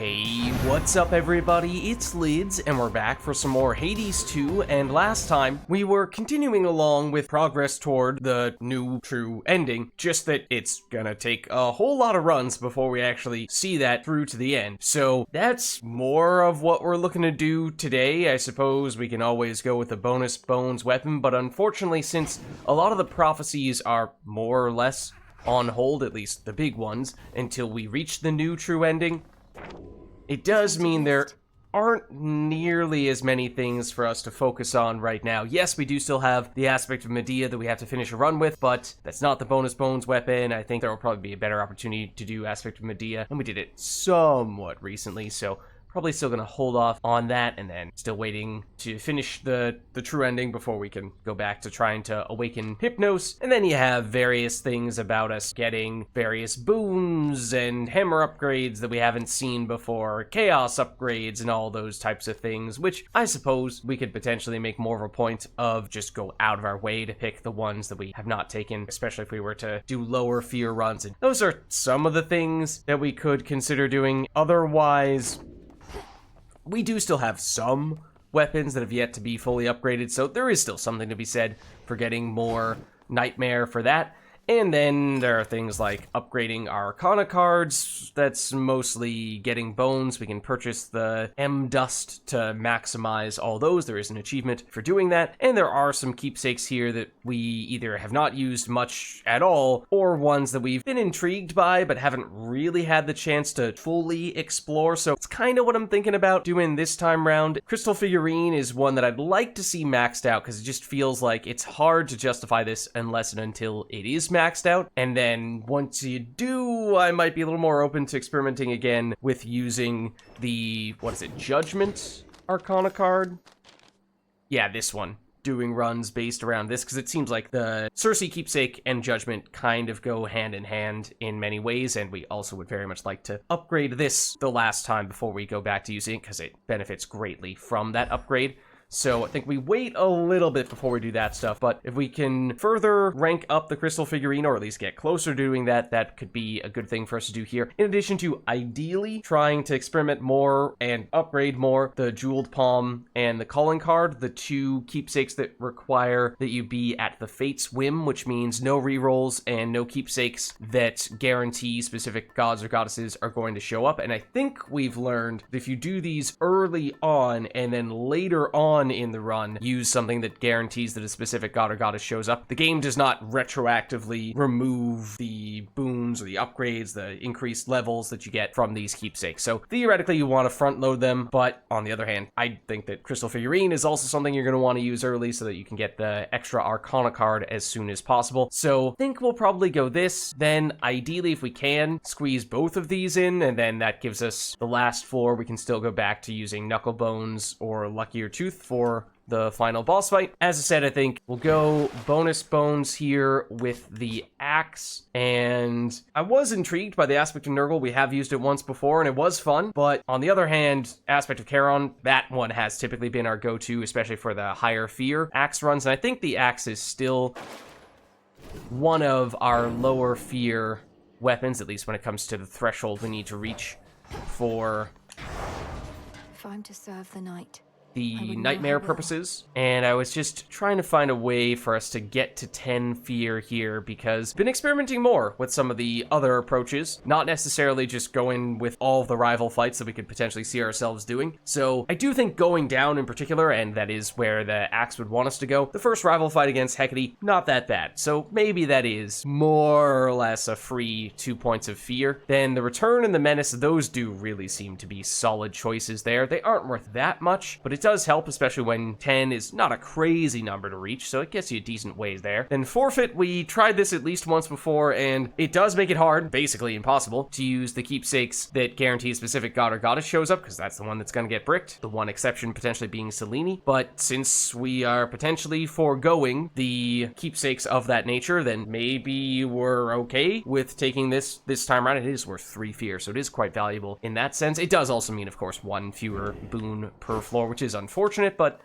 Hey, what's up everybody? It's Lids, and we're back for some more Hades 2, and last time we were continuing along with progress toward the new true ending, just that it's gonna take a whole lot of runs before we actually see that through to the end. So that's more of what we're looking to do today. I suppose we can always go with the bonus bones weapon, but unfortunately, since a lot of the prophecies are more or less on hold, at least the big ones, until we reach the new true ending, it does mean there aren't nearly as many things for us to focus on right now. Yes, we do still have the aspect of Medea that we have to finish a run with, but that's not the bonus bones weapon. I think there will probably be a better opportunity to do aspect of Medea, and we did it somewhat recently, so probably still gonna hold off on that, and then still waiting to finish the true ending before we can go back to trying to awaken Hypnos. And then you have various things about us getting various boons and hammer upgrades that we haven't seen before, chaos upgrades and all those types of things, which I suppose we could potentially make more of a point of just go out of our way to pick the ones that we have not taken, especially if we were to do lower fear runs. And those are some of the things that we could consider doing. Otherwise, we do still have some weapons that have yet to be fully upgraded, so there is still something to be said for getting more Nightmare for that. And then there are things like upgrading our Arcana cards. That's mostly getting bones. We can purchase the M Dust to maximize all those. There is an achievement for doing that. And there are some keepsakes here that we either have not used much at all, or ones that we've been intrigued by but haven't really had the chance to fully explore. So it's kind of what I'm thinking about doing this time round. Crystal Figurine is one that I'd like to see maxed out, because it just feels like it's hard to justify this unless and until it is maxed out. And then once you do, I might be a little more open to experimenting again with using the, Judgment Arcana card? Yeah, this one. Doing runs based around this, because it seems like the Circe keepsake and Judgment kind of go hand in hand in many ways, and we also would very much like to upgrade this the last time before we go back to using it, because it benefits greatly from that upgrade. So I think we wait a little bit before we do that stuff, but if we can further rank up the Crystal Figurine, or at least get closer to doing that, that could be a good thing for us to do here. In addition to ideally trying to experiment more and upgrade more the Jeweled Palm and the Calling Card, the two keepsakes that require that you be at the Fate's whim, which means no rerolls and no keepsakes that guarantee specific gods or goddesses are going to show up. And I think we've learned that if you do these early on and then later on in the run use something that guarantees that a specific god or goddess shows up, the game does not retroactively remove the boons or the upgrades, the increased levels that you get from these keepsakes. So theoretically you want to front load them, but on the other hand, I think that Crystal Figurine is also something you're going to want to use early so that you can get the extra Arcana card as soon as possible. So I think we'll probably go this, then ideally if we can squeeze both of these in, and then that gives us the last four. We can still go back to using Knuckle Bones or Luckier Tooth for the final boss fight. As I said, I think we'll go bonus bones here with the axe, and I was intrigued by the aspect of Nurgle. We have used it once before and it was fun, but on the other hand, aspect of Charon, that one has typically been our go-to, especially for the higher fear axe runs, and I think the axe is still one of our lower fear weapons, at least when it comes to the threshold we need to reach for if I'm to serve the night, the Nightmare purposes, and I was just trying to find a way for us to get to 10 fear here, because I've been experimenting more with some of the other approaches, not necessarily just going with all of the rival fights that we could potentially see ourselves doing. So I do think going down in particular, and that is where the axe would want us to go, the first rival fight against Hecate, not that bad, so maybe that is more or less a free 2 points of fear. Then the Return and the Menace, those do really seem to be solid choices there. They aren't worth that much, but it does help, especially when 10 is not a crazy number to reach, so it gets you a decent ways there. Then Forfeit, we tried this at least once before, and it does make it hard, basically impossible, to use the keepsakes that guarantee a specific god or goddess shows up, because that's the one that's going to get bricked, the one exception potentially being Selene. But since we are potentially foregoing the keepsakes of that nature, then maybe we're okay with taking this time around. It is worth 3 fear, so it is quite valuable in that sense. It does also mean, of course, 1 fewer boon per floor, which is unfortunate, but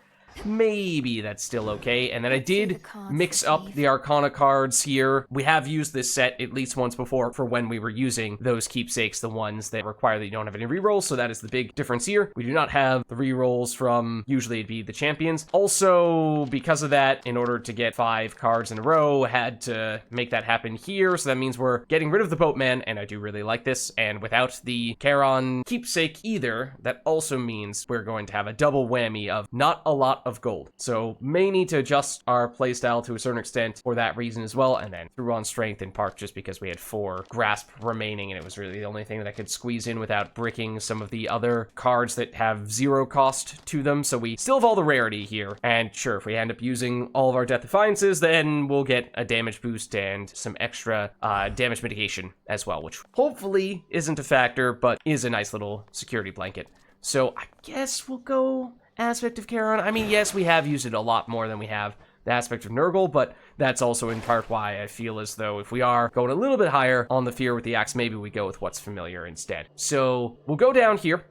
maybe that's still okay. And then I did mix up the Arcana cards here. We have used this set at least once before for when we were using those keepsakes, the ones that require that you don't have any rerolls, so that is the big difference here. We do not have the rerolls from, usually it'd be the champions. Also, because of that, in order to get 5 cards in a row, had to make that happen here, so that means we're getting rid of the boatman, and I do really like this, and without the Charon keepsake either, that also means we're going to have a double whammy of not a lot of gold. So may need to adjust our playstyle to a certain extent for that reason as well, and then threw on strength in part just because we had 4 grasp remaining, and it was really the only thing that I could squeeze in without bricking some of the other cards that have 0 cost to them. So we still have all the rarity here, and sure, if we end up using all of our Death Defiances, then we'll get a damage boost and some extra damage mitigation as well, which hopefully isn't a factor, but is a nice little security blanket. So I guess we'll go Aspect of Charon. I mean, yes, we have used it a lot more than we have the Aspect of Nurgle, but that's also in part why I feel as though if we are going a little bit higher on the fear with the axe, maybe we go with what's familiar instead. So we'll go down here.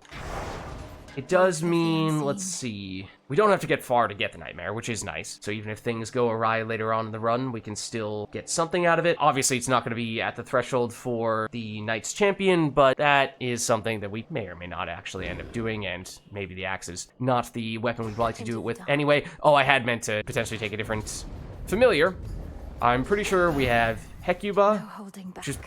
It does mean, let's see, we don't have to get far to get the Nightmare, which is nice. So even if things go awry later on in the run, we can still get something out of it. Obviously, it's not going to be at the threshold for the Knight's Champion, but that is something that we may or may not actually end up doing, and maybe the axe is not the weapon we'd like to do it with anyway. Oh, I had meant to potentially take a different familiar. I'm pretty sure we have Hecuba, which is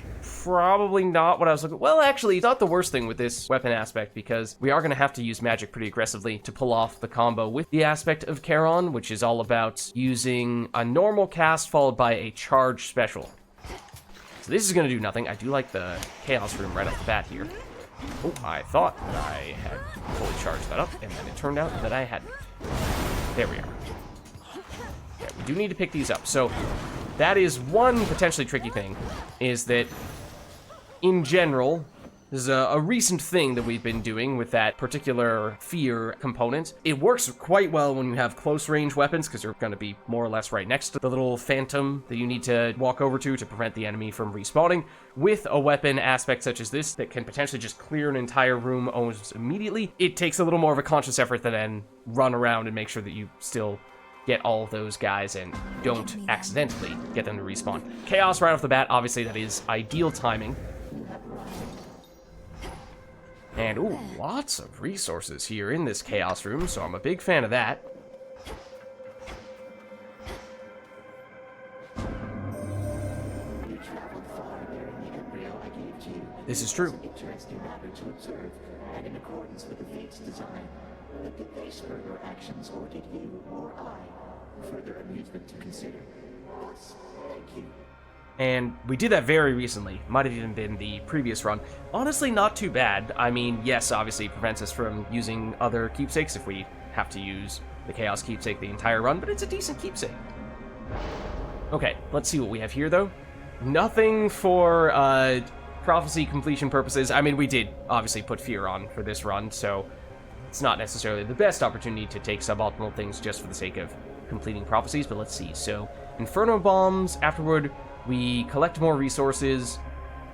probably not what I was looking. Well, actually, it's not the worst thing with this weapon aspect, because we are going to have to use magic pretty aggressively to pull off the combo with the Aspect of Charon, which is all about using a normal cast followed by a charge special. So this is going to do nothing. I do like the Chaos Room right off the bat here. Oh, I thought that I had fully charged that up, and then it turned out that I hadn't. There we are. Yeah, we do need to pick these up. So that is one potentially tricky thing, is that in general, this is a recent thing that we've been doing with that particular fear component. It works quite well when you have close range weapons, because you're going to be more or less right next to the little phantom that you need to walk over to prevent the enemy from respawning. With a weapon aspect such as this that can potentially just clear an entire room almost immediately, it takes a little more of a conscious effort to then run around and make sure that you still get all of those guys and don't accidentally get them to respawn. Chaos right off the bat, obviously that is ideal timing. And ooh, lots of resources here in this Chaos Room, so I'm a big fan of that. This is true. But did they spur your actions, or did you or I? Further amusement to consider. Yes, thank you. And we did that very recently. Might have even been the previous run. Honestly, not too bad. I mean, yes, obviously it prevents us from using other keepsakes if we have to use the Chaos keepsake the entire run, but it's a decent keepsake. Okay, let's see what we have here, though. Nothing for prophecy completion purposes. I mean, we did obviously put fear on for this run, so it's not necessarily the best opportunity to take suboptimal things just for the sake of completing prophecies, but let's see. So, Inferno Bombs, afterward, we collect more resources.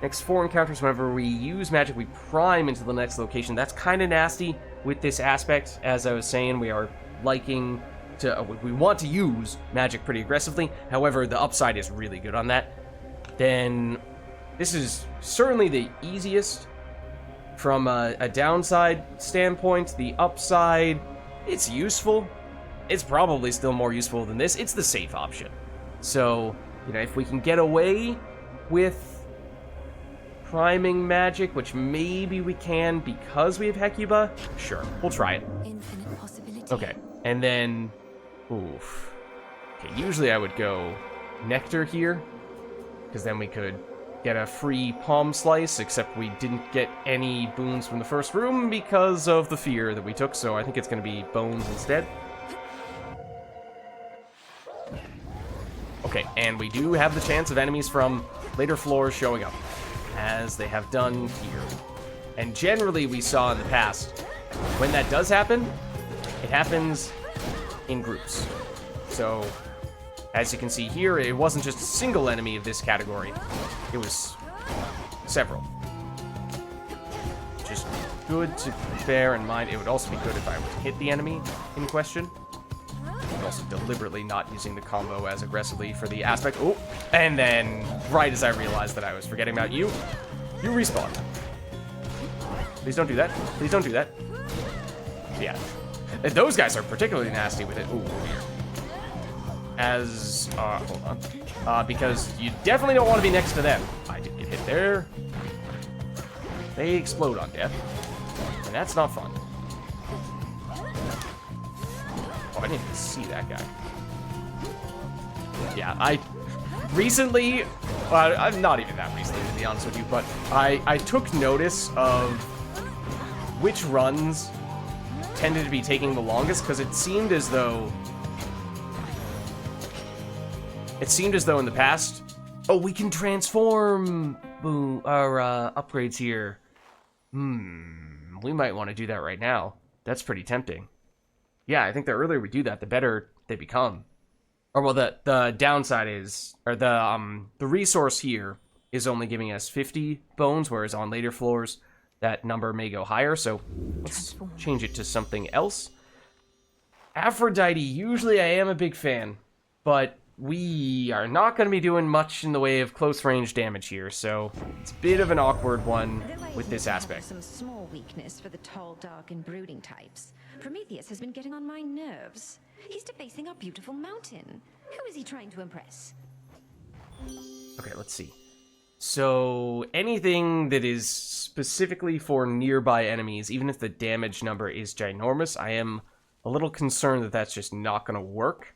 Next 4 encounters, whenever we use magic, we prime into the next location. That's kind of nasty with this aspect. As I was saying, we are liking to, we want to use magic pretty aggressively. However, the upside is really good on that. Then, this is certainly the easiest. From a downside standpoint, the upside, it's useful. It's probably still more useful than this. It's the safe option. So, you know, if we can get away with priming magic, which maybe we can because we have Hecuba, sure, we'll try it. Infinite possibility. Okay, and then, oof. Okay, usually I would go Nectar here, because then we could get a free palm slice, except we didn't get any boons from the first room because of the fear that we took, so I think it's going to be bones instead. Okay, and we do have the chance of enemies from later floors showing up, as they have done here. And generally, we saw in the past, when that does happen, it happens in groups. So, as you can see here, it wasn't just a single enemy of this category. It was several. Just good to bear in mind. It would also be good if I would hit the enemy in question. also deliberately not using the combo as aggressively for the aspect. Oh, and then right as I realized that I was forgetting about you, you respawn. Please don't do that. Please don't do that. Yeah. And those guys are particularly nasty with it. Ooh. Hold on. Because you definitely don't want to be next to them. I did get hit there. They explode on death. And that's not fun. Oh, I didn't even see that guy. Yeah, I recently, not even that recently to be honest with you, but I took notice of which runs tended to be taking the longest, because it seemed as though in the past, oh, we can transform our upgrades here. We might want to do that right now. That's pretty tempting. Yeah, I think the earlier we do that, the better they become. Or well, the downside is, or the resource here is only giving us 50 bones, whereas on later floors that number may go higher. So let's change it to something else. Aphrodite, usually I am a big fan, but we are not going to be doing much in the way of close range damage here, so it's a bit of an awkward one with this aspect. Some small weakness for the tall, dark, and brooding types. Prometheus has been getting on my nerves. He's defacing our beautiful mountain. Who is he trying to impress? Okay, let's see. So anything that is specifically for nearby enemies, even if the damage number is ginormous, I am a little concerned that that's just not going to work.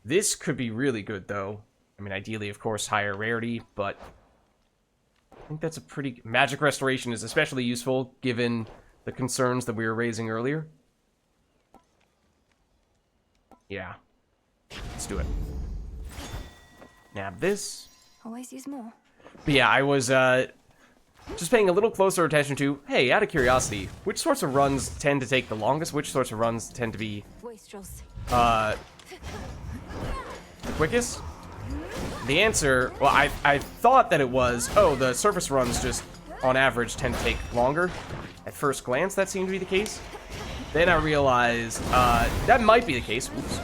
This could be really good, though. I mean, ideally, of course, higher rarity, but I think that's a pretty... Magic Restoration is especially useful, given the concerns that we were raising earlier. Yeah. Let's do it. Nab this. Always use more. But yeah, I was just paying a little closer attention to, hey, out of curiosity, which sorts of runs tend to take the longest? Which sorts of runs tend to be... Wastrels. the quickest? The answer, well, I thought that it was, oh, the surface runs just, on average, tend to take longer. At first glance, that seemed to be the case. Then I realized, that might be the case. Oops.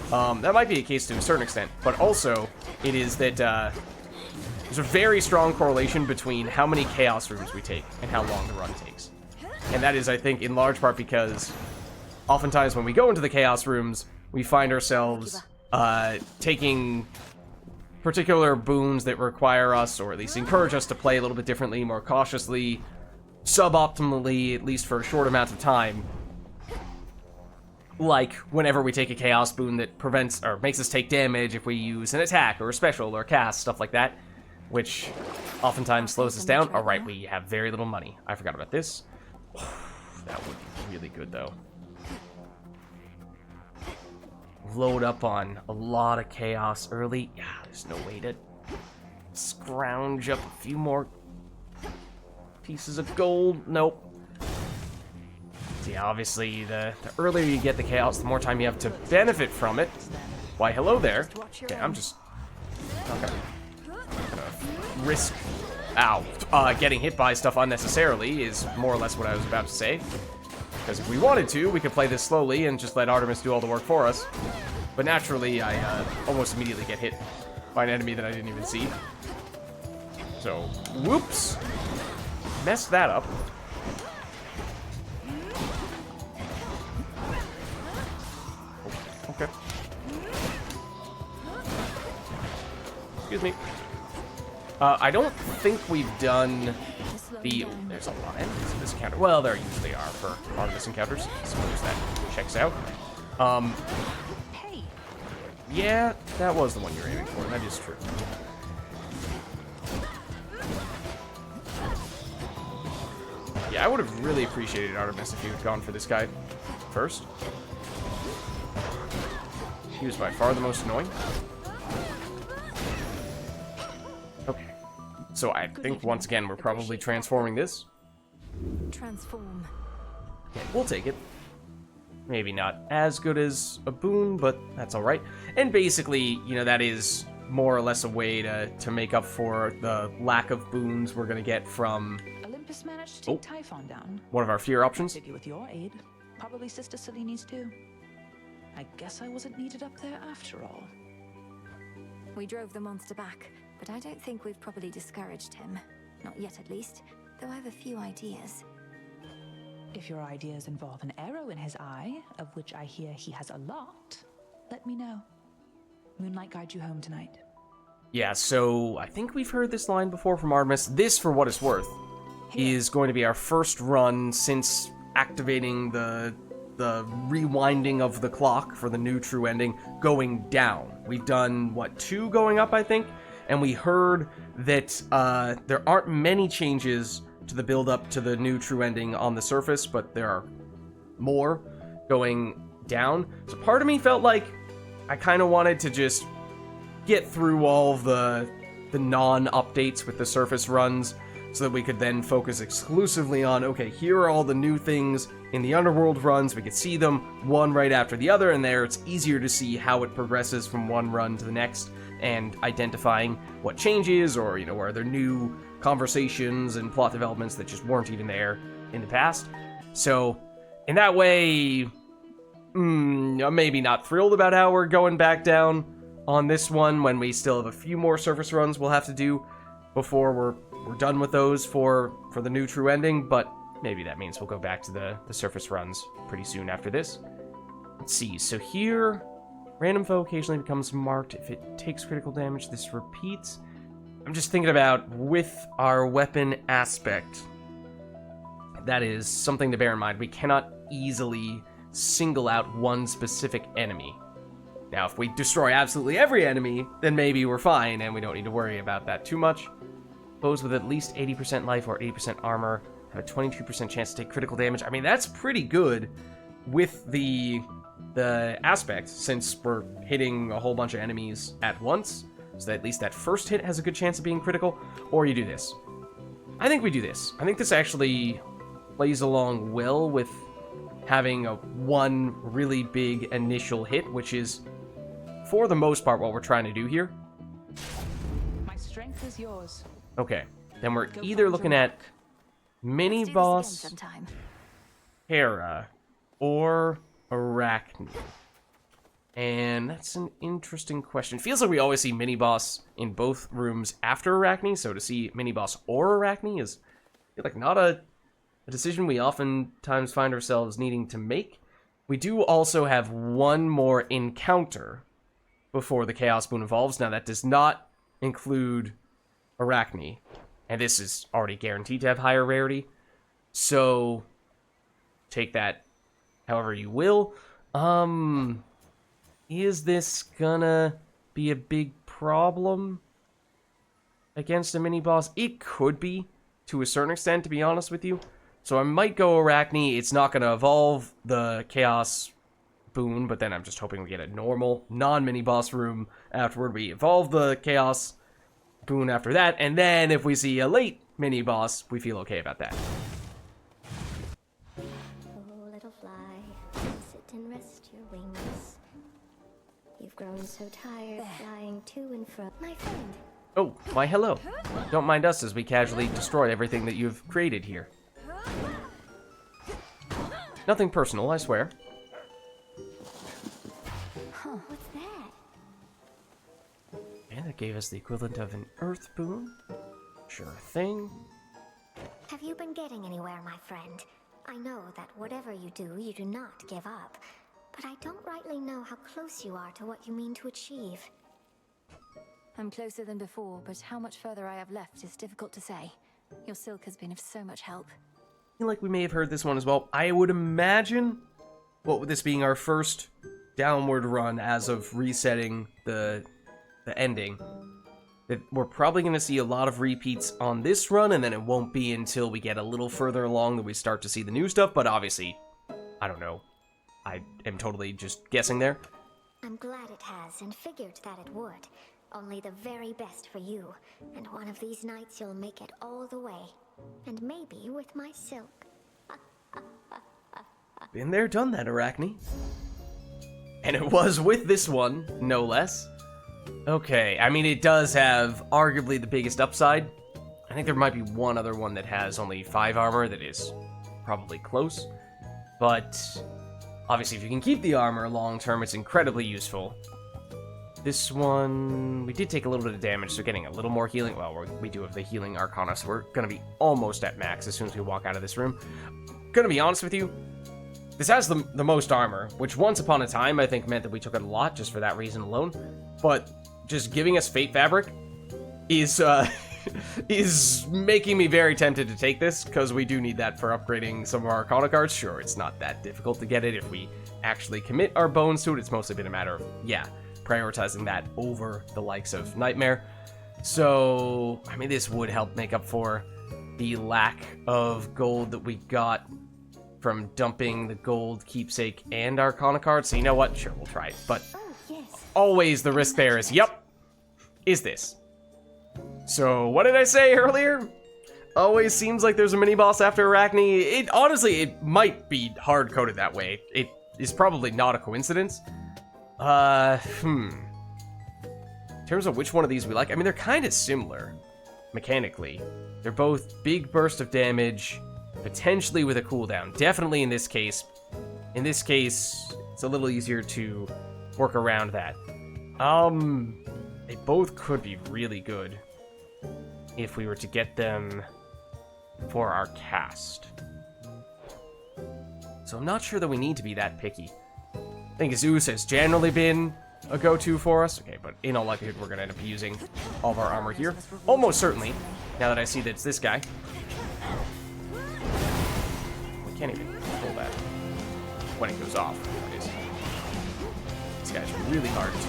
That might be the case to a certain extent. But also, it is that, there's a very strong correlation between how many chaos rooms we take and how long the run takes. And that is, I think, in large part because oftentimes when we go into the chaos rooms, we find ourselves taking particular boons that require us, or at least encourage us to play a little bit differently, more cautiously, suboptimally, at least for a short amount of time. Like whenever we take a chaos boon that prevents or makes us take damage if we use an attack or a special or cast, stuff like that, which oftentimes slows us down. All right, we have very little money. I forgot about this. That would be really good, though. Load up on a lot of chaos early. Yeah, there's no way to scrounge up a few more pieces of gold. Nope. So yeah, obviously, the earlier you get the chaos, the more time you have to benefit from it. Why, hello there. Okay, I'm just not gonna risk, getting hit by stuff unnecessarily is more or less what I was about to say. Because if we wanted to, we could play this slowly and just let Artemis do all the work for us. But naturally, I almost immediately get hit by an enemy that I didn't even see. So, whoops. Messed that up. Oh, okay. Excuse me. I don't think we've done the... There's a lot of enemies in this encounter. Well, there usually are for Artemis encounters. I suppose that checks out. Hey. Yeah, that was the one you're aiming for. That is true. Yeah, I would have really appreciated Artemis if you had gone for this guy first. He was by far the most annoying. Okay. So I think, once again, we're probably transforming this. Transform. Yeah, we'll take it. Maybe not as good as a boon, but that's alright. And basically, you know, that is more or less a way to make up for the lack of boons we're going to get from Olympus managed to take Typhon down. one of our fear options. Maybe with your aid. Probably Sister Selene's too. I guess I wasn't needed up there after all. We drove the monster back, but I don't think we've properly discouraged him. Not yet, at least. Though I have a few ideas. If your ideas involve an arrow in his eye, of which I hear he has a lot, let me know. Moonlight guide you home tonight. Yeah, so I think we've heard this line before from Artemis. This, for what it's worth, is going to be our first run since activating the rewinding of the clock for the new true ending going down. We've done, 2 going up, I think? And we heard that there aren't many changes to the build-up to the new true ending on the surface, but there are more going down. So part of me felt like I kind of wanted to just get through all the non-updates with the surface runs so that we could then focus exclusively on, okay, here are all the new things in the Underworld runs. We could see them one right after the other, and there it's easier to see how it progresses from one run to the next and identifying what changes or, are there new conversations and plot developments that just weren't even there in the past. So, in that way, I'm maybe not thrilled about how we're going back down on this one when we still have a few more surface runs we'll have to do before we're done with those for the new true ending, but maybe that means we'll go back to the surface runs pretty soon after this. Let's see, so here, random foe occasionally becomes marked. If it takes critical damage, this repeats. I'm just thinking about with our weapon aspect, that is something to bear in mind. We cannot easily single out one specific enemy. Now, if we destroy absolutely every enemy, then maybe we're fine and we don't need to worry about that too much. Foes with at least 80% life or 80% armor have a 22% chance to take critical damage. I mean, that's pretty good with the aspect, since we're hitting a whole bunch of enemies at once. So that at least that first hit has a good chance of being critical. Or you do this. I think we do this. I think this actually plays along well with having one really big initial hit, which is, for the most part, what we're trying to do here. My strength is yours. Okay, then we're either looking at mini-boss Hera or Arachne. And that's an interesting question. Feels like we always see mini-boss in both rooms after Arachne, so to see mini-boss or Arachne is, I feel like, not a decision we oftentimes find ourselves needing to make. We do also have one more encounter before the Chaos Boon evolves. Now, that does not include Arachne, and this is already guaranteed to have higher rarity, so take that however you will. Is this gonna be a big problem against a mini-boss? It could be, to a certain extent, to be honest with you. So I might go Arachne. It's not gonna evolve the Chaos Boon, but then I'm just hoping we get a normal, non-mini-boss room afterward. We evolve the Chaos Boon after that, and then if we see a late mini-boss, we feel okay about that. Oh, little fly, sit and rest your wings. You've grown so tired flying to and fro. My friend. Oh, why hello. Don't mind us as we casually destroy everything that you've created here. Nothing personal, I swear. Huh, what's that? And that gave us the equivalent of an Earth Boon. Sure thing. Have you been getting anywhere, my friend? I know that whatever you do not give up. But I don't rightly know how close you are to what you mean to achieve. I'm closer than before, but how much further I have left is difficult to say. Your silk has been of so much help. I feel like we may have heard this one as well. I would imagine, what with this being our first downward run as of resetting the ending, that we're probably going to see a lot of repeats on this run, and then it won't be until we get a little further along that we start to see the new stuff, but obviously, I don't know. I am totally just guessing there. I'm glad it has, and figured that it would. Only the very best for you. And one of these nights you'll make it all the way. And maybe with my silk. Been there, done that, Arachne. And it was with this one, no less. Okay, I mean, it does have arguably the biggest upside. I think there might be one other one that has only 5 armor that is probably close. But Obviously, if you can keep the armor long term, it's incredibly useful. This one, we did take a little bit of damage, so getting a little more healing. Well, we do have the healing Arcana, so we're going to be almost at max as soon as we walk out of this room. Gonna be honest with you, this has the most armor, which once upon a time I think meant that we took it a lot just for that reason alone. But just giving us Fate Fabric is is making me very tempted to take this, because we do need that for upgrading some of our Arcana cards. Sure, it's not that difficult to get it if we actually commit our bones to it. It's mostly been a matter of, yeah, prioritizing that over the likes of Nightmare. So, I mean, this would help make up for the lack of gold that we got from dumping the gold keepsake and Arcana cards. So you know what? Sure, we'll try it. But always the risk there is, yep, is this. So what did I say earlier? Always seems like there's a mini-boss after Arachne. Honestly, it might be hard-coded that way. It is probably not a coincidence. In terms of which one of these we like, I mean, they're kind of similar, mechanically. They're both big burst of damage, potentially with a cooldown. Definitely in this case. In this case, it's a little easier to work around that. They both could be really good if we were to get them for our cast. So I'm not sure that we need to be that picky. I think Zeus has generally been a go-to for us. Okay, but in all likelihood, we're going to end up using all of our armor here. Almost certainly, now that I see that it's this guy. We can't even control that when it goes off. It is. This guy's really hard to...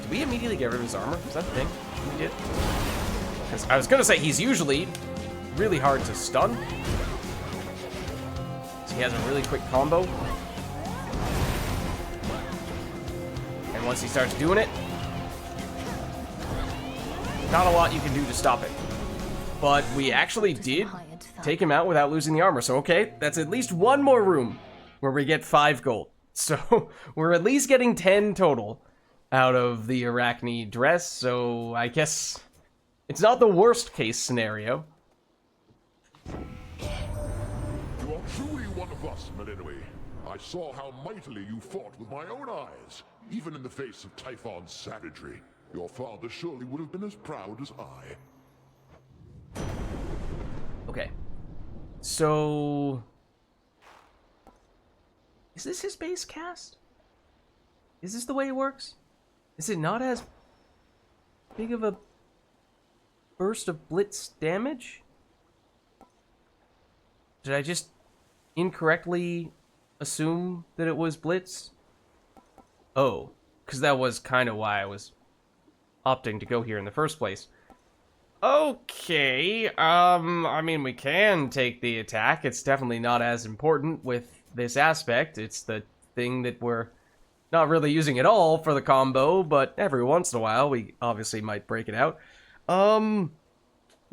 Did we immediately get rid of his armor? Is that the thing? We did? Because I was going to say, he's usually really hard to stun. So he has a really quick combo. And once he starts doing it, not a lot you can do to stop it. But we actually did take him out without losing the armor. So okay, that's at least one more room where we get 5 gold. So we're at least getting 10 total out of the Arachne dress. So I guess it's not the worst case scenario. You are truly one of us, Melinoi. I saw how mightily you fought with my own eyes, even in the face of Typhon's savagery. Your father surely would have been as proud as I. Okay. So... is this his base cast? Is this the way it works? Is it not as big of a burst of blitz damage? Did I just incorrectly assume that it was blitz? Oh, because that was kind of why I was opting to go here in the first place. Okay, I mean, we can take the attack. It's definitely not as important with this aspect. It's the thing that we're not really using at all for the combo, but every once in a while, we obviously might break it out. Yeah,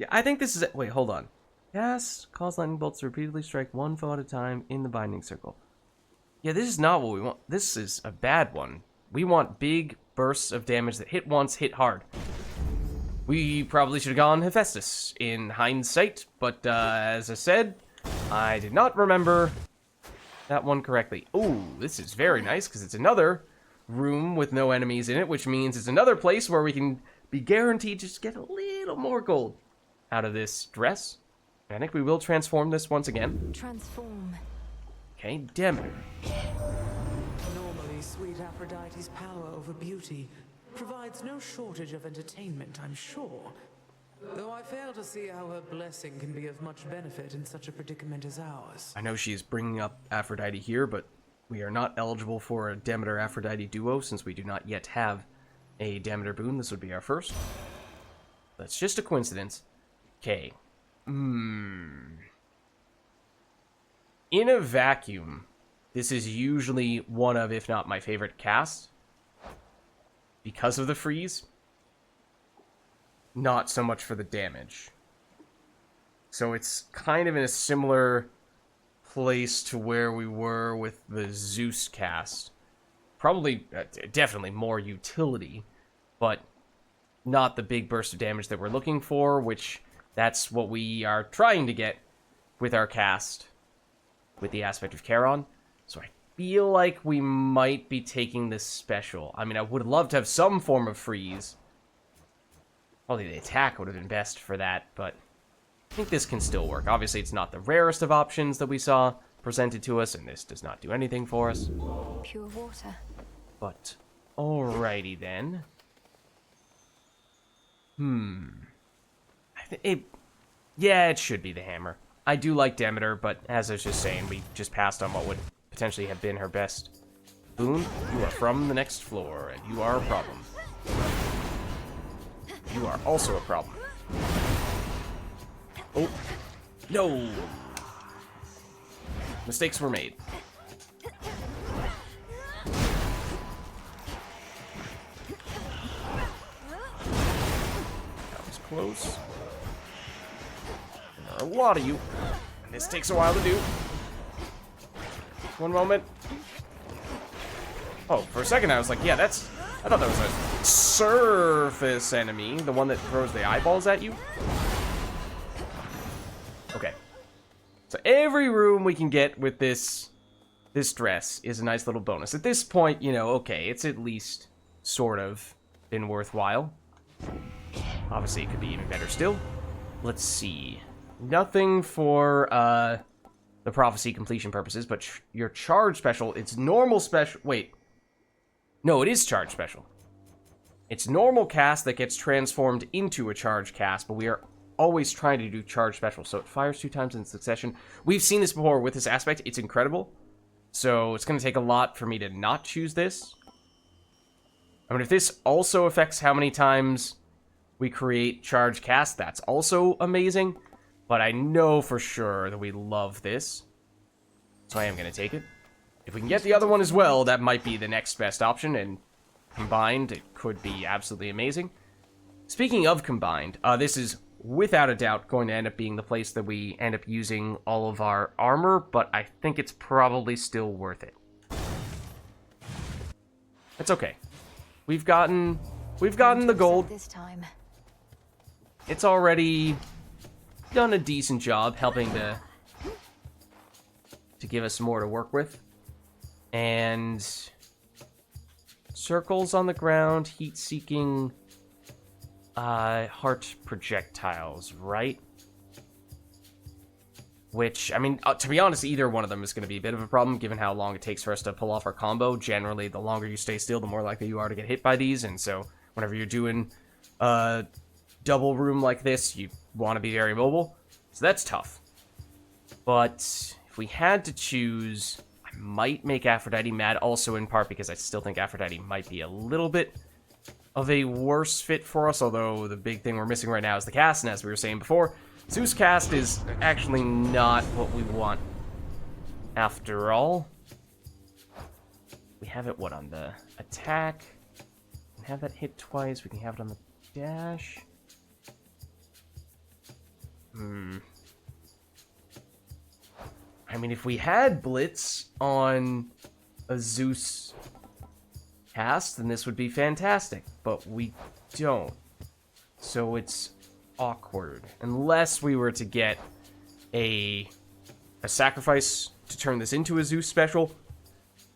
I think this is it. Wait, hold on. Yes, cause lightning bolts to repeatedly strike one foe at a time in the binding circle. Yeah, this is not what we want. This is a bad one. We want big bursts of damage that hit once, hit hard. We probably should have gone Hephaestus in hindsight, but as I said, I did not remember that one correctly. Ooh, this is very nice, because it's another room with no enemies in it, which means it's another place where we can be guaranteed to just get a little more gold out of this dress. I think we will transform this once again. Transform. Okay, Demeter. Normally, sweet Aphrodite's power over beauty provides no shortage of entertainment, I'm sure. Though I fail to see how her blessing can be of much benefit in such a predicament as ours. I know she's bringing up Aphrodite here, but we are not eligible for a Demeter-Aphrodite duo since we do not yet have a Demeter boon. This would be our first. That's just a coincidence. Okay. In a vacuum, this is usually one of, if not my favorite cast. Because of the freeze. Not so much for the damage. So it's kind of in a similar place to where we were with the Zeus cast. Probably, definitely more utility, but not the big burst of damage that we're looking for, which that's what we are trying to get with our cast. with the aspect of Charon. So I feel like we might be taking this special. I mean, I would love to have some form of freeze. Probably the attack would have been best for that, but I think this can still work. Obviously, it's not the rarest of options that we saw presented to us, and this does not do anything for us. Pure water. But, alrighty then. Yeah, it should be the hammer. I do like Demeter, but as I was just saying, we just passed on what would potentially have been her best boon. You are from the next floor, and you are a problem. You are also a problem. Oh. No! Mistakes were made. That was close. There are a lot of you, and this takes a while to do. One moment. Oh, for a second I was like, yeah, that's... I thought that was a surface enemy, the one that throws the eyeballs at you. Okay. So every room we can get with this dress is a nice little bonus. At this point, you know, okay, it's at least sort of been worthwhile. Obviously, it could be even better still. Let's see. Nothing for the prophecy completion purposes, but your charge special, it's normal special... Wait. No, it is charge special. It's normal cast that gets transformed into a charge cast, but we are always trying to do charge special, so it fires 2 times in succession. We've seen this before with this aspect. It's incredible. So it's going to take a lot for me to not choose this. I mean, if this also affects how many times we create charge cast, that's also amazing. But I know for sure that we love this. So I am going to take it. If we can get the other one as well, that might be the next best option, and combined, it could be absolutely amazing. Speaking of combined, this is without a doubt going to end up being the place that we end up using all of our armor, but I think it's probably still worth it. It's okay. We've gotten the gold. This time. It's already done a decent job helping to give us more to work with. And circles on the ground, heat-seeking heart projectiles, right? Which, I mean, to be honest, either one of them is going to be a bit of a problem, given how long it takes for us to pull off our combo. Generally, the longer you stay still, the more likely you are to get hit by these, and so whenever you're doing a double room like this, you want to be very mobile. So that's tough. But if we had to choose... might make Aphrodite mad, also in part because I still think Aphrodite might be a little bit of a worse fit for us, although the big thing we're missing right now is the cast, and as we were saying before, Zeus cast is actually not what we want after all. We have it, what, on the attack? We can have that hit twice, we can have it on the dash. I mean, if we had Blitz on a Zeus cast, then this would be fantastic. But we don't. So it's awkward. Unless we were to get a sacrifice to turn this into a Zeus special.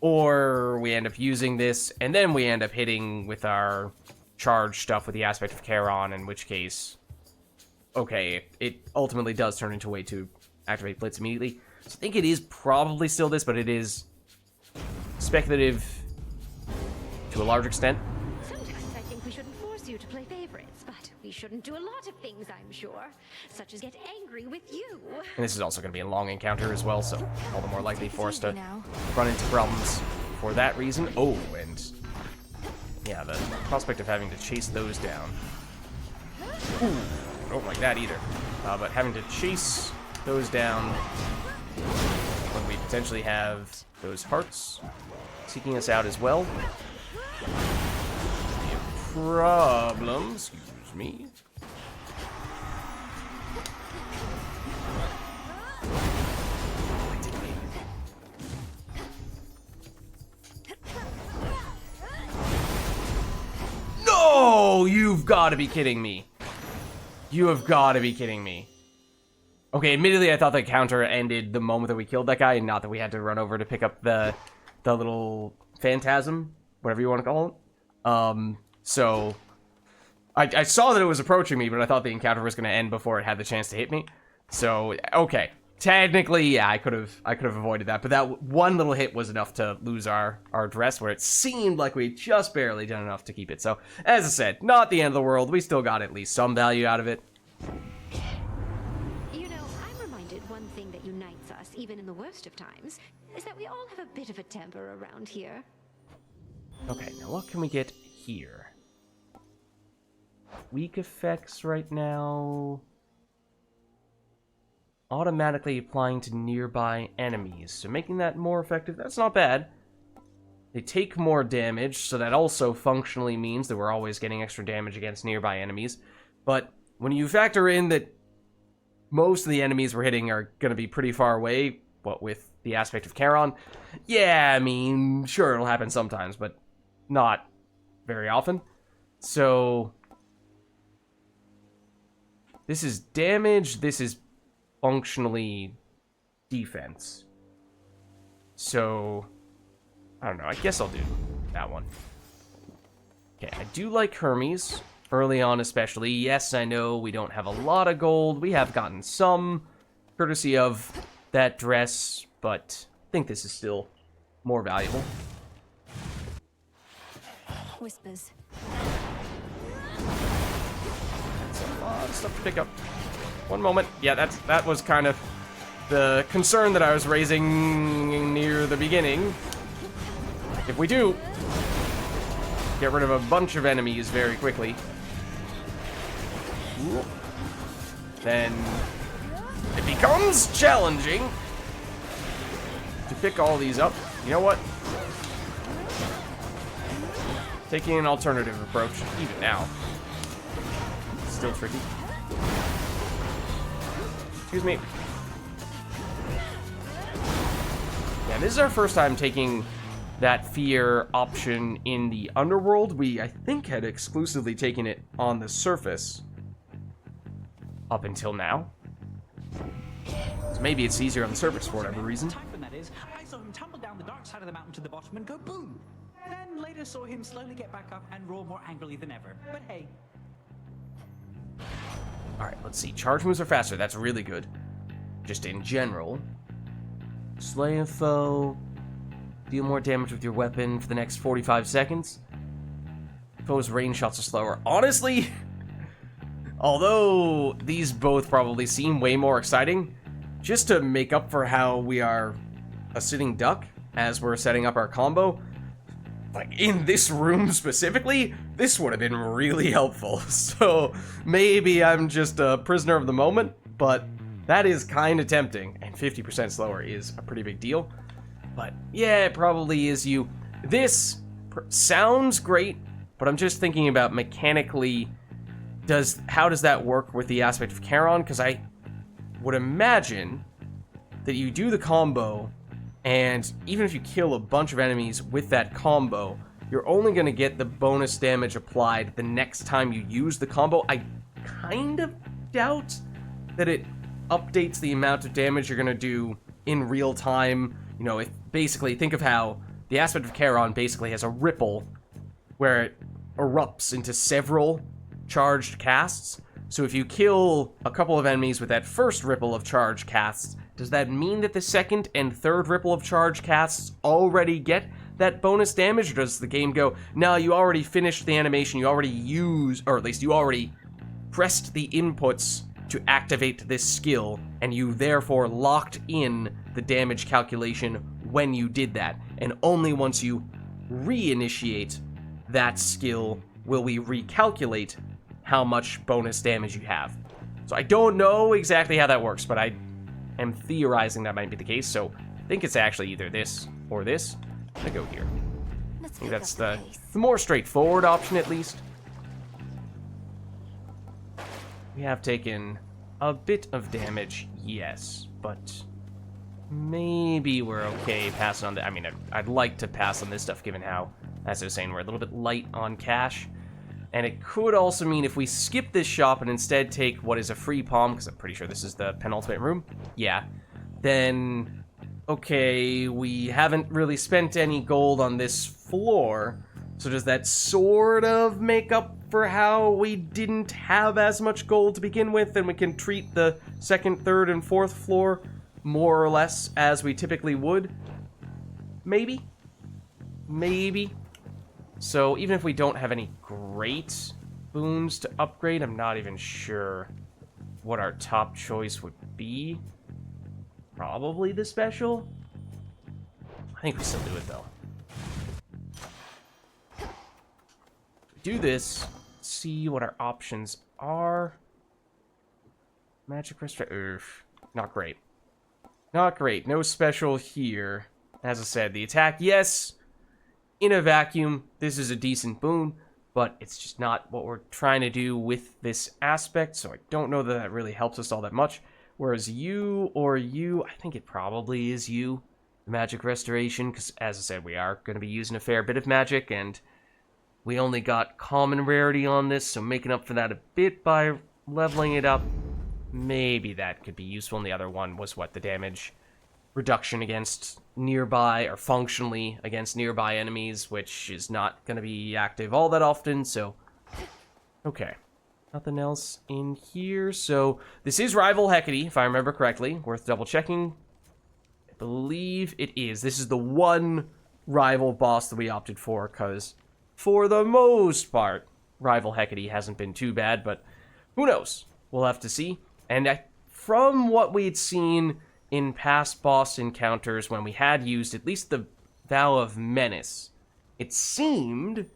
Or we end up using this, and then we end up hitting with our charge stuff with the aspect of Charon, in which case... okay, it ultimately does turn into a way to activate Blitz immediately. So I think it is probably still this, but it is speculative to a large extent. Sometimes I think we shouldn't force you to play favorites, but we shouldn't do a lot of things, I'm sure, such as get angry with you. And this is also going to be a long encounter as well, so all the more likely for us to run into problems for that reason. Oh, and yeah, the prospect of having to chase those down. Ooh, I don't like that either. But having to chase those down when we potentially have those hearts seeking us out as well. Be a problem, excuse me. No! You've got to be kidding me. You have got to be kidding me. Okay, admittedly, I thought the counter ended the moment that we killed that guy, and not that we had to run over to pick up the little phantasm, whatever you want to call it. So I saw that it was approaching me, but I thought the encounter was going to end before it had the chance to hit me. So, okay. Technically, yeah, I could have avoided that, but that one little hit was enough to lose our dress, where it seemed like we just barely done enough to keep it. So, as I said, not the end of the world. We still got at least some value out of it. You know, I'm reminded one thing that unites us, even in the worst of times, is that we all have a bit of a temper around here. Okay, now what can we get here? Weak effects right now. Automatically applying to nearby enemies. So making that more effective, that's not bad. They take more damage, so that also functionally means that we're always getting extra damage against nearby enemies. But when you factor in that most of the enemies we're hitting are going to be pretty far away, what with the aspect of Charon, yeah, I mean, sure, it'll happen sometimes, but not very often. So this is damage, this is functionally defense. So I don't know, I guess I'll do that one. Okay, I do like Hermes, early on especially. Yes, I know we don't have a lot of gold. We have gotten some, courtesy of that dress, but I think this is still more valuable. Whispers. That's a lot of stuff to pick up. One moment. Yeah, that was kind of the concern that I was raising near the beginning. If we do get rid of a bunch of enemies very quickly, then it becomes challenging to pick all these up. You know what? Taking an alternative approach, even now. Still tricky. Excuse me. Yeah, this is our first time taking that fear option in the underworld. We, I think, had exclusively taken it on the surface up until now. So maybe it's easier on the surface for whatever reason. That is, I saw him tumble down the dark side of the mountain to the bottom and go boom. Then later saw him slowly get back up and roar more angrily than ever. But hey. Alright, let's see. Charge moves are faster. That's really good. Just in general. Slay a foe. Deal more damage with your weapon for the next 45 seconds. Foe's range shots are slower. Honestly, although these both probably seem way more exciting, just to make up for how we are a sitting duck as we're setting up our combo, like in this room specifically, this would have been really helpful. So maybe I'm just a prisoner of the moment, but that is kind of tempting, and 50% slower is a pretty big deal. But yeah, it probably is you. This sounds great, but I'm just thinking about mechanically, how does that work with the aspect of Charon? Because I would imagine that you do the combo, and even if you kill a bunch of enemies with that combo, you're only going to get the bonus damage applied the next time you use the combo. I kind of doubt that it updates the amount of damage you're going to do in real time. You know, basically, think of how the aspect of Charon basically has a ripple where it erupts into several charged casts. So if you kill a couple of enemies with that first ripple of charged casts, does that mean that the second and third ripple of charged casts already get that bonus damage? Or does the game go, no, you already finished the animation, you already used, or at least you already pressed the inputs to activate this skill, and you therefore locked in the damage calculation when you did that, and only once you reinitiate that skill will we recalculate how much bonus damage you have. So I don't know exactly how that works, but I am theorizing that might be the case, so I think it's actually either this or this. I'm gonna go here. I think that's the more straightforward option, at least. We have taken a bit of damage, yes, but maybe we're okay passing on the... I mean, I'd like to pass on this stuff, given how, as I was saying, we're a little bit light on cash. And it could also mean if we skip this shop and instead take what is a free palm, because I'm pretty sure this is the penultimate room. Yeah. Then, okay, we haven't really spent any gold on this floor. So does that sort of make up for how we didn't have as much gold to begin with, and we can treat the second, third, and fourth floor more or less as we typically would? Maybe? Maybe. So even if we don't have any great boons to upgrade, I'm not even sure what our top choice would be. Probably the special? I think we still do it, though. Do this, see what our options are. Magic restoration. Not great. Not great. No special here. As I said, the attack, yes. In a vacuum, this is a decent boon, but it's just not what we're trying to do with this aspect, so I don't know that that really helps us all that much. Whereas you or you, I think it probably is you, the magic restoration, because as I said, we are going to be using a fair bit of magic, and we only got common rarity on this, so making up for that a bit by leveling it up, maybe that could be useful. And the other one was what, the damage reduction against nearby, or functionally against nearby enemies, which is not going to be active all that often, so okay. Nothing else in here, so this is Rival Hecate, if I remember correctly. Worth double checking. I believe it is. This is the one rival boss that we opted for, because for the most part, Rival Hecate hasn't been too bad, but who knows? We'll have to see. And from what we'd seen in past boss encounters, when we had used at least the Vow of Menace, it seemed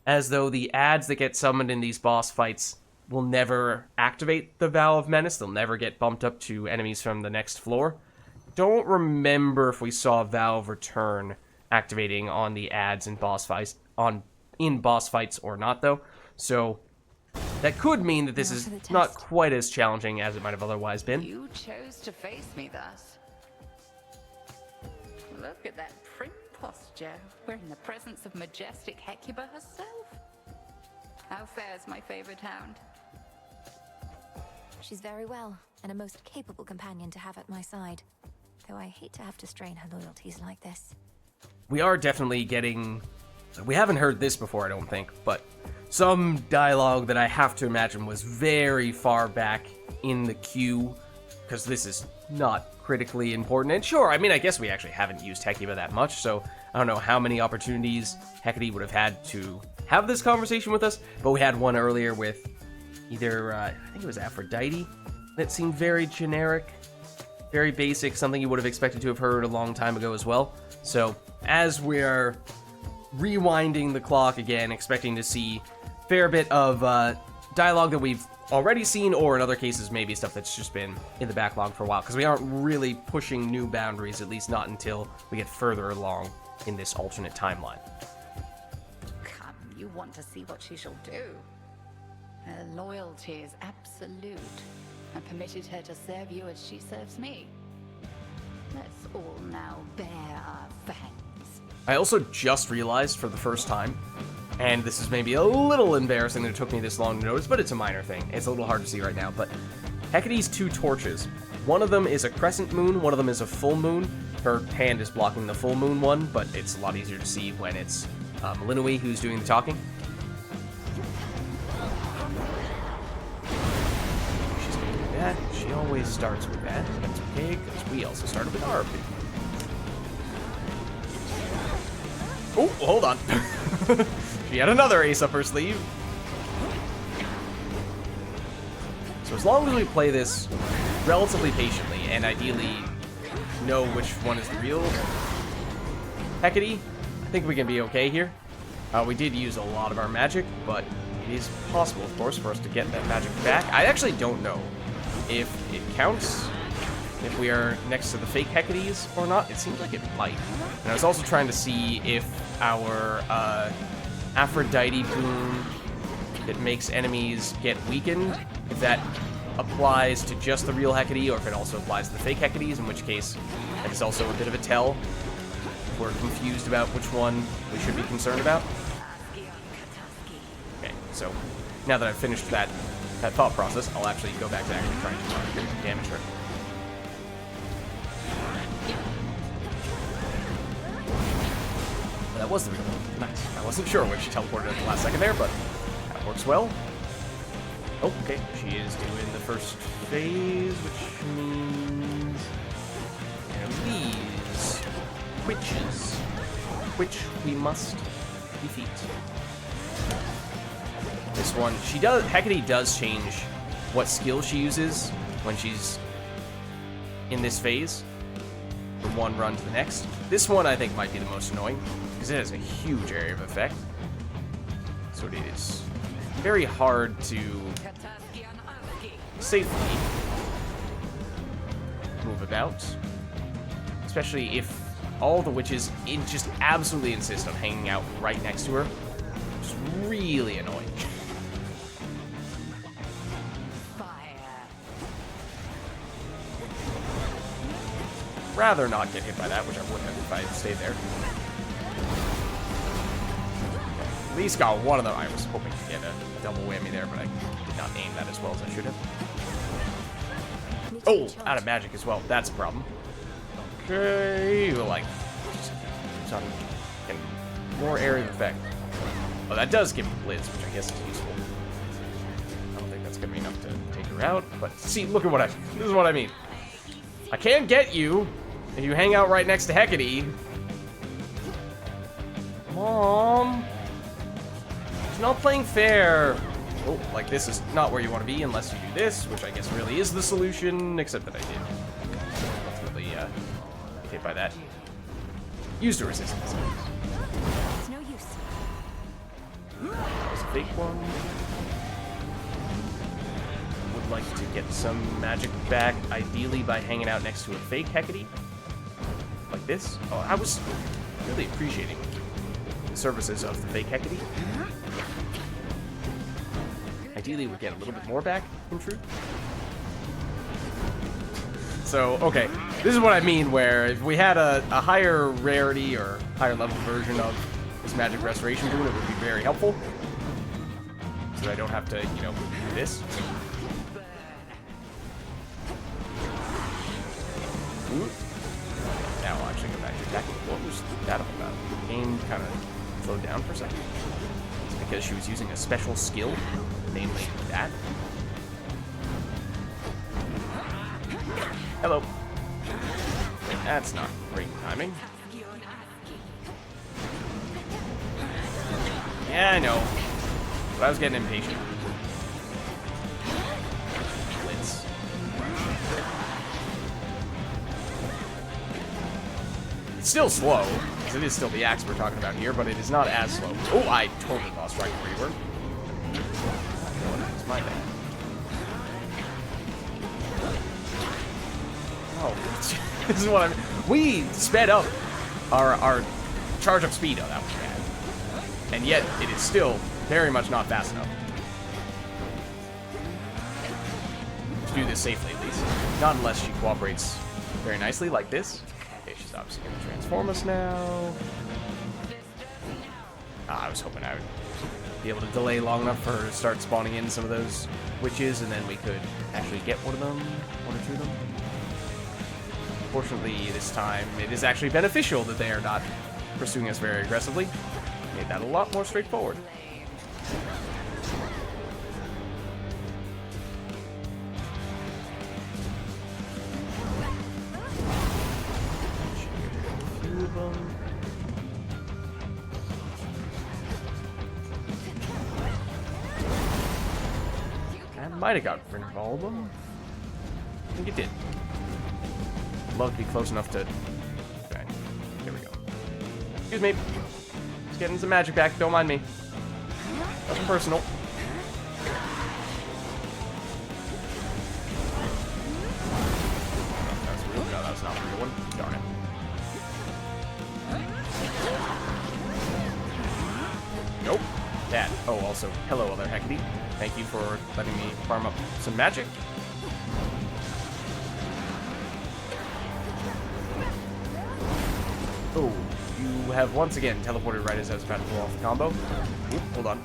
as though the adds that get summoned in these boss fights will never activate the Vow of Menace. They'll never get bumped up to enemies from the next floor. Don't remember if we saw Vow of Return activating on the adds in boss fights or not, though. So that could mean that this is not quite as challenging as it might have otherwise been. You chose to face me thus. Look at that prim posture. We're in the presence of majestic Hecuba herself. How fares my favorite hound? She's very well, and a most capable companion to have at my side. Though I hate to have to strain her loyalties like this. We are definitely getting... We haven't heard this before, I don't think, but some dialogue that I have to imagine was very far back in the queue, because this is not critically important. And sure, I mean, I guess we actually haven't used Hecuba that much, so I don't know how many opportunities Hecate would have had to have this conversation with us, but we had one earlier with either, I think it was Aphrodite, that seemed very generic, very basic, something you would have expected to have heard a long time ago as well. So, as we're rewinding the clock again, expecting to see a fair bit of dialogue that we've already seen, or in other cases, maybe stuff that's just been in the backlog for a while, because we aren't really pushing new boundaries, at least not until we get further along in this alternate timeline. Come, you want to see what she shall do. Her loyalty is absolute. I permitted her to serve you as she serves me. Let's all now bear our fangs. I also just realized for the first time, and this is maybe a little embarrassing that it took me this long to notice, but it's a minor thing. It's a little hard to see right now, but Hecate's two torches. One of them is a crescent moon, one of them is a full moon. Her hand is blocking the full moon one, but it's a lot easier to see when it's Malinui who's doing the talking. She's going to do that. She always starts with that. That's okay, because we also started with our big. Oh, hold on. She had another ace up her sleeve. So as long as we play this relatively patiently, and ideally know which one is the real Hecate, I think we can be okay here. We did use a lot of our magic, but it is possible, of course, for us to get that magic back. I actually don't know if it counts if we are next to the fake Hecates or not. It seems like it might. And I was also trying to see if our Aphrodite boon that makes enemies get weakened, if that applies to just the real Hecate, or if it also applies to the fake Hecates, in which case that is also a bit of a tell. We're confused about which one we should be concerned about. Okay, So now that I've finished that thought process, I'll actually go back to actually trying to damage her. But that was the real one. Nice. I wasn't sure when she teleported at the last second there, but that works well. Oh, okay. She is doing the first phase, which means these witches, which we must defeat. This one, Hecate does change what skill she uses when she's in this phase, from one run to the next. This one I think might be the most annoying, because it has a huge area of effect. So it is very hard to safely move about, especially if all the witches just absolutely insist on hanging out right next to her. It's really annoying. Rather not get hit by that, which I would have if I had stayed there. At least got one of them. I was hoping to get a double whammy there, but I did not aim that as well as I should have. Oh, out of magic as well. That's a problem. Okay, like, just on getting more area of effect. Oh, that does give me Blitz, which I guess is useful. I don't think that's gonna be enough to take her out, but see, look at this is what I mean. I can't get you if you hang out right next to Hecate. Mom, it's not playing fair. Oh, like this is not where you want to be unless you do this, which I guess really is the solution, except that I did ultimately get hit by that. Used a resistance. It's no use. There's a fake one. Would like to get some magic back, ideally by hanging out next to a fake Hecate. Like this. Oh, I was really appreciating the services of the fake Hecate. Ideally, we get a little bit more back, in truth. So, okay, this is what I mean, where if we had a higher rarity or higher level version of this magic restoration boon, it would be very helpful. So that I don't have to, you know, do this. Ooh. Now I'll actually go back to attacking. What was that all about? The game kind of slowed down for a second. It's because she was using a special skill, namely that. Hello. That's not great timing. Yeah, I know. But I was getting impatient. Blitz. It's still slow, because it is still the axe we're talking about here, but it is not as slow. Oh, I totally lost right where you were. It's my bad. Oh, this is what I mean. We sped up our charge up speed. Oh, that was bad. And yet, it is still very much not fast enough to do this safely, at least. Not unless she cooperates very nicely, like this. Okay, she's obviously going to transform us now. I was hoping I would be able to delay long enough for her to start spawning in some of those witches, and then we could actually get one or two of them. Fortunately, this time, it is actually beneficial that they are not pursuing us very aggressively. Made that a lot more straightforward. I might have got rid of all of them. I think it did. Love to be close enough to... Okay, here we go. Excuse me. Just getting some magic back, don't mind me. Nothing personal. That's real. No, that was not the real one. Darn it. Nope. That. Oh, also, hello, other Hecate. Thank you for letting me farm up some magic. Oh, you have once again teleported right as I was about to pull off the combo. Oop, hold on.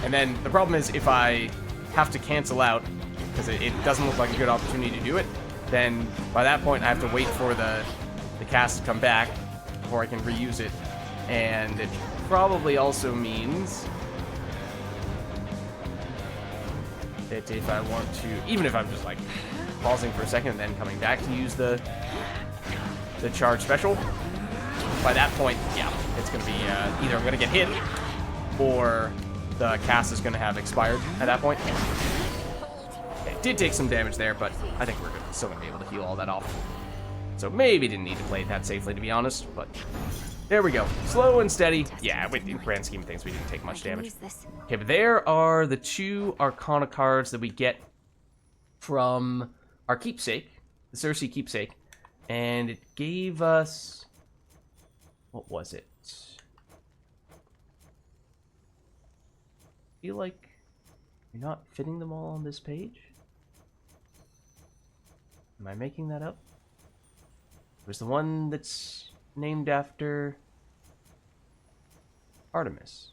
And then the problem is if I have to cancel out, because it doesn't look like a good opportunity to do it, then by that point I have to wait for the cast to come back before I can reuse it. And it probably also means that if I want to, even if I'm just like pausing for a second and then coming back to use the charge special, by that point, yeah, it's going to be either I'm going to get hit or the cast is going to have expired at that point. It did take some damage there, but I think we're still going to be able to heal all that off. So maybe didn't need to play it that safely, to be honest, but there we go. Slow and steady. Yeah, in the grand scheme of things, we didn't take much damage. Okay, but there are the 2 Arcana cards that we get from our keepsake, the Cersei keepsake, and it gave us... what was it? I feel like you're not fitting them all on this page. Am I making that up? There's the one that's named after Artemis.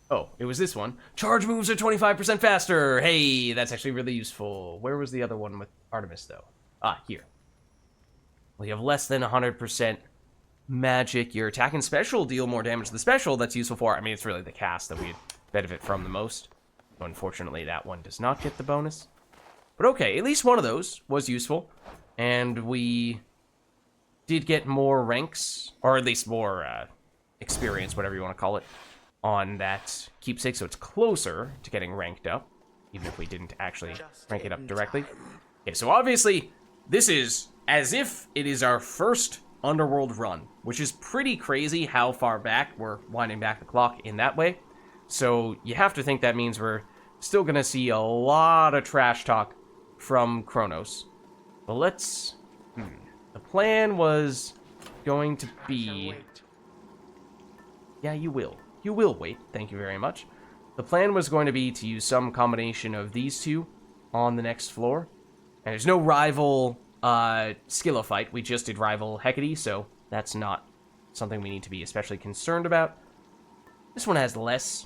Oh, it was this one. Charge moves are 25% faster! Hey, that's actually really useful. Where was the other one with Artemis, though? Ah, here. Well, you have less than 100% magic. Your attack and special deal more damage to the special. That's useful for... I mean, it's really the cast that we benefit from the most. So unfortunately, that one does not get the bonus. But okay, at least one of those was useful. And we did get more ranks, or at least more experience, whatever you want to call it, on that keepsake. So it's closer to getting ranked up, even if we didn't actually rank it up directly. Okay, so obviously, this is as if it is our first Underworld run, which is pretty crazy how far back we're winding back the clock in that way. So you have to think that means we're still going to see a lot of trash talk from Kronos. But let's... The plan was going to be... Yeah, you will. You will wait. Thank you very much. The plan was going to be to use some combination of these 2 on the next floor. And there's no rival Skilla fight. We just did rival Hecate, so that's not something we need to be especially concerned about. This one has less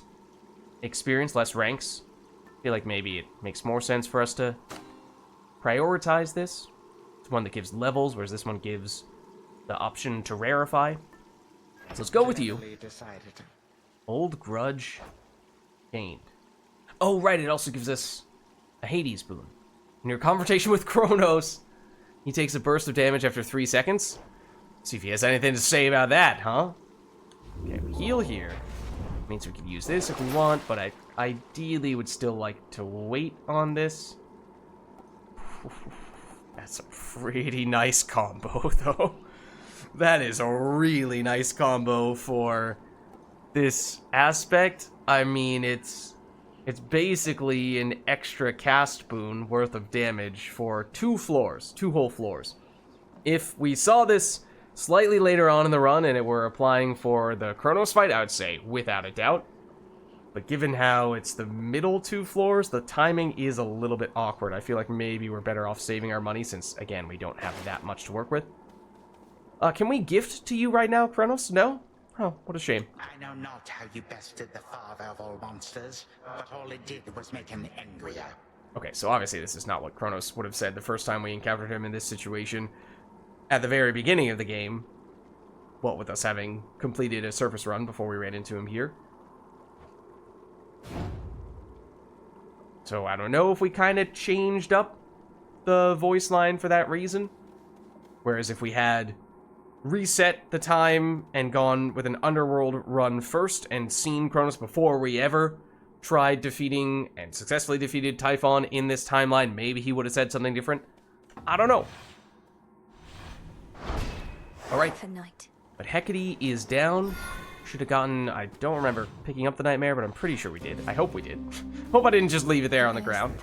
experience, less ranks. I feel like maybe it makes more sense for us to prioritize this. It's one that gives levels, whereas this one gives the option to rarefy. So let's go with you. Old grudge gained. Oh, right, it also gives us a Hades boon. In your confrontation with Kronos, he takes a burst of damage after 3 seconds. See if he has anything to say about that, huh? Okay, we heal here. Means we can use this if we want, but I ideally would still like to wait on this. That's a pretty nice combo, though. That is a really nice combo for this aspect. I mean, it's basically an extra cast boon worth of damage for 2 floors, 2 whole floors. If we saw this slightly later on in the run and it were applying for the Kronos fight, I would say without a doubt. But given how it's the middle 2 floors, the timing is a little bit awkward. I feel like maybe we're better off saving our money since, again, we don't have that much to work with. Can we gift to you right now, Kronos? No? Oh, what a shame. I know not how you bested the father of all monsters, but all it did was make him angrier. Okay, so obviously this is not what Kronos would have said the first time we encountered him in this situation at the very beginning of the game. What with us having completed a surface run before we ran into him here. So I don't know if we kind of changed up the voice line for that reason. Whereas if we had reset the time and gone with an Underworld run first and seen Kronos before we ever tried defeating and successfully defeated Typhon in this timeline, maybe he would have said something different. I don't know. Alright. But Hecate is down. Should have gotten... I don't remember picking up the Nightmare, but I'm pretty sure we did. I hope we did. Hope I didn't just leave it there on the ground.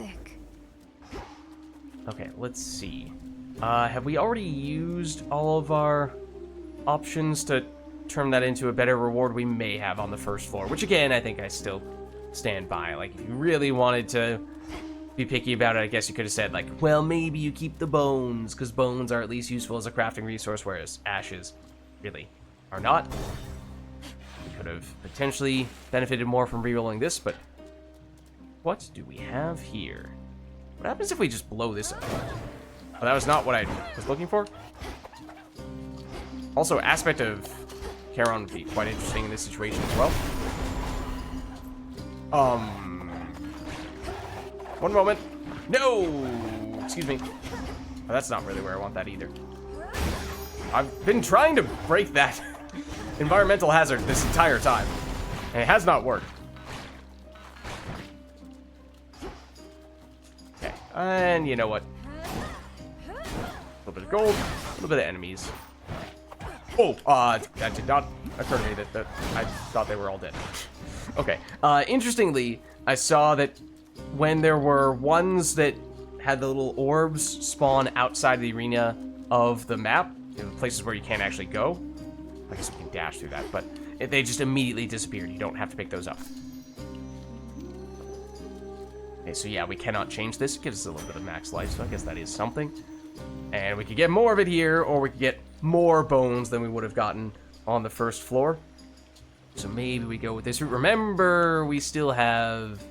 Okay, let's see. Have we already used all of our options to turn that into a better reward? We may have on the first floor, which again, I think I still stand by. Like, if you really wanted to be picky about it, I guess you could have said, like, well, maybe you keep the bones, because bones are at least useful as a crafting resource, whereas ashes really are not. We could would have potentially benefited more from rerolling this, but what do we have here? What happens if we just blow this up? Oh, that was not what I was looking for. Also, aspect of Charon would be quite interesting in this situation as well. One moment. No! Excuse me. Oh, that's not really where I want that either. I've been trying to break that environmental hazard this entire time, and it has not worked. Okay, and you know what? A little bit of gold, a little bit of enemies. Oh, that did not occur to me that I thought they were all dead. Okay, interestingly, I saw that when there were ones that had the little orbs spawn outside the arena of the map, in places where you can't actually go. I guess we can dash through that, but they just immediately disappeared. You don't have to pick those up. Okay, so yeah, we cannot change this. It gives us a little bit of max life, so I guess that is something. And we could get more of it here, or we could get more bones than we would have gotten on the first floor. So maybe we go with this route. Remember, we still have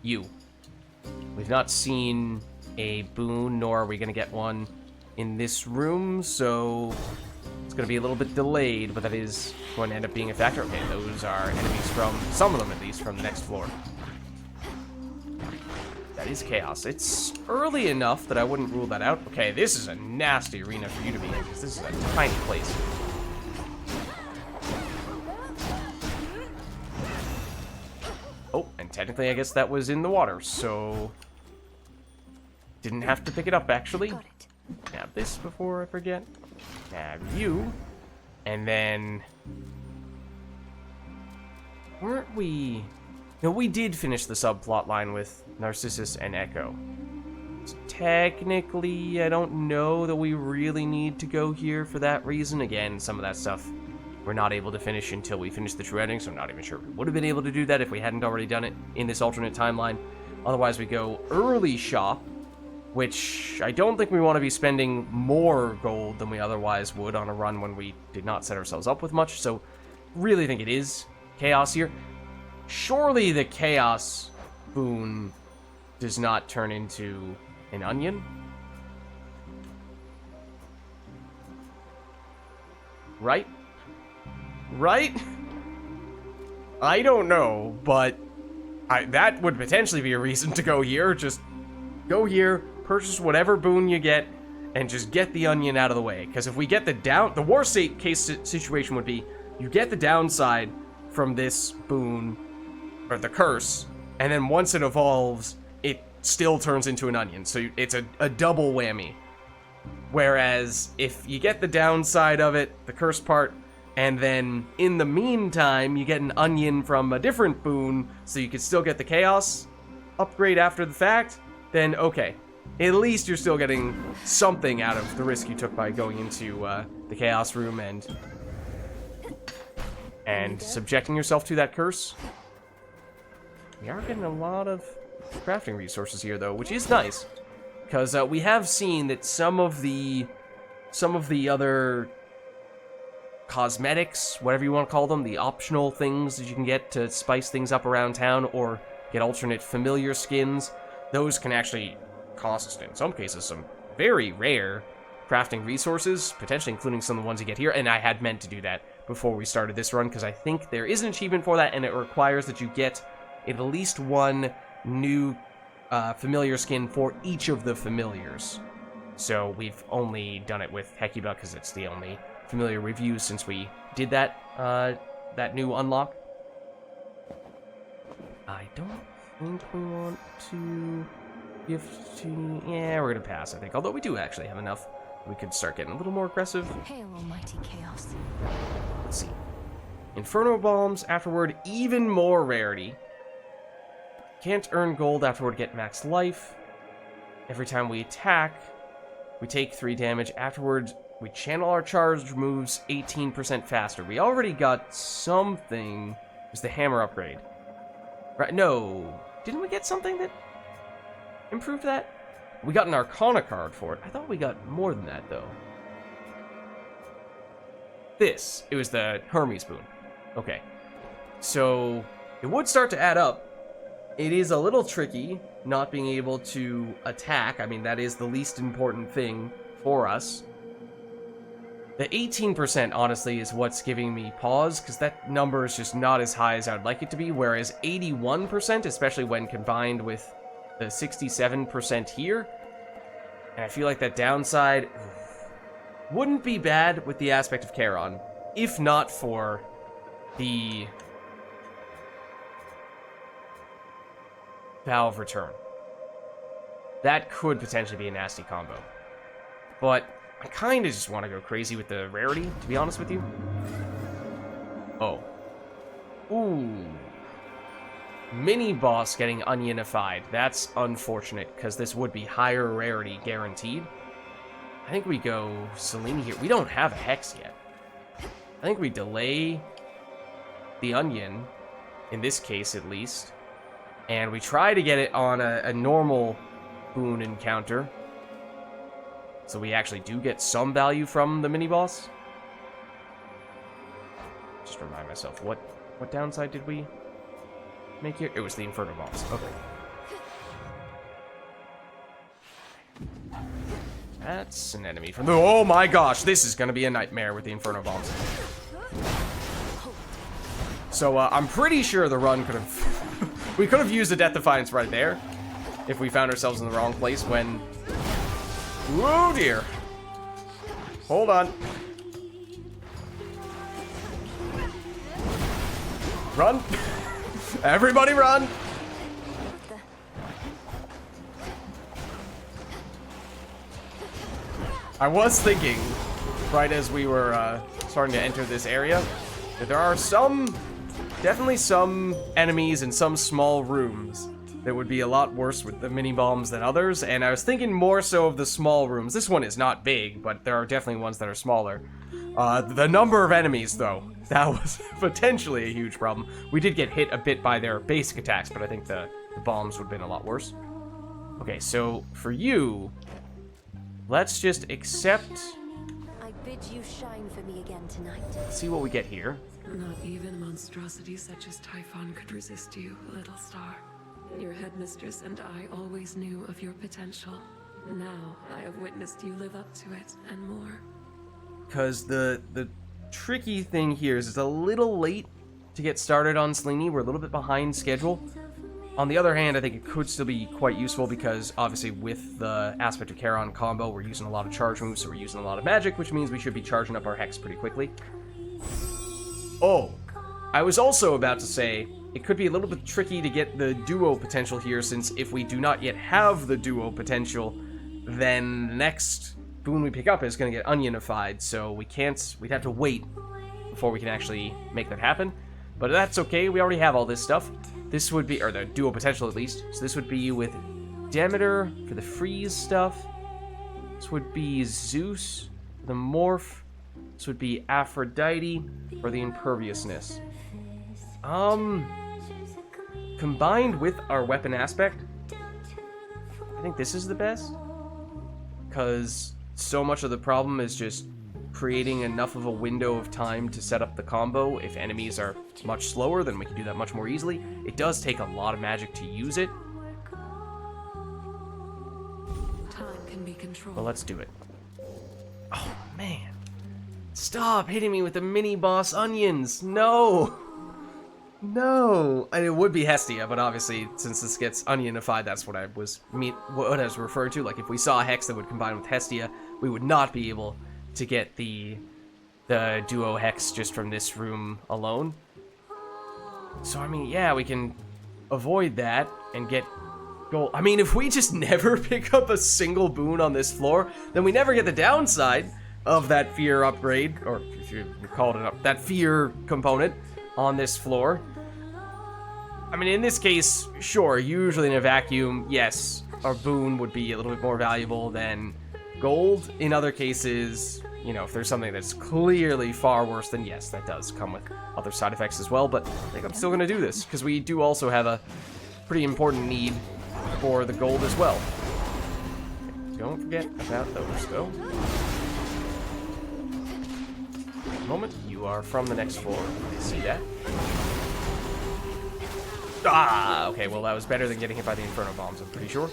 you. We've not seen a boon, nor are we going to get one in this room, so it's going to be a little bit delayed, but that is going to end up being a factor. Okay, those are enemies from, some of them at least, from the next floor. That is chaos. It's early enough that I wouldn't rule that out. Okay, this is a nasty arena for you to be in, because this is a tiny place. Oh, and technically I guess that was in the water, so didn't have to pick it up, actually. Grab this before I forget. Grab you. And then weren't we... No, we did finish the subplot line with Narcissus and Echo. So technically, I don't know that we really need to go here for that reason. Again, some of that stuff we're not able to finish until we finish the true ending, so I'm not even sure we would have been able to do that if we hadn't already done it in this alternate timeline. Otherwise, we go early shop, which I don't think we want to be spending more gold than we otherwise would on a run when we did not set ourselves up with much, so really think it is chaos here. Surely the chaos boon does not turn into an onion? Right? Right? I don't know, but that would potentially be a reason to go here. Just go here, purchase whatever boon you get, and just get the onion out of the way. Because if we get the worst case situation would be you get the downside from this boon, or the curse, and then once it evolves, it still turns into an onion. So it's a double whammy. Whereas if you get the downside of it, the curse part, and then in the meantime, you get an onion from a different boon, so you can still get the chaos upgrade after the fact, then okay. At least you're still getting something out of the risk you took by going into the chaos room and subjecting yourself to that curse. We are getting a lot of crafting resources here, though, which is nice, because we have seen that some of the other cosmetics, whatever you want to call them, the optional things that you can get to spice things up around town or get alternate familiar skins, those can actually cost, in some cases, some very rare crafting resources, potentially including some of the ones you get here, and I had meant to do that before we started this run, because I think there is an achievement for that, and it requires that you get at least one new familiar skin for each of the familiars. So we've only done it with Hecuba, because it's the only familiar we've used since we did that new unlock. I don't think we want to gift to... Yeah, we're gonna pass, I think. Although we do actually have enough. We could start getting a little more aggressive. Hail, almighty chaos. Let's see. Inferno bombs, afterward, even more rarity. Can't earn gold afterward, get max life. Every time we attack, we take 3 damage. Afterwards, we channel our charge moves 18% faster. We already got something. It was the hammer upgrade. Right, no. Didn't we get something that improved that? We got an Arcana card for it. I thought we got more than that, though. this. It was the Hermes boon. Okay. So, it would start to add up. It is a little tricky not being able to attack. I mean, that is the least important thing for us. The 18%, honestly, is what's giving me pause, because that number is just not as high as I would like it to be, whereas 81%, especially when combined with the 67% here, and I feel like that downside wouldn't be bad with the aspect of Charon, if not for the Vow of Return. That could potentially be a nasty combo. But I kind of just want to go crazy with the rarity, to be honest with you. Oh. Ooh. Mini boss getting onionified. That's unfortunate, because this would be higher rarity guaranteed. I think we go Selene here. We don't have a Hex yet. I think we delay the onion, in this case at least, and we try to get it on a normal boon encounter. So we actually do get some value from the mini-boss. Just remind myself, what downside did we make here? It was the Inferno boss. Okay. That's an enemy from the... Oh my gosh, this is gonna be a nightmare with the Inferno bombs. So, I'm pretty sure the run could have... we could have used a Death Defiance right there if we found ourselves in the wrong place when... Oh dear. Hold on. Run. Everybody run. I was thinking, right as we were starting to enter this area, that there are definitely some enemies in some small rooms that would be a lot worse with the mini-bombs than others, and I was thinking more so of the small rooms. This one is not big, but there are definitely ones that are smaller. The number of enemies, though, that was potentially a huge problem. We did get hit a bit by their basic attacks, but I think the bombs would have been a lot worse. Okay, so for you, let's just accept... I bid you shine for me again tonight. Let's see what we get here. Not even monstrosities such as Typhon could resist you, little star. Your headmistress and I always knew of your potential. Now I have witnessed you live up to it and more. Because the tricky thing here is it's a little late to get started on Selene. We're a little bit behind schedule. On the other hand, I think it could still be quite useful because obviously with the Aspect of Charon combo, we're using a lot of charge moves, so we're using a lot of magic, which means we should be charging up our Hex pretty quickly. Oh, I was also about to say, it could be a little bit tricky to get the duo potential here, since if we do not yet have the duo potential, then the next boon we pick up is going to get onionified, so we'd have to wait before we can actually make that happen. But that's okay, we already have all this stuff. This would be, or the duo potential at least, so this would be with Demeter for the freeze stuff. This would be Zeus for the morph. This would be Aphrodite for the imperviousness. Combined with our weapon aspect, I think this is the best. Because so much of the problem is just creating enough of a window of time to set up the combo. If enemies are much slower, then we can do that much more easily. It does take a lot of magic to use it. Time can be controlled. Well, let's do it. Oh, man. Stop hitting me with the mini-boss onions. No. No. And it would be Hestia, but obviously, since this gets onionified, that's what I was referring to. Like, if we saw a Hex that would combine with Hestia, we would not be able to get the duo Hex just from this room alone. So, I mean, yeah, we can avoid that and get gold. I mean, if we just never pick up a single boon on this floor, then we never get the downside of that fear upgrade, or if you called it up, that fear component on this floor. I mean, in this case, sure, usually in a vacuum, yes, our boon would be a little bit more valuable than gold. In other cases, you know, if there's something that's clearly far worse, then yes, that does come with other side effects as well, but I think I'm still going to do this, because we do also have a pretty important need for the gold as well. Okay, don't forget about those, though. Come moment. You are from the next floor. I see that. Ah, okay, well that was better than getting hit by the Inferno Bombs, I'm pretty sure.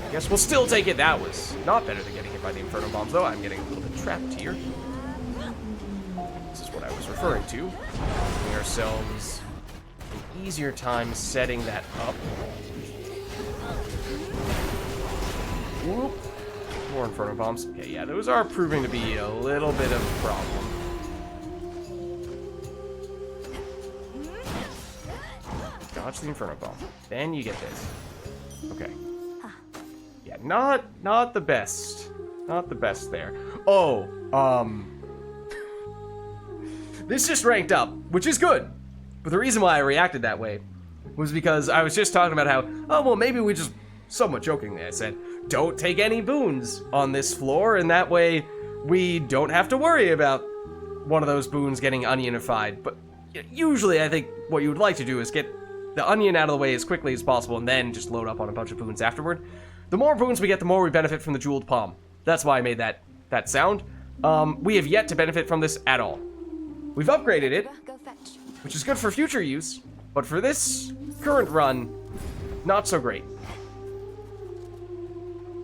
I guess we'll still take it. That was not better than getting hit by the Inferno Bombs, though. I'm getting a little bit trapped here. This is what I was referring to. Giving ourselves an easier time setting that up. Whoop. More Inferno Bombs. Okay, yeah, those are proving to be a little bit of a problem. Dodge the Inferno Bomb. Then you get this. Okay. Yeah, not the best. Not the best there. Oh, this just ranked up, which is good. But the reason why I reacted that way was because I was just talking about how, oh, well, maybe we just, somewhat jokingly, I said, don't take any boons on this floor, and that way we don't have to worry about one of those boons getting onionified. But usually I think what you would like to do is get the onion out of the way as quickly as possible and then just load up on a bunch of boons afterward. The more boons we get, the more we benefit from the Jeweled Palm. That's why I made that sound. We have yet to benefit from this at all. We've upgraded it, which is good for future use, but for this current run, not so great.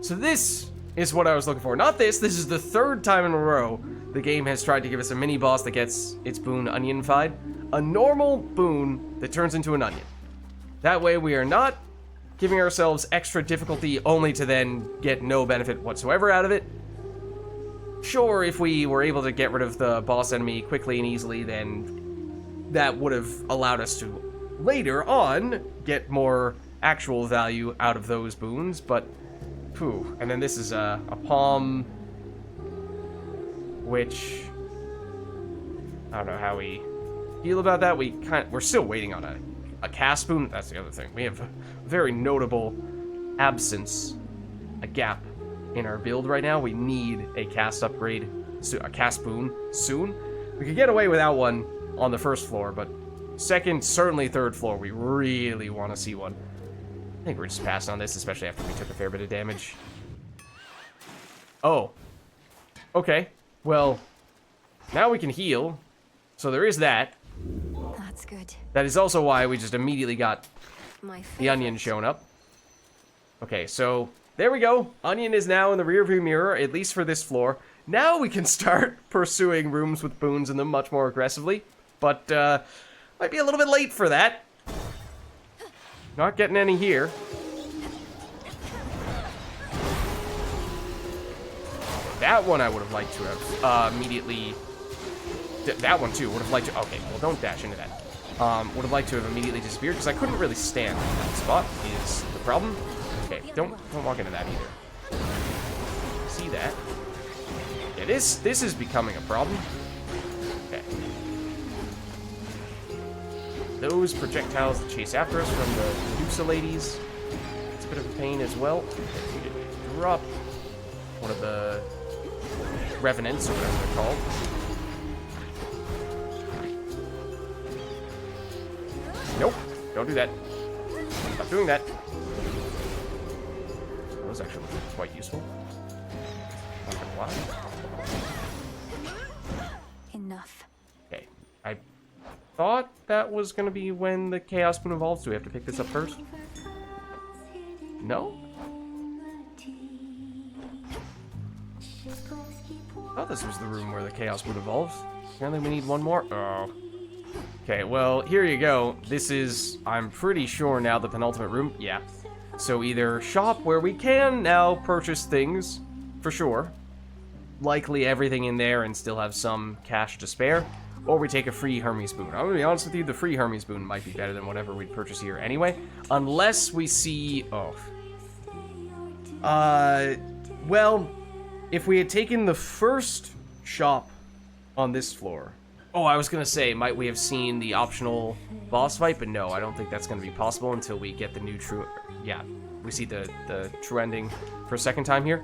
So this is what I was looking for. Not this. This is the third time in a row the game has tried to give us a mini-boss that gets its boon onionified. A normal boon that turns into an onion. That way we are not giving ourselves extra difficulty only to then get no benefit whatsoever out of it. Sure, if we were able to get rid of the boss enemy quickly and easily, then that would have allowed us to later on get more actual value out of those boons, but phew. And then this is a palm, which I don't know how we feel about that. We're still waiting on a cast boon. That's the other thing. We have a very notable absence, a gap in our build right now. We need a cast upgrade, a cast boon soon. We could get away without one on the first floor, but second, certainly third floor, we really want to see one. I think we're just passing on this, especially after we took a fair bit of damage. Oh. Okay. Well, now we can heal. So there is that. That's good. That is also why we just immediately got the onion showing up. Okay, so there we go. Onion is now in the rearview mirror, at least for this floor. Now we can start pursuing rooms with boons in them much more aggressively. But, might be a little bit late for that. Not getting any here. That one I would have liked to have immediately... That one too, would have liked to... Okay, well don't dash into that. Would have liked to have immediately disappeared, because I couldn't really stand in that spot, is the problem. Okay, don't walk into that either. See that? Yeah, this is becoming a problem. Okay. Those projectiles that chase after us from the Medusa ladies, it's a bit of a pain as well. Okay, we did drop one of the revenants, or whatever they're called. Nope, don't do that. Stop doing that. That was actually quite useful. Not gonna lie. Enough. Okay, I thought that was gonna be when the Chaos Boon evolves. Do we have to pick this up first? No? I thought this was the room where the Chaos Boon evolves. Apparently we need one more. Oh. Okay, well, here you go. This is, I'm pretty sure now, the penultimate room. Yeah. So either shop where we can now purchase things, for sure. Likely everything in there and still have some cash to spare. Or we take a free Hermes Boon. I'm gonna be honest with you, the free Hermes Boon might be better than whatever we'd purchase here anyway. Unless we see... Oh. Well, if we had taken the first shop on this floor... Oh, I was gonna say, might we have seen the optional boss fight? But no, I don't think that's gonna be possible until we get the new true... Yeah, we see the true ending for a second time here.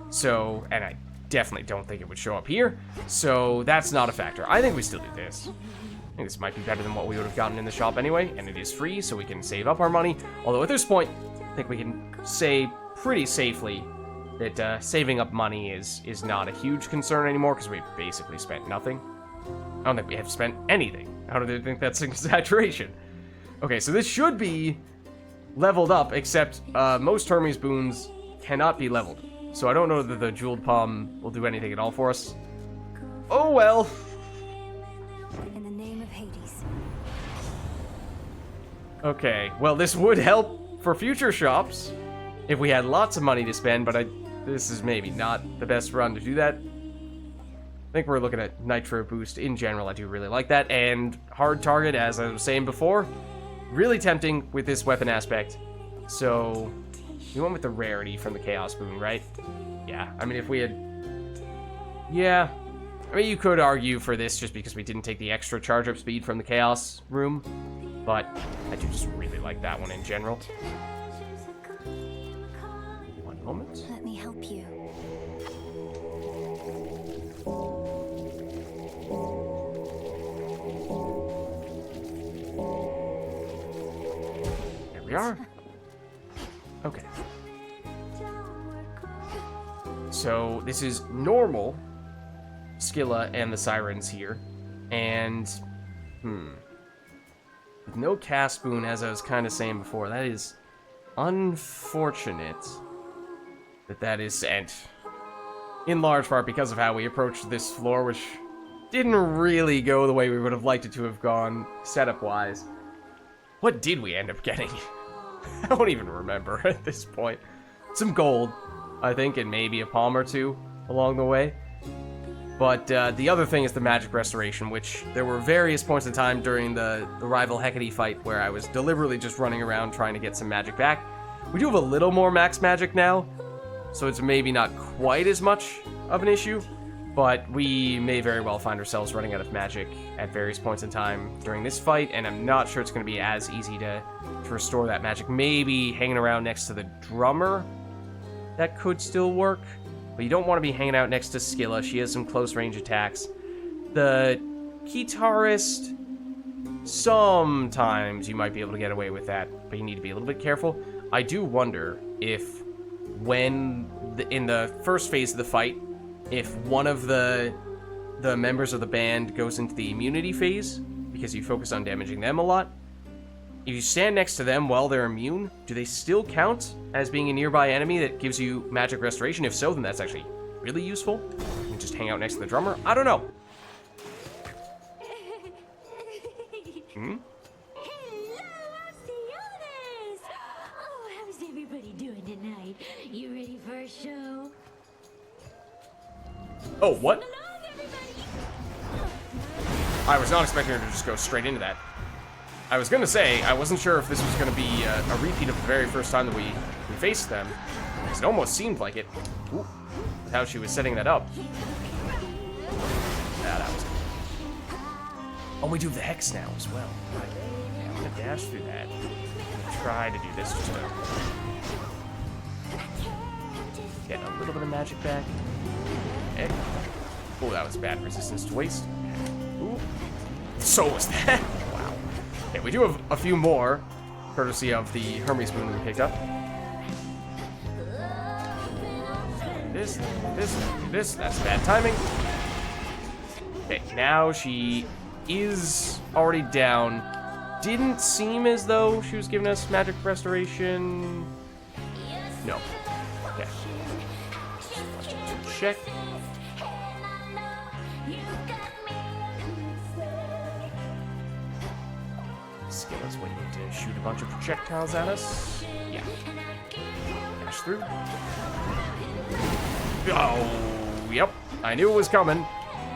So, and I definitely don't think it would show up here. So, that's not a factor. I think we still do this. I think this might be better than what we would have gotten in the shop anyway. And it is free, so we can save up our money. Although at this point, I think we can say pretty safely that saving up money is not a huge concern anymore because we've basically spent nothing. I don't think we have spent anything. I don't think that's an exaggeration. Okay, so this should be leveled up, except most Hermes boons cannot be leveled. So I don't know that the Jeweled Palm will do anything at all for us. Oh well. In the name of Hades. Okay, well this would help for future shops if we had lots of money to spend, but this is maybe not the best run to do that. I think we're looking at Nitro Boost in general. I do really like that. And Hard Target, as I was saying before, really tempting with this weapon aspect. So, we went with the rarity from the Chaos Boon, right? Yeah, I mean, if we had... Yeah. I mean, you could argue for this just because we didn't take the extra charge-up speed from the Chaos room. But I do just really like that one in general. One moment. Let me help you. There we are. Okay. So this is normal Scylla and the Sirens here. And, with no cast boon, as I was kind of saying before, that is unfortunate that is sent. In large part because of how we approached this floor, which didn't really go the way we would have liked it to have gone, setup-wise. What did we end up getting? I don't even remember at this point. Some gold, I think, and maybe a palm or two along the way. But the other thing is the magic restoration, which there were various points in time during the rival Hecate fight where I was deliberately just running around trying to get some magic back. We do have a little more max magic now, so it's maybe not quite as much of an issue, but we may very well find ourselves running out of magic at various points in time during this fight, and I'm not sure it's going to be as easy to restore that magic. Maybe hanging around next to the drummer, that could still work, but you don't want to be hanging out next to Scylla. She has some close range attacks. The guitarist, sometimes you might be able to get away with that, but you need to be a little bit careful. I do wonder if in the first phase of the fight, if one of the members of the band goes into the immunity phase, because you focus on damaging them a lot, if you stand next to them while they're immune, do they still count as being a nearby enemy that gives you magic restoration? If so, then that's actually really useful. You can just hang out next to the drummer. I don't know. Hmm? You ready for a show? Oh, what? I was not expecting her to just go straight into that. I was gonna say, I wasn't sure if this was gonna be a repeat of the very first time that we faced them. It almost seemed like it. Ooh, with how she was setting that up. Yeah, that was good. Oh, we do the Hex now as well. Right. Yeah, I'm gonna dash through that. I'm gonna try to do this just to get a little bit of magic back. Okay. Oh, that was bad resistance to waste. Ooh. So was that. Wow. Okay, we do have a few more, courtesy of the Hermes boon we picked up. This, that's bad timing. Okay, now she is already down. Didn't seem as though she was giving us magic restoration. No. Okay. Check. Scylla's waiting to shoot a bunch of projectiles at us. Yeah. Dash through. Oh, yep. I knew it was coming.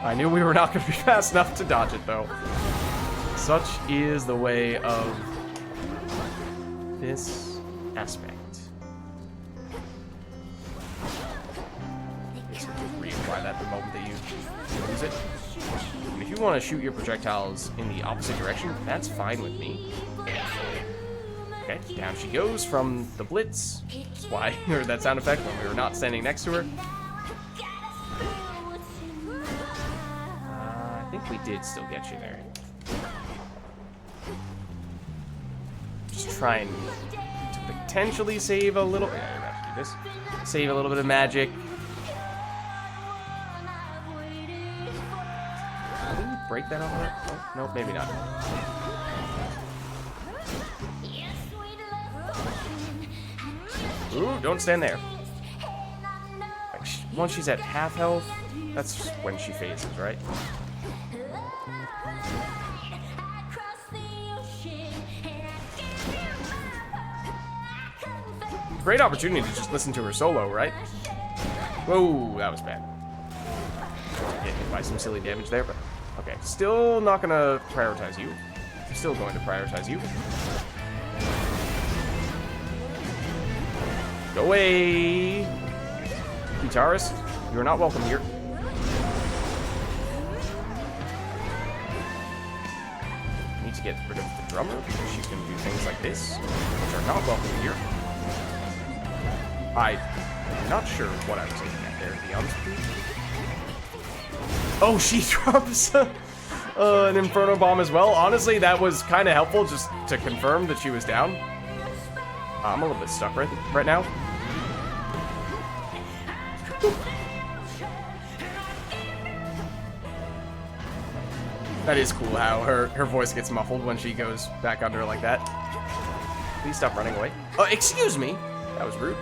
I knew we were not going to be fast enough to dodge it, though. Such is the way of this aspect. Reapply that the moment that you use it. And if you want to shoot your projectiles in the opposite direction, that's fine with me. Okay, down she goes from the blitz. That's why I heard that sound effect when we were not standing next to her. I think we did still get you there. Just trying to potentially save a little. Yeah, do this. Save a little bit of magic. Can we break that over? Oh, no, maybe not. Ooh, don't stand there. Like, once she's at half health, that's when she phases, right? Great opportunity to just listen to her solo, right? Whoa, that was bad. Get hit by some silly damage there, but okay. Still not gonna prioritize you. Still going to prioritize you. Go away! Guitarist, you are not welcome here. I need to get rid of the drummer because she can do things like this, which are not welcome here. I'm not sure what I was aiming at there, to be honest with you. Oh, she drops an Inferno Bomb as well. Honestly, that was kind of helpful just to confirm that she was down. I'm a little bit stuck right now. That is cool how her voice gets muffled when she goes back under like that. Please stop running away. Oh, excuse me. That was rude.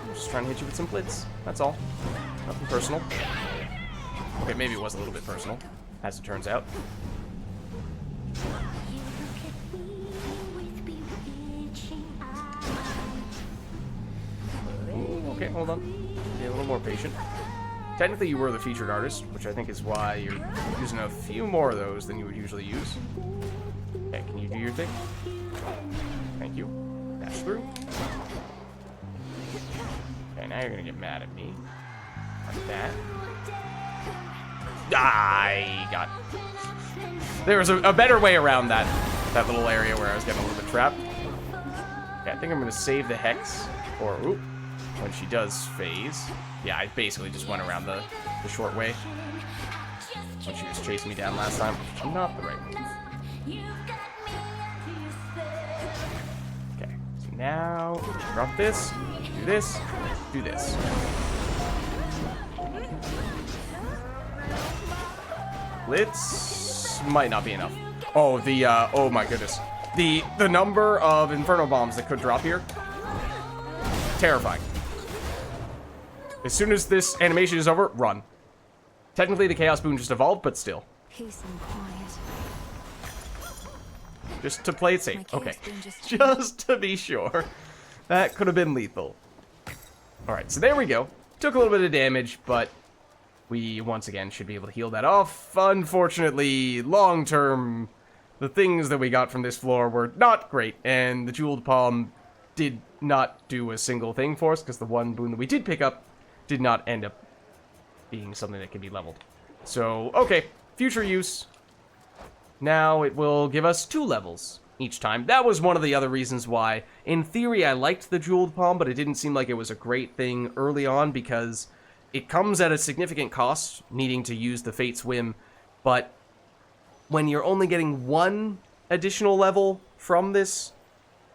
I'm just trying to hit you with some blitz. That's all. Nothing personal. Okay, maybe it was a little bit personal, as it turns out. Ooh, okay, hold on. Be a little more patient. Technically, you were the featured artist, which I think is why you're using a few more of those than you would usually use. Okay, can you do your thing? Thank you. Dash through. Okay, now you're gonna get mad at me. Like that. I got... There was a better way around that little area where I was getting a little bit trapped. Okay, I think I'm gonna save the Hex, or oop, when she does phase. Yeah, I basically just went around the short way when she was chasing me down last time. Not the right move. Okay, so now drop this, do this, do this. Blitz might not be enough. Oh, oh my goodness. The number of Inferno Bombs that could drop here, terrifying. As soon as this animation is over, run. Technically, the Chaos Boon just evolved, but still. Peace and quiet. Just to play it safe. Okay. Just to be sure. That could have been lethal. Alright, so there we go. Took a little bit of damage, but we, once again, should be able to heal that off. Unfortunately, long-term, the things that we got from this floor were not great, and the Jeweled Palm did not do a single thing for us, because the one boon that we did pick up did not end up being something that can be leveled. So, okay, future use. Now it will give us 2 levels each time. That was one of the other reasons why, in theory, I liked the Jeweled Palm, but it didn't seem like it was a great thing early on, because it comes at a significant cost, needing to use the Fate's Whim, but when you're only getting 1 additional level from this,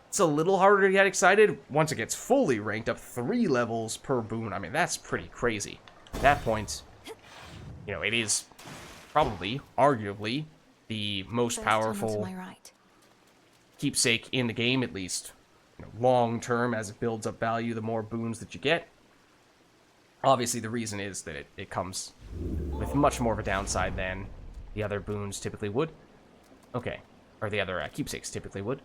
it's a little harder to get excited. Once it gets fully ranked up 3 levels per boon, I mean, that's pretty crazy. At that point, you know, it is probably, arguably, the most powerful keepsake in the game, at least, you know, long term, as it builds up value, the more boons that you get. Obviously, the reason is that it comes with much more of a downside than the other boons typically would. Okay, or the other keepsakes typically would.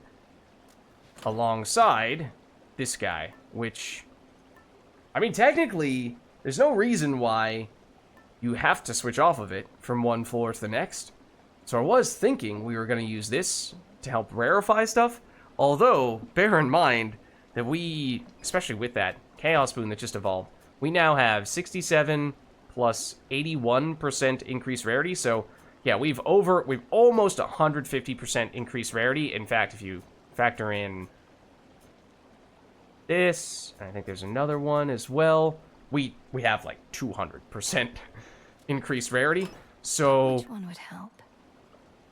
Alongside this guy, which, I mean, technically, there's no reason why you have to switch off of it from one floor to the next. So I was thinking we were going to use this to help rarefy stuff, although, bear in mind that we, especially with that Chaos Boon that just evolved, we now have 67 plus 81% increased rarity, so yeah, we've almost 150% increased rarity. In fact, if you factor in this, and I think there's another one as well, we have like 200% increased rarity. So Which one would help?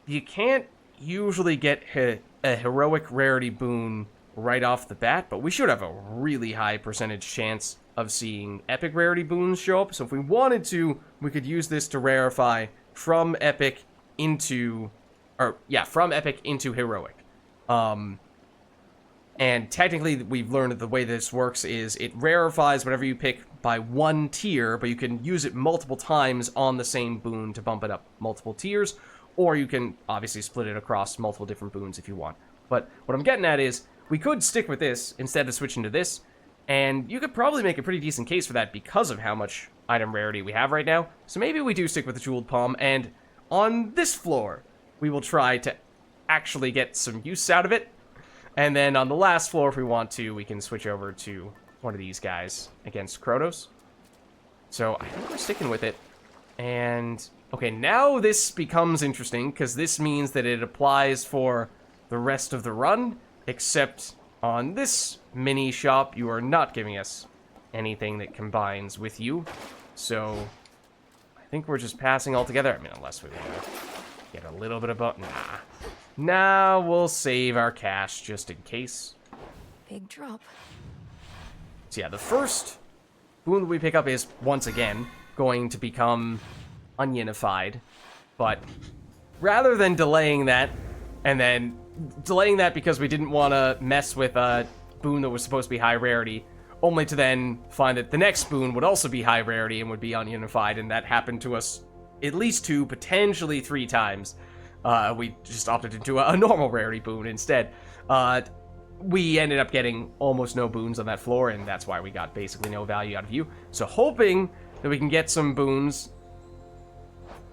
you can't usually get a heroic rarity boon right off the bat, but we should have a really high percentage chance of seeing epic rarity boons show up. So if we wanted to, we could use this to rarify from epic into, from epic into heroic. And technically, we've learned that the way this works is it rarefies whatever you pick by 1 tier, but you can use it multiple times on the same boon to bump it up multiple tiers, or you can obviously split it across multiple different boons if you want. But what I'm getting at is, we could stick with this instead of switching to this, and you could probably make a pretty decent case for that because of how much item rarity we have right now. So maybe we do stick with the Jeweled Palm, and on this floor, we will try to actually get some use out of it. And then on the last floor, if we want to, we can switch over to one of these guys against Krotos. So I think we're sticking with it. And, okay, now this becomes interesting, because this means that it applies for the rest of the run, except on this mini shop, you are not giving us anything that combines with you. So I think we're just passing altogether. I mean, unless we want to get a little bit of Nah, we'll save our cash just in case. Big drop. So yeah, the first boon that we pick up is, once again, going to become Onionified. But rather than delaying that, and then delaying that because we didn't want to mess with a boon that was supposed to be high rarity, only to then find that the next boon would also be high rarity and would be Onionified, and that happened to us at least 2, potentially 3 times. We just opted into a normal rarity boon instead. We ended up getting almost no boons on that floor, and that's why we got basically no value out of you. So hoping that we can get some boons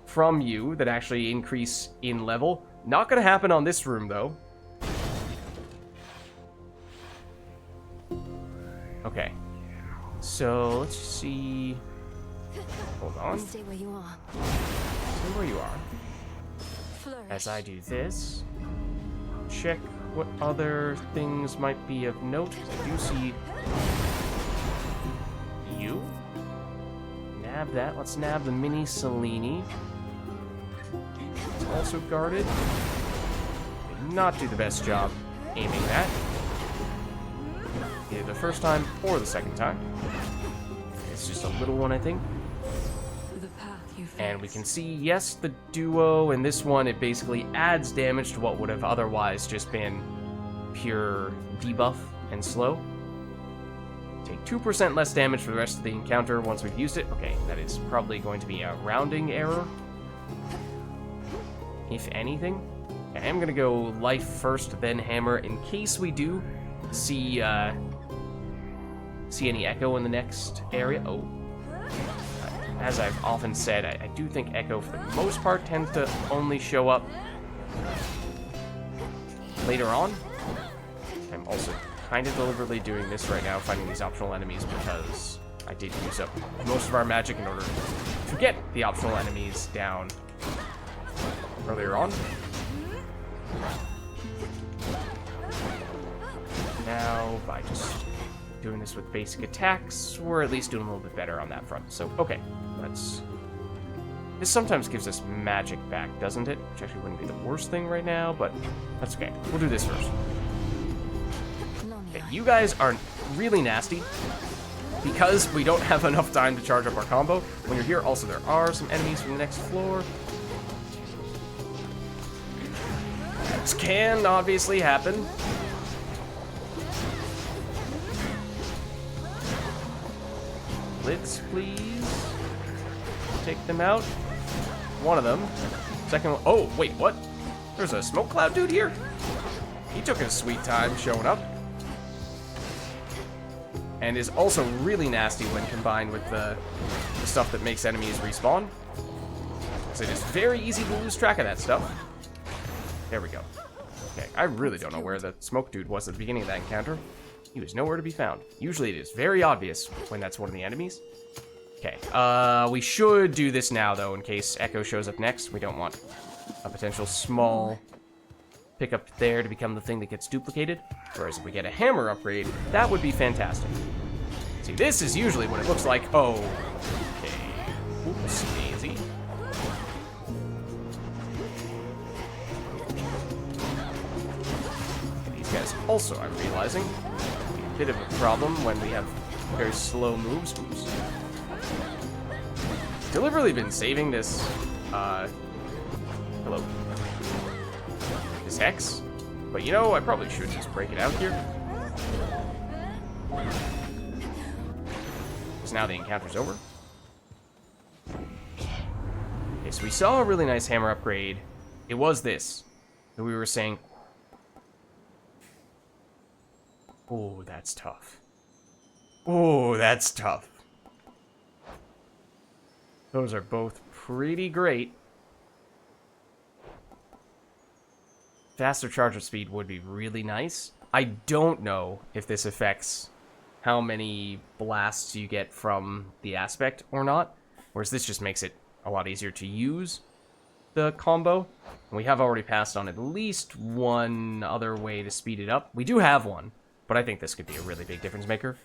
from you that actually increase in level. Not gonna happen on this room, though. Okay. So, let's see... Hold on. Stay where you are. Stay where you are. Flourish. As I do this, check what other things might be of note. I do see you. Nab that. Let's nab the mini Selene. It's also guarded. Did not do the best job aiming that. Either the first time or the second time. It's just a little one, I think. And we can see, yes, the duo, and this one, it basically adds damage to what would have otherwise just been pure debuff and slow. Take 2% less damage for the rest of the encounter once we've used it. Okay, that is probably going to be a rounding error, if anything. I am going to go life first, then hammer, in case we do see any echo in the next area. Oh. As I've often said, I do think Echo, for the most part, tends to only show up later on. I'm also kind of deliberately doing this right now, finding these optional enemies, because I did use up most of our magic in order to get the optional enemies down earlier on. Now, by just doing this with basic attacks, we're at least doing a little bit better on that front. So, okay, let's... This sometimes gives us magic back, doesn't it? Which actually wouldn't be the worst thing right now, but that's okay. We'll do this first. Okay, you guys are really nasty because we don't have enough time to charge up our combo. When you're here, also, there are some enemies from the next floor. This can obviously happen. Blitz, please. Take them out. One of them. Second one. Oh, wait, what? There's a smoke cloud dude here? He took his sweet time showing up. And is also really nasty when combined with the stuff that makes enemies respawn. So it is very easy to lose track of that stuff. There we go. Okay, I really don't know where the smoke dude was at the beginning of that encounter. He was nowhere to be found. Usually it is very obvious when that's one of the enemies. Okay, we should do this now, though, in case Echo shows up next. We don't want a potential small pickup there to become the thing that gets duplicated. Whereas if we get a hammer upgrade, that would be fantastic. See, this is usually when it looks like, oh, okay, oops, daisy. as also I'm realizing a bit of a problem when we have very slow moves. Oops. Deliberately been saving this, hello. This Hex. But you know, I probably should just break it out here. Because now the encounter's over. Okay, so we saw a really nice hammer upgrade. It was this that we were saying. Oh, that's tough. Oh, that's tough. Those are both pretty great. Faster charge speed would be really nice. I don't know if this affects how many blasts you get from the aspect or not. Whereas this just makes it a lot easier to use the combo. We have already passed on at least one other way to speed it up. We do have one, but I think this could be a really big difference maker.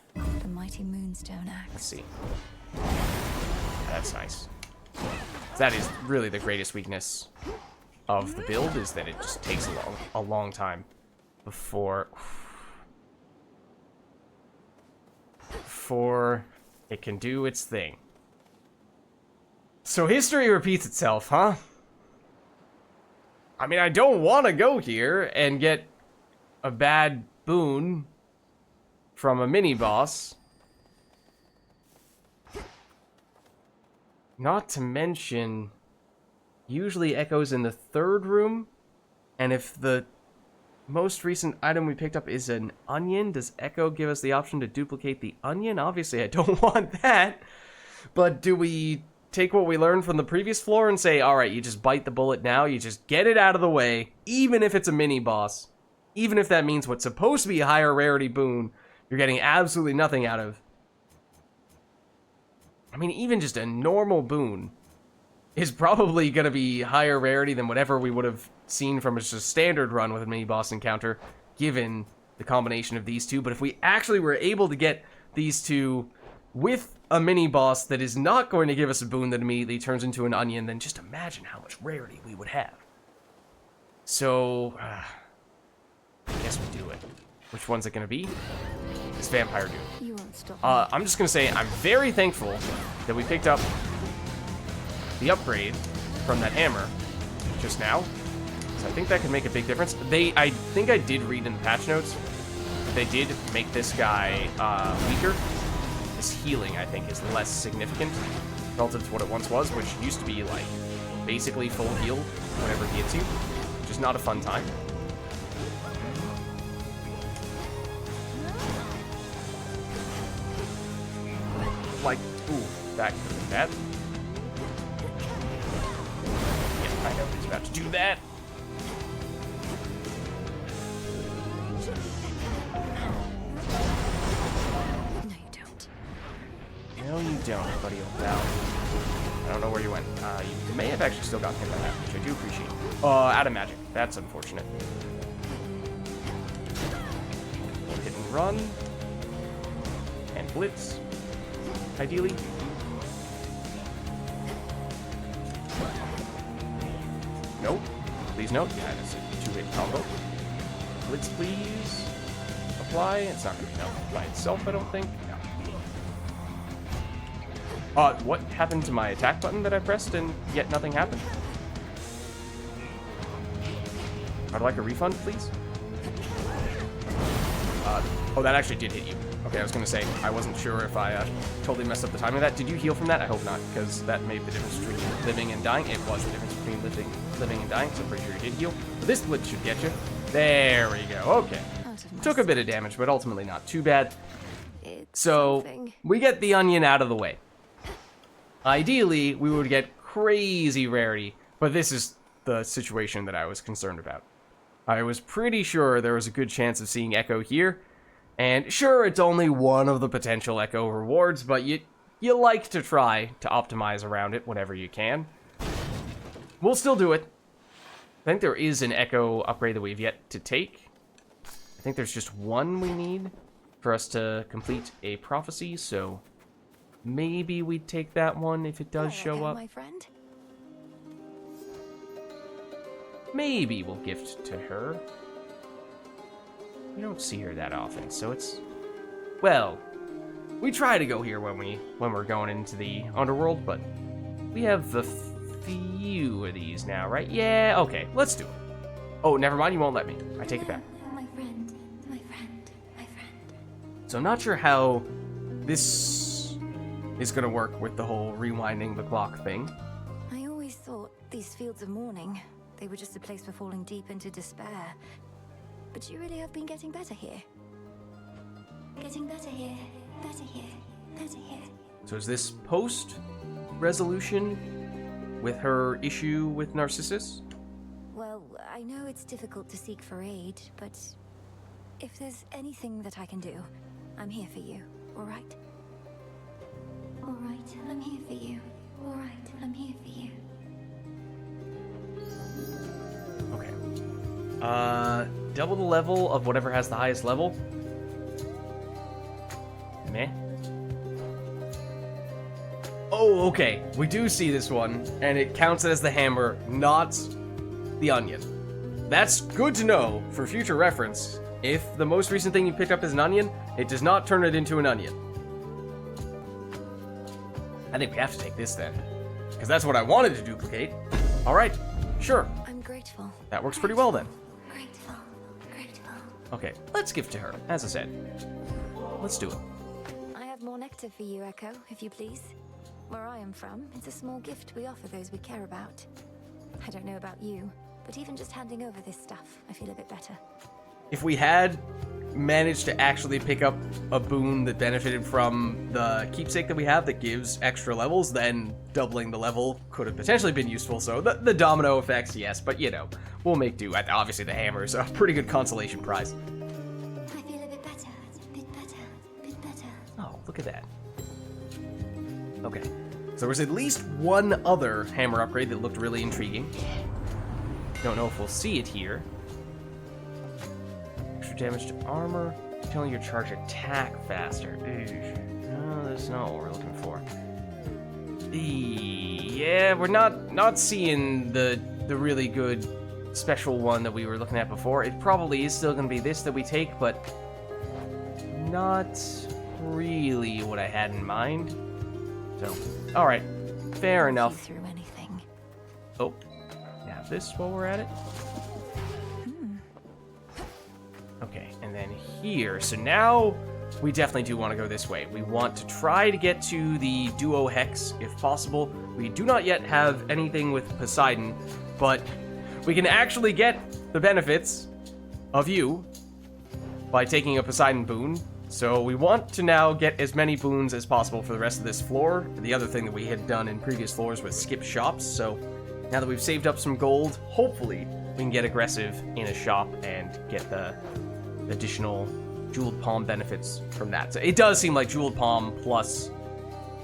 The mighty moonstone axe. Let's see. That's nice. That is really the greatest weakness of the build, is that it just takes a long time before it can do its thing. So history repeats itself, huh? I mean, I don't want to go here and get a bad boon from a mini-boss. Not to mention, usually Echo's in the third room, and if the most recent item we picked up is an onion, does Echo give us the option to duplicate the onion? Obviously, I don't want that. But do we take what we learned from the previous floor and say, alright, you just bite the bullet now, you just get it out of the way, even if it's a mini-boss, even if that means what's supposed to be a higher rarity boon, you're getting absolutely nothing out of. I mean, even just a normal boon is probably going to be higher rarity than whatever we would have seen from just a standard run with a mini-boss encounter, given the combination of these two. But if we actually were able to get these two with a mini-boss that is not going to give us a boon that immediately turns into an onion, then just imagine how much rarity we would have. So, I guess we do it. Which one's it going to be? It's Vampire Doom. You won't stop. I'm just going to say I'm very thankful that we picked up the upgrade from that hammer just now. So I think that could make a big difference. I think I did read in the patch notes that they did make this guy weaker. His healing, I think, is less significant relative to what it once was, which used to be like basically full heal whenever he hits you, which is not a fun time. Like, ooh, that could have been bad. Yeah, I know he's about to do that. No, you don't, buddy old pal. I don't know where you went. You may have actually still got hit by that, which I do appreciate. Out of magic. That's unfortunate. Hit and run. And blitz. Ideally. Nope. Please note. Yeah, it's a two-hit combo. Blitz, please. Apply. It's not going to be enough by itself, I don't think. No. What happened to my attack button that I pressed and yet nothing happened? I'd like a refund, please. Oh, that actually did hit you. Okay, I was going to say, I wasn't sure if I totally messed up the timing of that. Did you heal from that? I hope not, because that made the difference between living and dying. It was the difference between living and dying, so I'm pretty sure you did heal. This blitz should get you. There we go. Okay. Took a bit of damage, but ultimately not too bad. So, we get the onion out of the way. Ideally, we would get crazy rarity, but this is the situation that I was concerned about. I was pretty sure there was a good chance of seeing Echo here, and sure, it's only one of the potential Echo rewards, but you like to try to optimize around it whenever you can. We'll still do it. I think there is an Echo upgrade that we've yet to take. I think there's just one we need for us to complete a prophecy, so maybe we'd take that one if it does show up. My friend. Maybe we'll gift to her. we don't see her that often, so it's... Well, we try to go here when we're going into the underworld, but we have a few of these now, right? Yeah, okay, let's do it. Oh, never mind, you won't let me. I take it back. My friend, my friend, my friend. So I'm not sure how this is gonna work with the whole rewinding the clock thing. I always thought these fields of mourning, they were just a place for falling deep into despair. But you really have been getting better here. Getting better here, better here, better here. So is this post-resolution with her issue with Narcissus? Well, I know it's difficult to seek for aid, but if there's anything that I can do, I'm here for you, all right? All right, I'm here for you. All right, I'm here for you. Okay. Double the level of whatever has the highest level. Meh. Oh, okay. We do see this one, and it counts it as the hammer, not the onion. That's good to know for future reference. If the most recent thing you picked up is an onion, it does not turn it into an onion. I think we have to take this then, because that's what I wanted to duplicate. All right, sure. I'm grateful. That works pretty well then. Grateful. Grateful. Okay, let's give to her, as I said. Let's do it. I have more nectar for you, Echo, if you please. Where I am from, it's a small gift we offer those we care about. I don't know about you, but even just handing over this stuff, I feel a bit better. If we had managed to actually pick up a boon that benefited from the keepsake that we have that gives extra levels, then doubling the level could have potentially been useful. So the domino effects, yes, but you know, we'll make do. Obviously the hammer is a pretty good consolation prize. I feel a bit better, bit better, bit better. Oh, look at that. Okay, so there was at least one other hammer upgrade that looked really intriguing. Don't know if we'll see it here. Extra damage to armor, telling your charge attack faster. No, that's not what we're looking for. Yeah, we're not seeing the really good special one that we were looking at before. It probably is still going to be this that we take, but not really what I had in mind. So, all right, fair enough. Through anything. Oh, now this while we're at it. Okay, and then here. So now we definitely do want to go this way. We want to try to get to the duo hex if possible. We do not yet have anything with Poseidon, but we can actually get the benefits of you by taking a Poseidon boon. So we want to now get as many boons as possible for the rest of this floor. The other thing that we had done in previous floors was skip shops. So now that we've saved up some gold, hopefully we can get aggressive in a shop and get the additional Jeweled Palm benefits from that. So it does seem like Jeweled Palm plus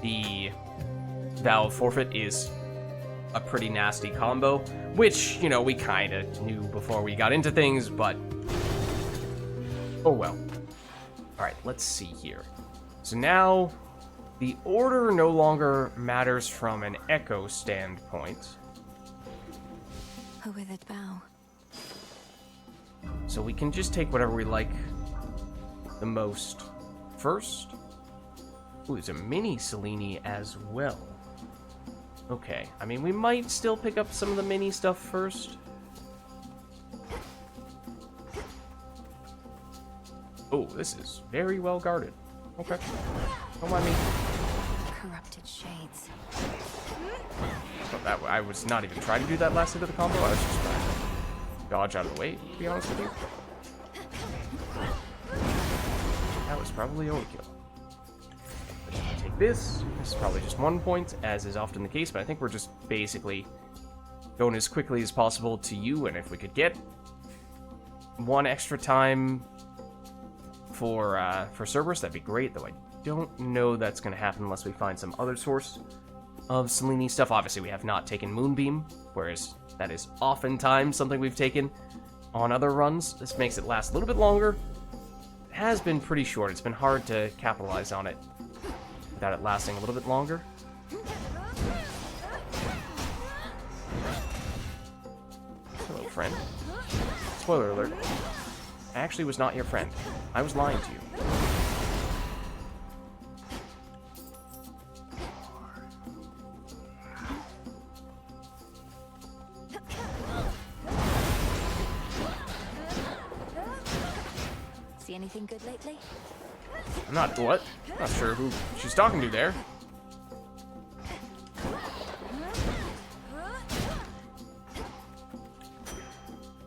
the Vow of Forfeit is a pretty nasty combo, which, you know, we kind of knew before we got into things, but oh well. All right, let's see here. So now the order no longer matters from an Echo standpoint. A withered bough. So we can just take whatever we like the most first. Ooh, there's a mini Selene as well. Okay, I mean, we might still pick up some of the mini stuff first. Oh, this is very well guarded. Okay. Don't mind me. Corrupted shades. Oh, that, I was not even trying to do that last hit of the combo. I was just trying to dodge out of the way, to be honest with you. That was probably overkill. Take this. This is probably just 1 point, as is often the case, but I think we're just basically going as quickly as possible to you, and if we could get one extra time for Cerberus, that'd be great, though I don't know that's going to happen unless we find some other source of Selene stuff. Obviously, we have not taken Moonbeam, whereas that is oftentimes something we've taken on other runs. This makes it last a little bit longer. It has been pretty short. It's been hard to capitalize on it without it lasting a little bit longer. Hello, friend. Spoiler alert. I actually was not your friend. I was lying to you. See anything good lately? I'm not what? Not sure who she's talking to there.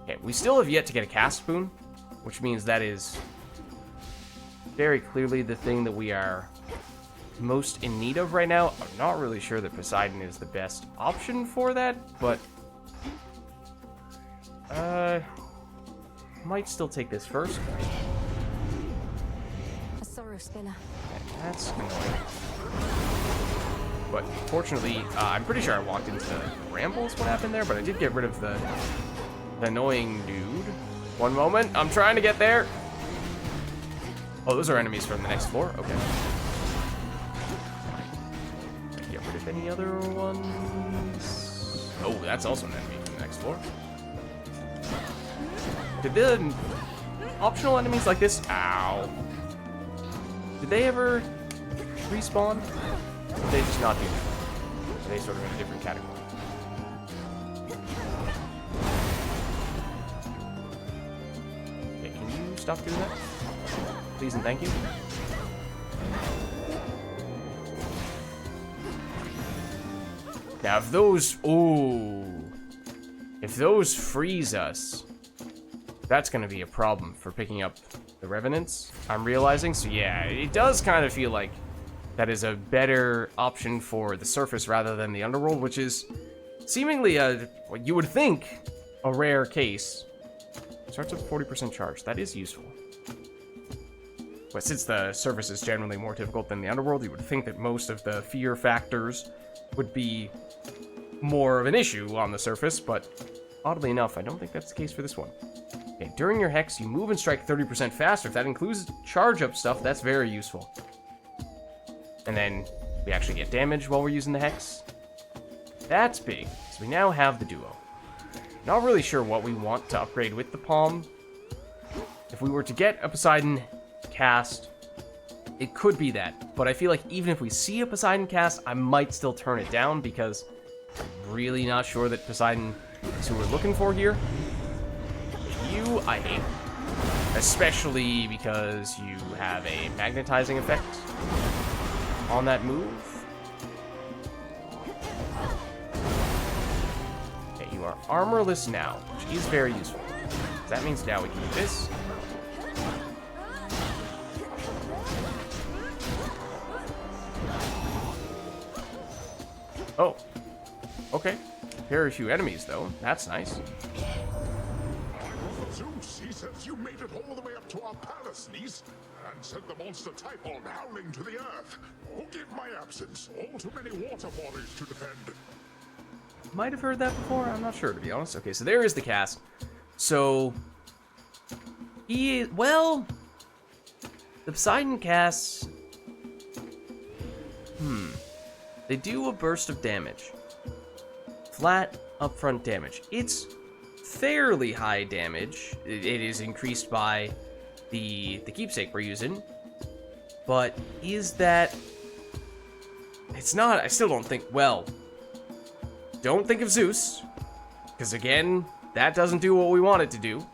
Okay, we still have yet to get a cast spoon, which means that is very clearly the thing that we are most in need of right now. I'm not really sure that Poseidon is the best option for that, but might still take this first. A sorrow spiller. Okay, that's annoying. But fortunately, I'm pretty sure I walked into Brambles what happened there, but I did get rid of the annoying dude. One moment, I'm trying to get there. Oh, those are enemies from the next floor? Okay. Get rid of any other ones. Oh, that's also an enemy from the next floor. Did the optional enemies like this? Ow. Did they ever respawn? Or did they just not do that? Are they sort of in a different category? Okay, can you stop doing that? Please and thank you. Now, if those... Ooh. If those freeze us, that's going to be a problem for picking up the Revenants, I'm realizing. So yeah, it does kind of feel like that is a better option for the surface rather than the underworld, which is seemingly what you would think, a rare case. Starts with 40% charge. That is useful. But since the surface is generally more difficult than the underworld, you would think that most of the fear factors would be more of an issue on the surface, but oddly enough, I don't think that's the case for this one. Okay, during your hex, you move and strike 30% faster. If that includes charge up stuff, that's very useful. And then we actually get damage while we're using the hex. That's big. So we now have the duo. Not really sure what we want to upgrade with the palm. If we were to get a Poseidon cast, it could be that. But I feel like even if we see a Poseidon cast, I might still turn it down because I'm really not sure that Poseidon is who we're looking for here. You, I hate. Especially because you have a magnetizing effect on that move. Okay, you are armorless now, which is very useful. That means now we can do this. Oh. Okay. Very few enemies, though. That's nice. Zeus, he says you made it all the way up to our palace, niece, and sent the monster Typhon howling to the earth. Forgive my absence. All too many water bodies to defend. Might have heard that before. I'm not sure, to be honest. Okay, so there is the cast. So he is, well, the Poseidon casts. They do a burst of damage. Flat upfront damage. It's fairly high damage. It is increased by the keepsake we're using. But is that... It's not... I still don't think... Well, don't think of Zeus. Because again, that doesn't do what we want it to do.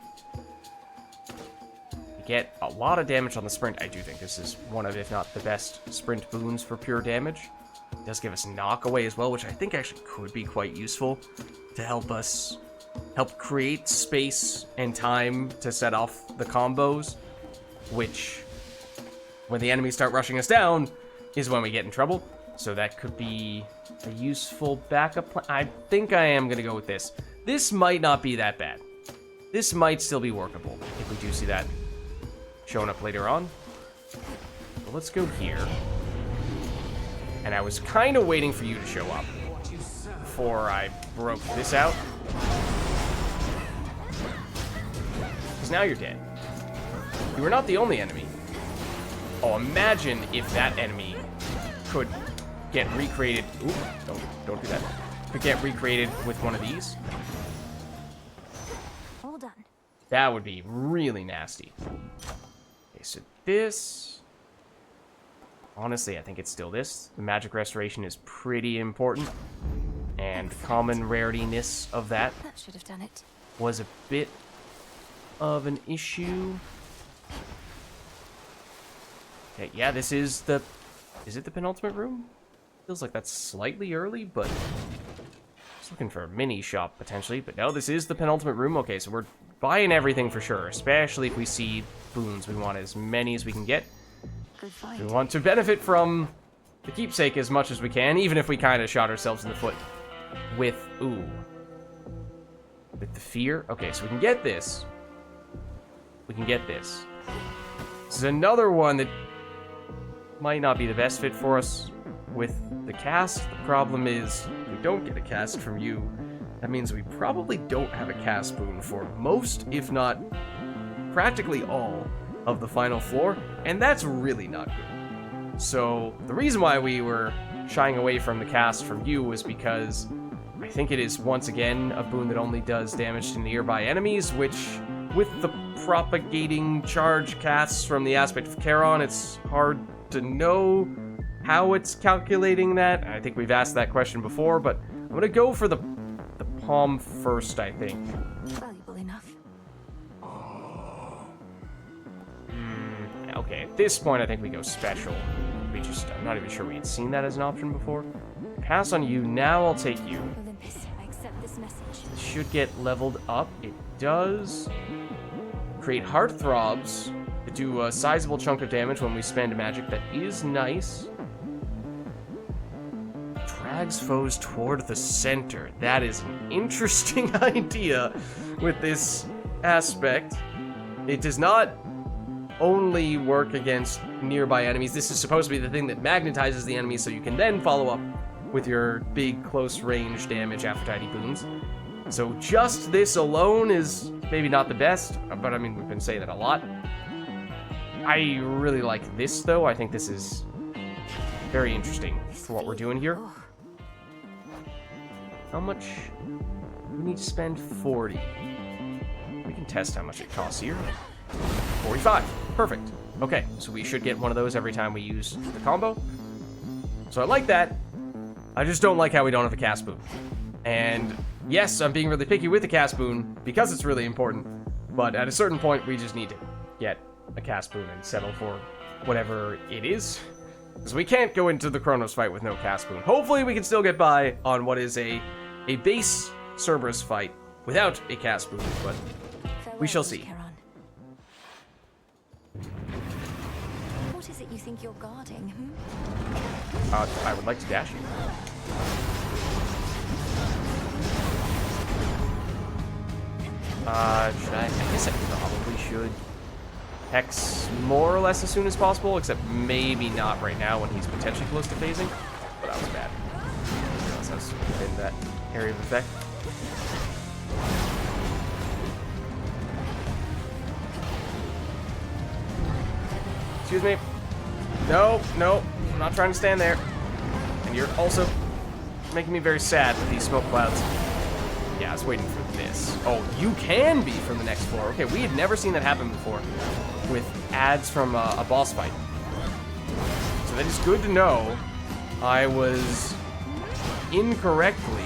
You get a lot of damage on the sprint. I do think this is one of, if not the best, sprint boons for pure damage. It does give us knock away as well, which I think actually could be quite useful to help us create space and time to set off the combos, which, when the enemies start rushing us down, is when we get in trouble. So that could be a useful backup plan. I think I am going to go with this. This might not be that bad. This might still be workable if we do see that showing up later on. But let's go here. And I was kind of waiting for you to show up before I broke this out. Because now you're dead. You were not the only enemy. Oh, imagine if that enemy could get recreated. Ooh, don't do that. Could get recreated with one of these. All done. That would be really nasty. Okay, so this... Honestly, I think it's still this. The magic restoration is pretty important. And the common rarityness of that should have done it. was a bit of an issue. Okay, yeah, this is the... Is it the penultimate room? Feels like that's slightly early, but... I was looking for a mini shop, potentially. But no, this is the penultimate room. Okay, so we're buying everything for sure. Especially if we see boons. We want as many as we can get. Good find. We want to benefit from the keepsake as much as we can, even if we kind of shot ourselves in the foot with... Ooh. With the fear? Okay, so we can get this. We can get this. This is another one that might not be the best fit for us with the cast. The problem is, if we don't get a cast from you, that means we probably don't have a cast boon for most, if not practically all, of the final floor, and that's really not good. So, the reason why we were shying away from the cast from you was because I think it is, once again, a boon that only does damage to nearby enemies, which, with the propagating charge casts from the aspect of Charon, it's hard to know how it's calculating that. I think we've asked that question before, but I'm gonna go for the palm first, I think. Valuable enough. Okay, at this point, I think we go special. I'm not even sure we had seen that as an option before. Pass on you, now I'll take you. Olympus, I accept this message. It should get leveled up. It does. Create heartthrobs that do a sizable chunk of damage when we spend magic. That is nice. Drags foes toward the center. That is an interesting idea with this aspect. It does not only work against nearby enemies. This is supposed to be the thing that magnetizes the enemy, so you can then follow up with your big close range damage Aphrodite boons. So just this alone is maybe not the best, but I mean, we've been saying that a lot. I really like this, though. I think this is very interesting for what we're doing here. How much? We need to spend 40. We can test how much it costs here. 45. Perfect. Okay, so we should get one of those every time we use the combo. So I like that. I just don't like how we don't have a cast boon. And yes, I'm being really picky with the cast boon because it's really important. But at a certain point, we just need to get a cast boon and settle for whatever it is. Because we can't go into the Chronos fight with no cast boon. Hopefully we can still get by on what is a base Cerberus fight without a cast boon, but we shall see. What is it you think you're guarding, I would like to dash you. Should I? I guess I probably should. Hex more or less as soon as possible, except maybe not right now when he's potentially close to phasing. But that was bad. I was in that area of effect. Excuse me. No, no, I'm not trying to stand there. And you're also making me very sad with these smoke clouds. Yeah, I was waiting for this. Oh, you can be from the next floor. Okay, we had never seen that happen before with ads from a boss fight. So that is good to know. I was incorrectly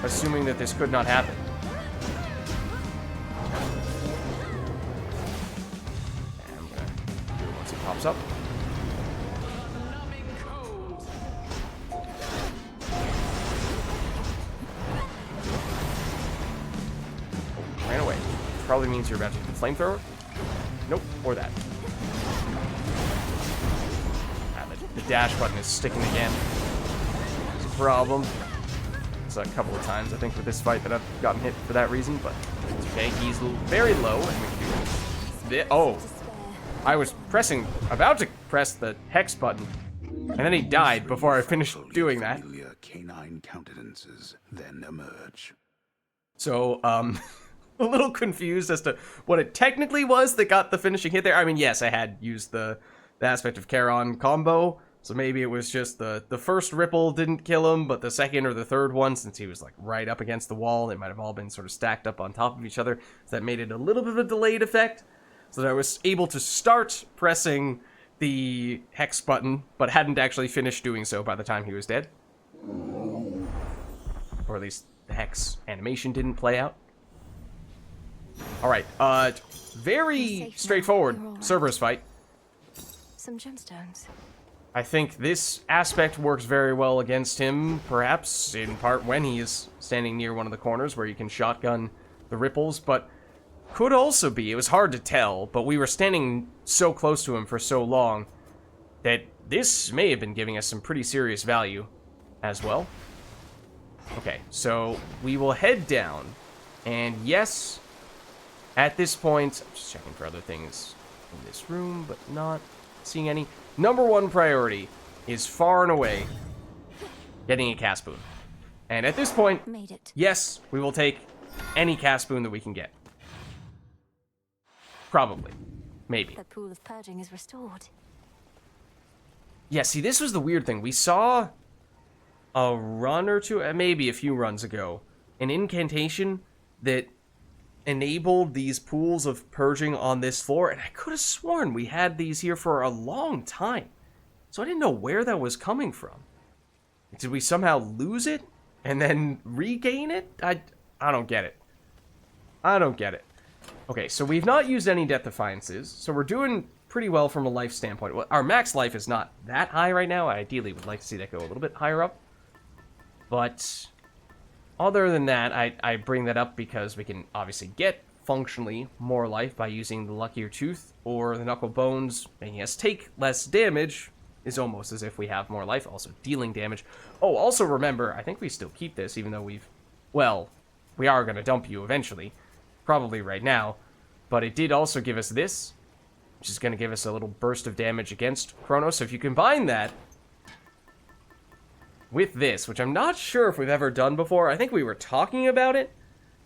assuming that this could not happen. And I'm gonna do it once it pops up. Ran away. Probably means you're about to hit the flamethrower. Nope, or that. Ah, the dash button is sticking again. It's a problem. It's a couple of times, I think, with this fight that I've gotten hit for that reason, but it's okay. He's very low, and we can do it. Oh, I was about to press the hex button, and then he died before I finished doing that. Canine countenances then emerge. So, a little confused as to what it technically was that got the finishing hit there. I mean, yes, I had used the aspect of Charon combo, So maybe it was just the first ripple didn't kill him, but the second or the third one, since he was like right up against the wall, it might have all been sort of stacked up on top of each other. So that made it a little bit of a delayed effect. So that I was able to start pressing the hex button, but hadn't actually finished doing so by the time he was dead. Or at least the hex animation didn't play out. Alright, very straightforward Cerberus fight. Some gemstones. I think this aspect works very well against him, perhaps in part when he is standing near one of the corners where you can shotgun the ripples, but could also be, it was hard to tell, but we were standing so close to him for so long that this may have been giving us some pretty serious value as well. Okay, so we will head down, and yes, at this point, I'm just checking for other things in this room, but not seeing any. Number one priority is far and away getting a cast boon. And at this point, yes, we will take any cast boon that we can get. Probably. Maybe. The pool of purging is restored. Yeah, see, this was the weird thing. We saw a run or two, maybe a few runs ago, an incantation that enabled these pools of purging on this floor, and I could have sworn we had these here for a long time. So I didn't know where that was coming from. Did we somehow lose it and then regain it? I don't get it. I don't get it. Okay, so we've not used any Death Defiances, so we're doing pretty well from a life standpoint. Well, our max life is not that high right now. I ideally would like to see that go a little bit higher up. But other than that, I bring that up because we can obviously get functionally more life by using the Luckier Tooth or the Knuckle Bones. And yes, take less damage is almost as if we have more life, also dealing damage. Oh, also remember, I think we still keep this even though we've... Well, we are going to dump you eventually. Probably right now. But it did also give us this, which is going to give us a little burst of damage against Chronos. So if you combine that with this, which I'm not sure if we've ever done before. I think we were talking about it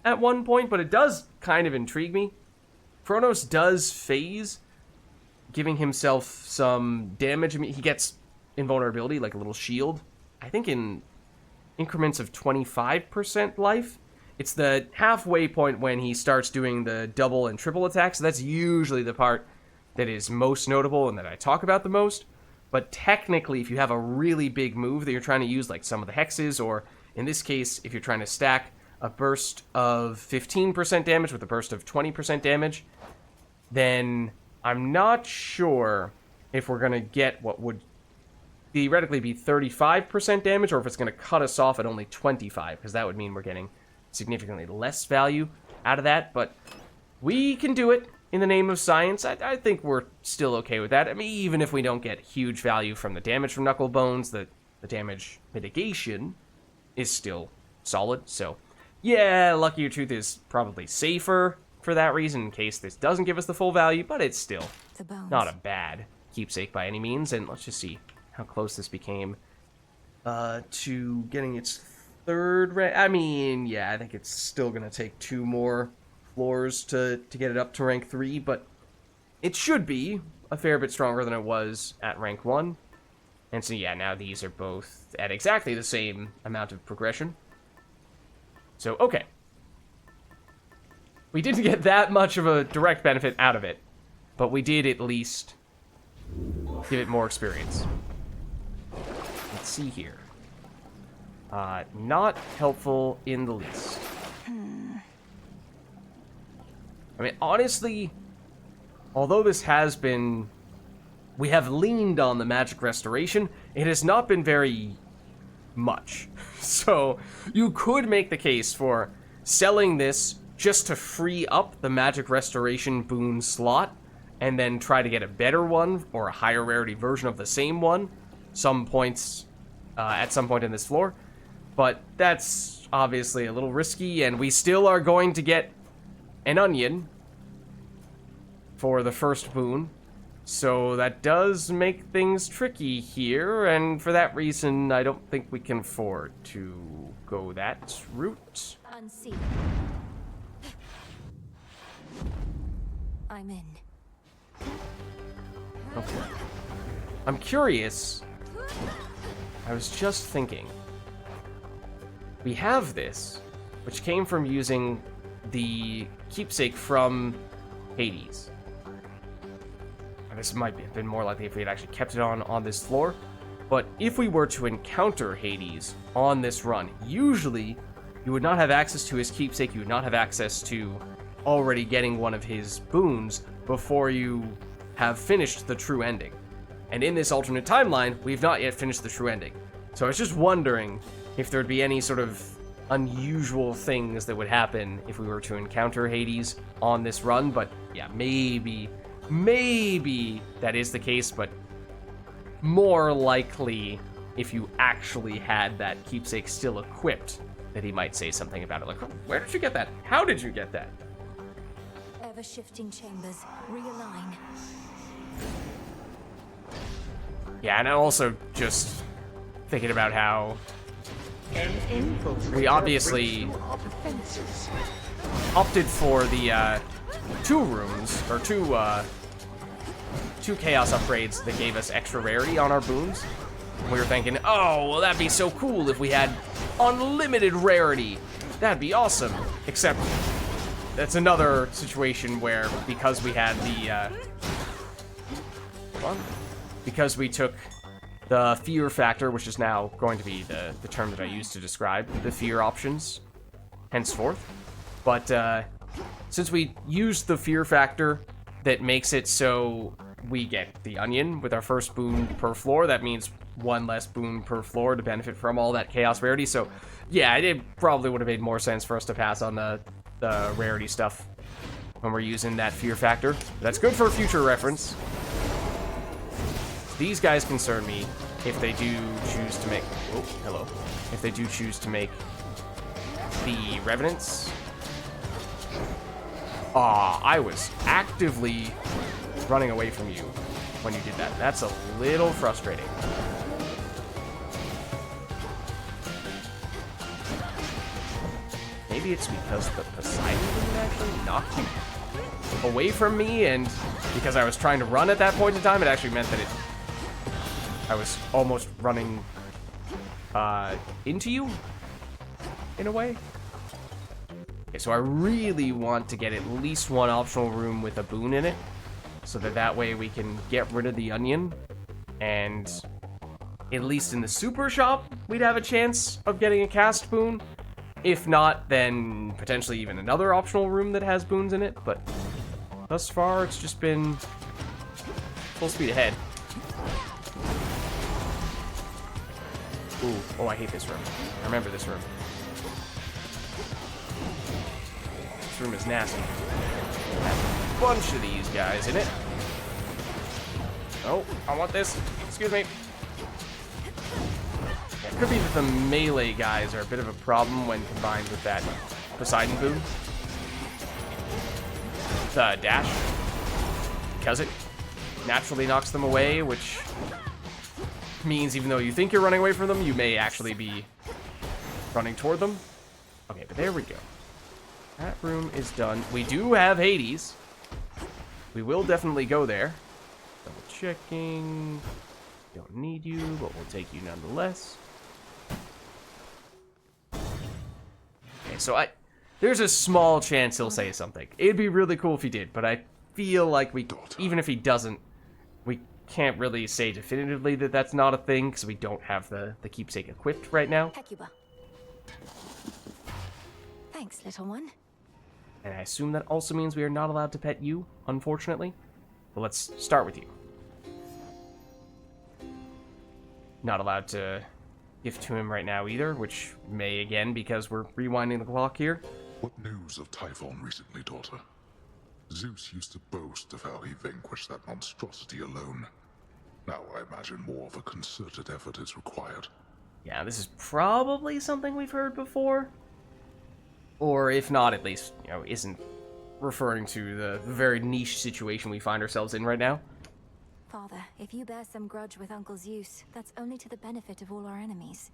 at one point, but it does kind of intrigue me. Chronos does phase, giving himself some damage. I mean, he gets invulnerability, like a little shield. I think in increments of 25% life. It's the halfway point when he starts doing the double and triple attacks. So that's usually the part that is most notable and that I talk about the most. But technically, if you have a really big move that you're trying to use, like some of the hexes, or in this case, if you're trying to stack a burst of 15% damage with a burst of 20% damage, then I'm not sure if we're going to get what would theoretically be 35% damage, or if it's going to cut us off at only 25, because that would mean we're getting significantly less value out of that. But we can do it in the name of science. I think we're still okay with that. I mean, even if we don't get huge value from the damage from Knuckle Bones, the damage mitigation is still solid. So, yeah, Luckier Tooth is probably safer for that reason, in case this doesn't give us the full value, but it's still not a bad keepsake by any means. And let's just see how close this became to getting its third rank. I mean, yeah, I think it's still going to take 2 more floors to get it up to rank 3, but it should be a fair bit stronger than it was at rank 1. And so, yeah, now these are both at exactly the same amount of progression. So, okay. We didn't get that much of a direct benefit out of it, but we did at least give it more experience. Let's see here. Not helpful in the least. I mean, honestly, although this has been... We have leaned on the magic restoration, it has not been very much. So, you could make the case for selling this just to free up the magic restoration boon slot, and then try to get a better one, or a higher rarity version of the same one, at some point in this floor. But that's obviously a little risky, and we still are going to get an onion for the first boon. So that does make things tricky here, and for that reason, I don't think we can afford to go that route. Unseen. I'm in. Okay. I'm curious I was just thinking. We have this, which came from using the keepsake from Hades. And this might have been more likely if we had actually kept it on this floor. But if we were to encounter Hades on this run, usually you would not have access to his keepsake, you would not have access to already getting one of his boons before you have finished the true ending. And in this alternate timeline, we've not yet finished the true ending. So I was just wondering if there would be any sort of unusual things that would happen if we were to encounter Hades on this run, but yeah, maybe that is the case, but more likely if you actually had that keepsake still equipped, that he might say something about it, like, where did you get that? How did you get that? Ever-shifting chambers, realign. Yeah, and I'm also just thinking about how we obviously opted for the 2 rooms, or two chaos upgrades that gave us extra rarity on our boons. We were thinking, oh, well, that'd be so cool if we had unlimited rarity. That'd be awesome. Except that's another situation where because we had the because we took the fear factor, which is now going to be the term that I use to describe the fear options henceforth. But since we used the fear factor that makes it so we get the onion with our first boon per floor, that means 1 less boon per floor to benefit from all that chaos rarity. So yeah, it probably would have made more sense for us to pass on the rarity stuff when we're using that fear factor. That's good for future reference. These guys concern me if they do choose to make... Oh, hello. If they do choose to make the Revenants. Aw, I was actively running away from you when you did that. That's a little frustrating. Maybe it's because the Poseidon didn't actually knock you away from me, and because I was trying to run at that point in time, it actually meant that I was almost running into you, in a way. Okay, so I really want to get at least 1 optional room with a boon in it, so that way we can get rid of the onion, and at least in the super shop, we'd have a chance of getting a cast boon. If not, then potentially even another optional room that has boons in it, but thus far it's just been full speed ahead. Ooh, oh, I hate this room. I remember this room. This room is nasty. It has a bunch of these guys in it. Oh, I want this. Excuse me. It could be that the melee guys are a bit of a problem when combined with that Poseidon boon. The dash. Because it naturally knocks them away, which means even though you think you're running away from them, you may actually be running toward them. Okay, but there we go. That room is done. We do have Hades. We will definitely go there. Double checking. Don't need you, but we'll take you nonetheless. Okay, so there's a small chance he'll say something. It'd be really cool if he did, but I feel like even if he doesn't, we can't really say definitively that that's not a thing, because we don't have the keepsake equipped right now. Hecuba. Thanks, little one. And I assume that also means we are not allowed to pet you, unfortunately. But let's start with you. Not allowed to give to him right now either, which may again because we're rewinding the clock here. What news of Typhon recently, daughter? Zeus used to boast of how he vanquished that monstrosity alone. Now I imagine more of a concerted effort is required. Yeah, this is probably something we've heard before. Or if not, at least, isn't referring to the very niche situation we find ourselves in right now. Father, if you bear some grudge with Uncle Zeus, that's only to the benefit of all our enemies.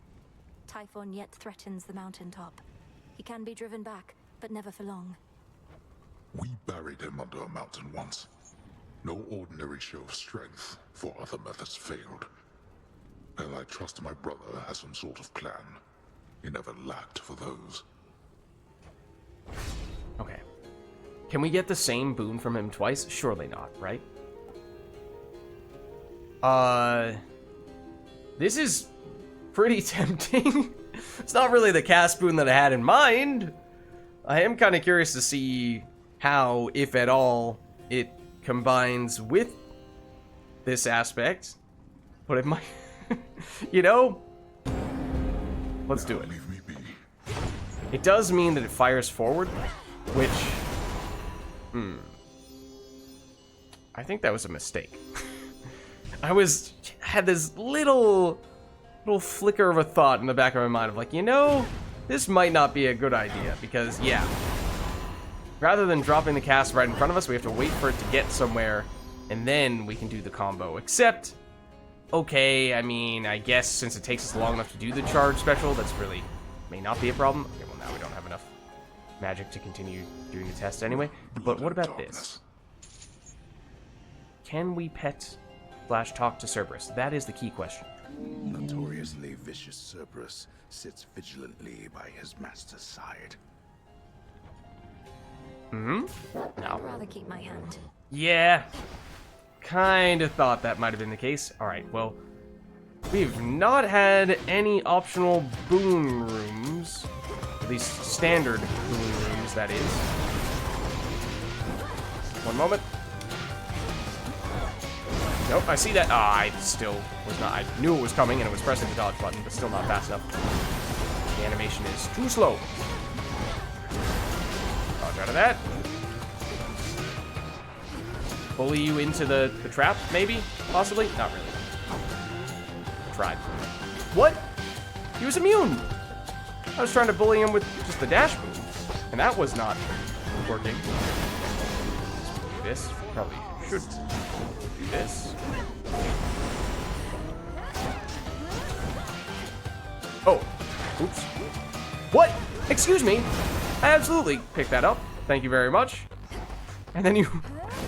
Typhon yet threatens the mountaintop. He can be driven back, but never for long. We buried him under a mountain once. No ordinary show of strength, for other methods failed. Well, I trust my brother has some sort of plan. He never lacked for those. Okay. Can we get the same boon from him twice? Surely not, right? This is pretty tempting. It's not really the cast boon that I had in mind. I am kind of curious to see how, if at all, it combines with this aspect. But it might... you know? Let's do it. It does mean that it fires forward, which... I think that was a mistake. I had this little flicker of a thought in the back of my mind of like, you know, this might not be a good idea because, yeah, rather than dropping the cast right in front of us, we have to wait for it to get somewhere and then we can do the combo. Except, okay, I mean, I guess since it takes us long enough to do the charge special, that's really may not be a problem. Okay, well now we don't have enough magic to continue doing the test anyway. But what about this? Can we pet / talk to Cerberus? That is the key question. Notoriously vicious Cerberus sits vigilantly by his master's side. No. I'd rather keep my hand. Yeah. Kind of thought that might have been the case. Alright, well, we've not had any optional boon rooms. At least standard boon rooms, that is. One moment. Nope, I see that. Ah, I still was not. I knew it was coming and it was pressing the dodge button, but still not fast enough. The animation is too slow. Dodge out of that. Bully you into the trap, maybe? Possibly? Not really. Tried. What? He was immune! I was trying to bully him with just the dash move, and that was not working. Let's do this. Probably should do this. Oh. Oops. What? Excuse me. I absolutely picked that up. Thank you very much. And then you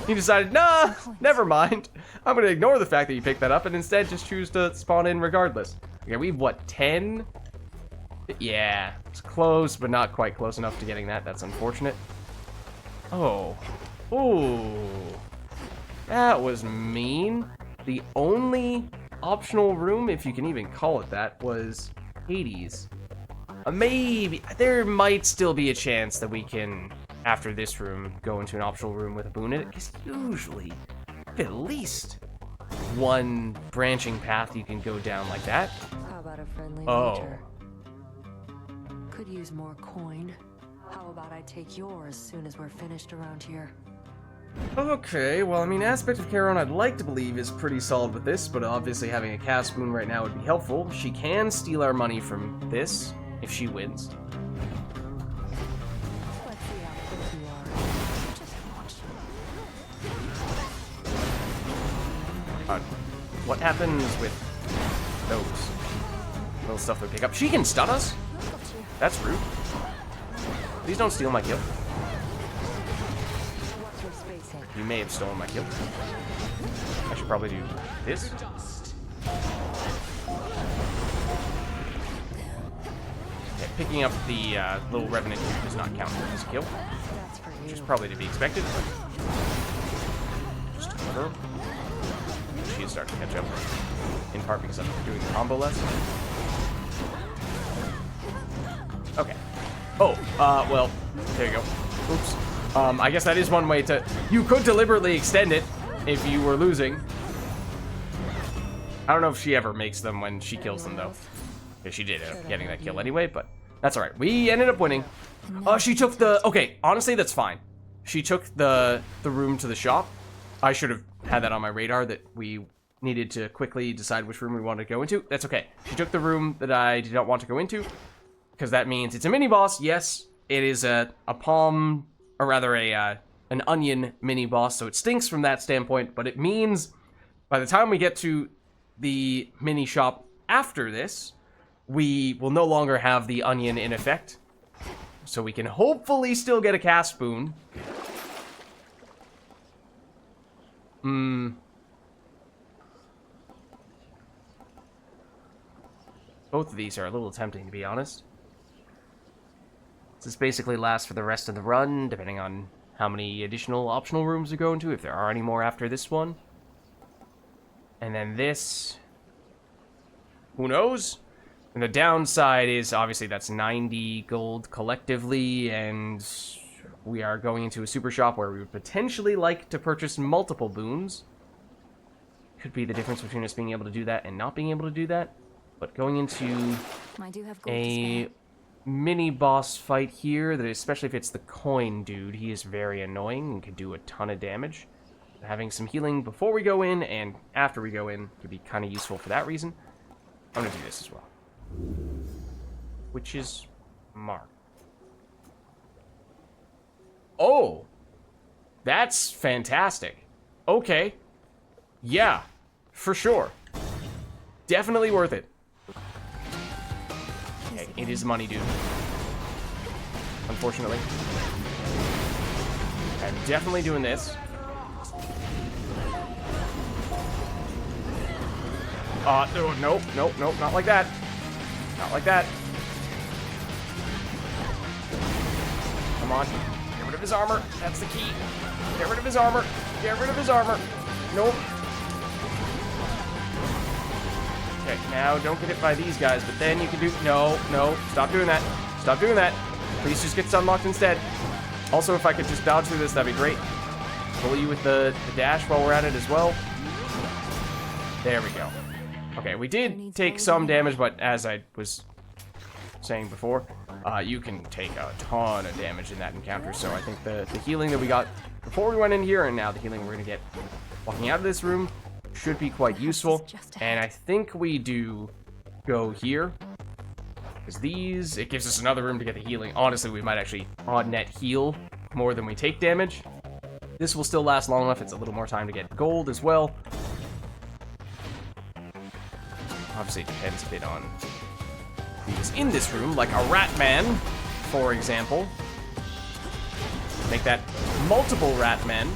decided, nah, never mind. I'm going to ignore the fact that you picked that up and instead just choose to spawn in regardless. Okay, we've, what, 10? Yeah, it's close, but not quite close enough to getting that. That's unfortunate. Oh. Ooh. That was mean. The only optional room, if you can even call it that, was Hades. Maybe. There might still be a chance that we can, after this room, go into an optional room with a boon in it. Because usually, at least one branching path you can go down like that. How about a friendly wager? Could use more coin. How about I take yours as soon as we're finished around here? Okay, well, I mean, Aspect of Charon I'd like to believe is pretty solid with this, but obviously having a cast boon right now would be helpful. She can steal our money from this if she wins. Let's see how quick you are. Just watch. What happens with those little stuff we pick up? She can stun us? That's rude. Please don't steal my kill. You may have stolen my kill. I should probably do this. Okay, picking up the little revenant does not count as a kill, which is probably to be expected. Just a her. She is starting to catch up, in part because I'm doing the combo less. Okay. Oh, well, there you go. Oops. I guess that is one way to... You could deliberately extend it if you were losing. I don't know if she ever makes them when she kills them, though. Yeah, she did end up getting that kill anyway, but that's alright. We ended up winning. She took the... Okay, honestly, that's fine. She took the room to the shop. I should have had that on my radar, that we needed to quickly decide which room we wanted to go into. That's okay. She took the room that I did not want to go into, because that means it's a mini-boss. Yes, it is a palm... Or rather, an onion mini-boss, so it stinks from that standpoint, but it means by the time we get to the mini-shop after this, we will no longer have the onion in effect, so we can hopefully still get a cast boon. Both of these are a little tempting, to be honest. This basically lasts for the rest of the run, depending on how many additional optional rooms we go into, if there are any more after this one. And then this... who knows? And the downside is, obviously, that's 90 gold collectively, and we are going into a super shop where we would potentially like to purchase multiple boons. Could be the difference between us being able to do that and not being able to do that. But going into I do have gold to a spare. mini-boss fight here, that especially if it's the coin dude, he is very annoying and could do a ton of damage. Having some healing before we go in and after we go in could be kind of useful for that reason. I'm going to do this as well. Which is Mark. Oh! That's fantastic. Okay. Yeah, for sure. Definitely worth it. Okay, it is money, dude. Unfortunately. I'm definitely doing this. Nope, not like that. Not like that. Come on. Get rid of his armor. That's the key. Get rid of his armor. Get rid of his armor. Nope. Okay, now don't get hit by these guys, but then you can do... No, stop doing that. Stop doing that. Please just get unlocked instead. Also, if I could just dodge through this, that'd be great. Pull you with the dash while we're at it as well. There we go. Okay, we did take some damage, but as I was saying before, you can take a ton of damage in that encounter, so I think the healing that we got before we went in here, and now the healing we're going to get walking out of this room, should be quite useful. And I think we do go here, because these, it gives us another room to get the healing. Honestly, we might actually on net heal more than we take damage. This will still last long enough. It's a little more time to get gold as well. Obviously, it depends a bit on who's in this room, like a rat man, for example. Make that multiple rat men.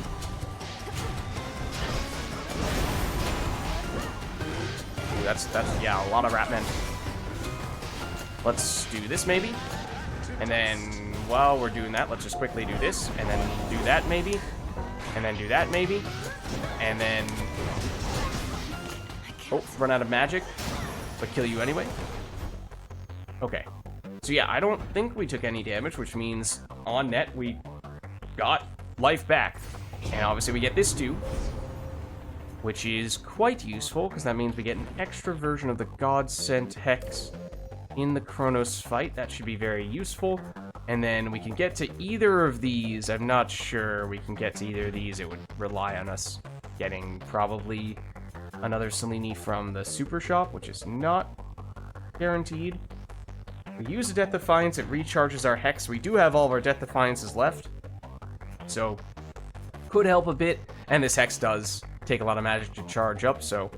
Ooh, that's yeah, a lot of rat men. Let's do this maybe, and then while we're doing that, let's just quickly do this, and then do that maybe, and then do that maybe, and then run out of magic, but kill you anyway. Okay, so yeah, I don't think we took any damage, which means on net we got life back, and obviously we get this too, which is quite useful because that means we get an extra version of the God-sent hex in the Kronos fight. That should be very useful. And then we can get to either of these. I'm not sure we can get to either of these. It would rely on us getting probably another Selene from the super shop, which is not guaranteed. We use a Death Defiance, it recharges our hex. We do have all of our Death Defiances left, so could help a bit. And this hex does take a lot of magic to charge up, so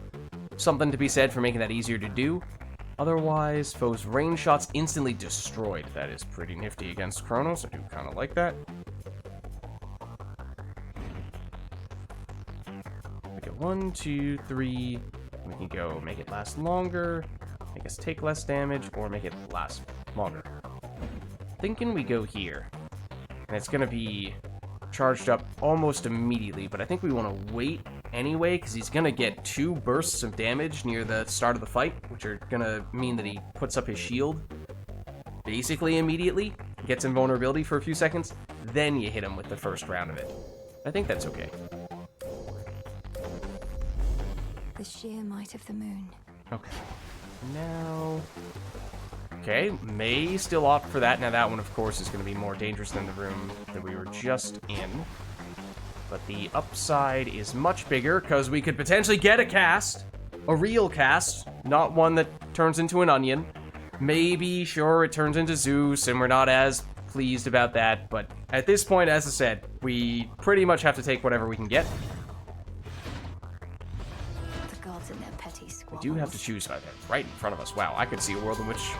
something to be said for making that easier to do. Otherwise, foes' range shots instantly destroyed. That is pretty nifty against Kronos. I do kind of like that. We go 1, 2, 3. We can go make it last longer, make us take less damage, or make it last longer. Thinking we go here, and it's going to be charged up almost immediately, but I think we want to wait anyway, because he's going to get 2 bursts of damage near the start of the fight, which are going to mean that he puts up his shield basically immediately, gets invulnerability for a few seconds, then you hit him with the first round of it. I think that's okay. The sheer might of the moon. Okay. Now... Okay, may still opt for that. Now that one, of course, is going to be more dangerous than the room that we were just in. But the upside is much bigger, because we could potentially get a cast. A real cast, not one that turns into an onion. Maybe, sure, it turns into Zeus, and we're not as pleased about that. But at this point, as I said, we pretty much have to take whatever we can get. The gods and their petty squabbles. We do have to choose right in front of us. Wow, I could see a world in which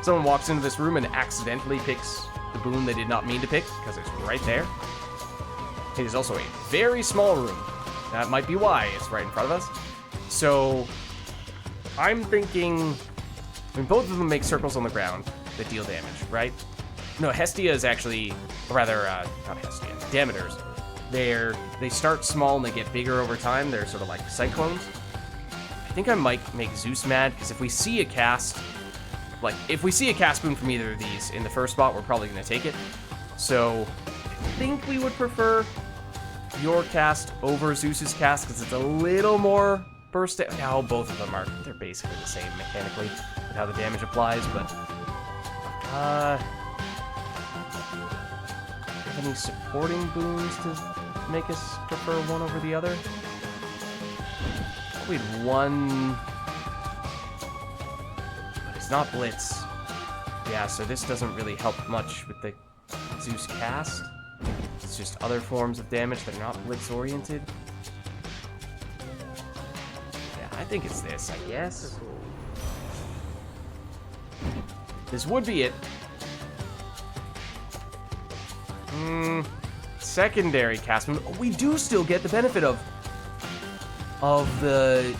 someone walks into this room and accidentally picks the boon they did not mean to pick, because it's right there. It is also a very small room. That might be why it's right in front of us. So, I'm thinking I mean, both of them make circles on the ground that deal damage, right? No, Hestia is actually, or rather, not Hestia, Demeters. They start small and they get bigger over time. They're sort of like cyclones. I think I might make Zeus mad, because if we see a cast boon from either of these in the first spot, we're probably going to take it. So, I think we would prefer your cast over Zeus's cast, because it's a little more burst. Now, both of them they're basically the same mechanically with how the damage applies, but have any supporting boons to make us prefer one over the other? We'd one, but it's not Blitz. Yeah, so this doesn't really help much with the Zeus cast. It's just other forms of damage that are not Blitz oriented. Yeah, I think it's this, I guess. This would be it. Secondary cast boon. We do still get the benefit of the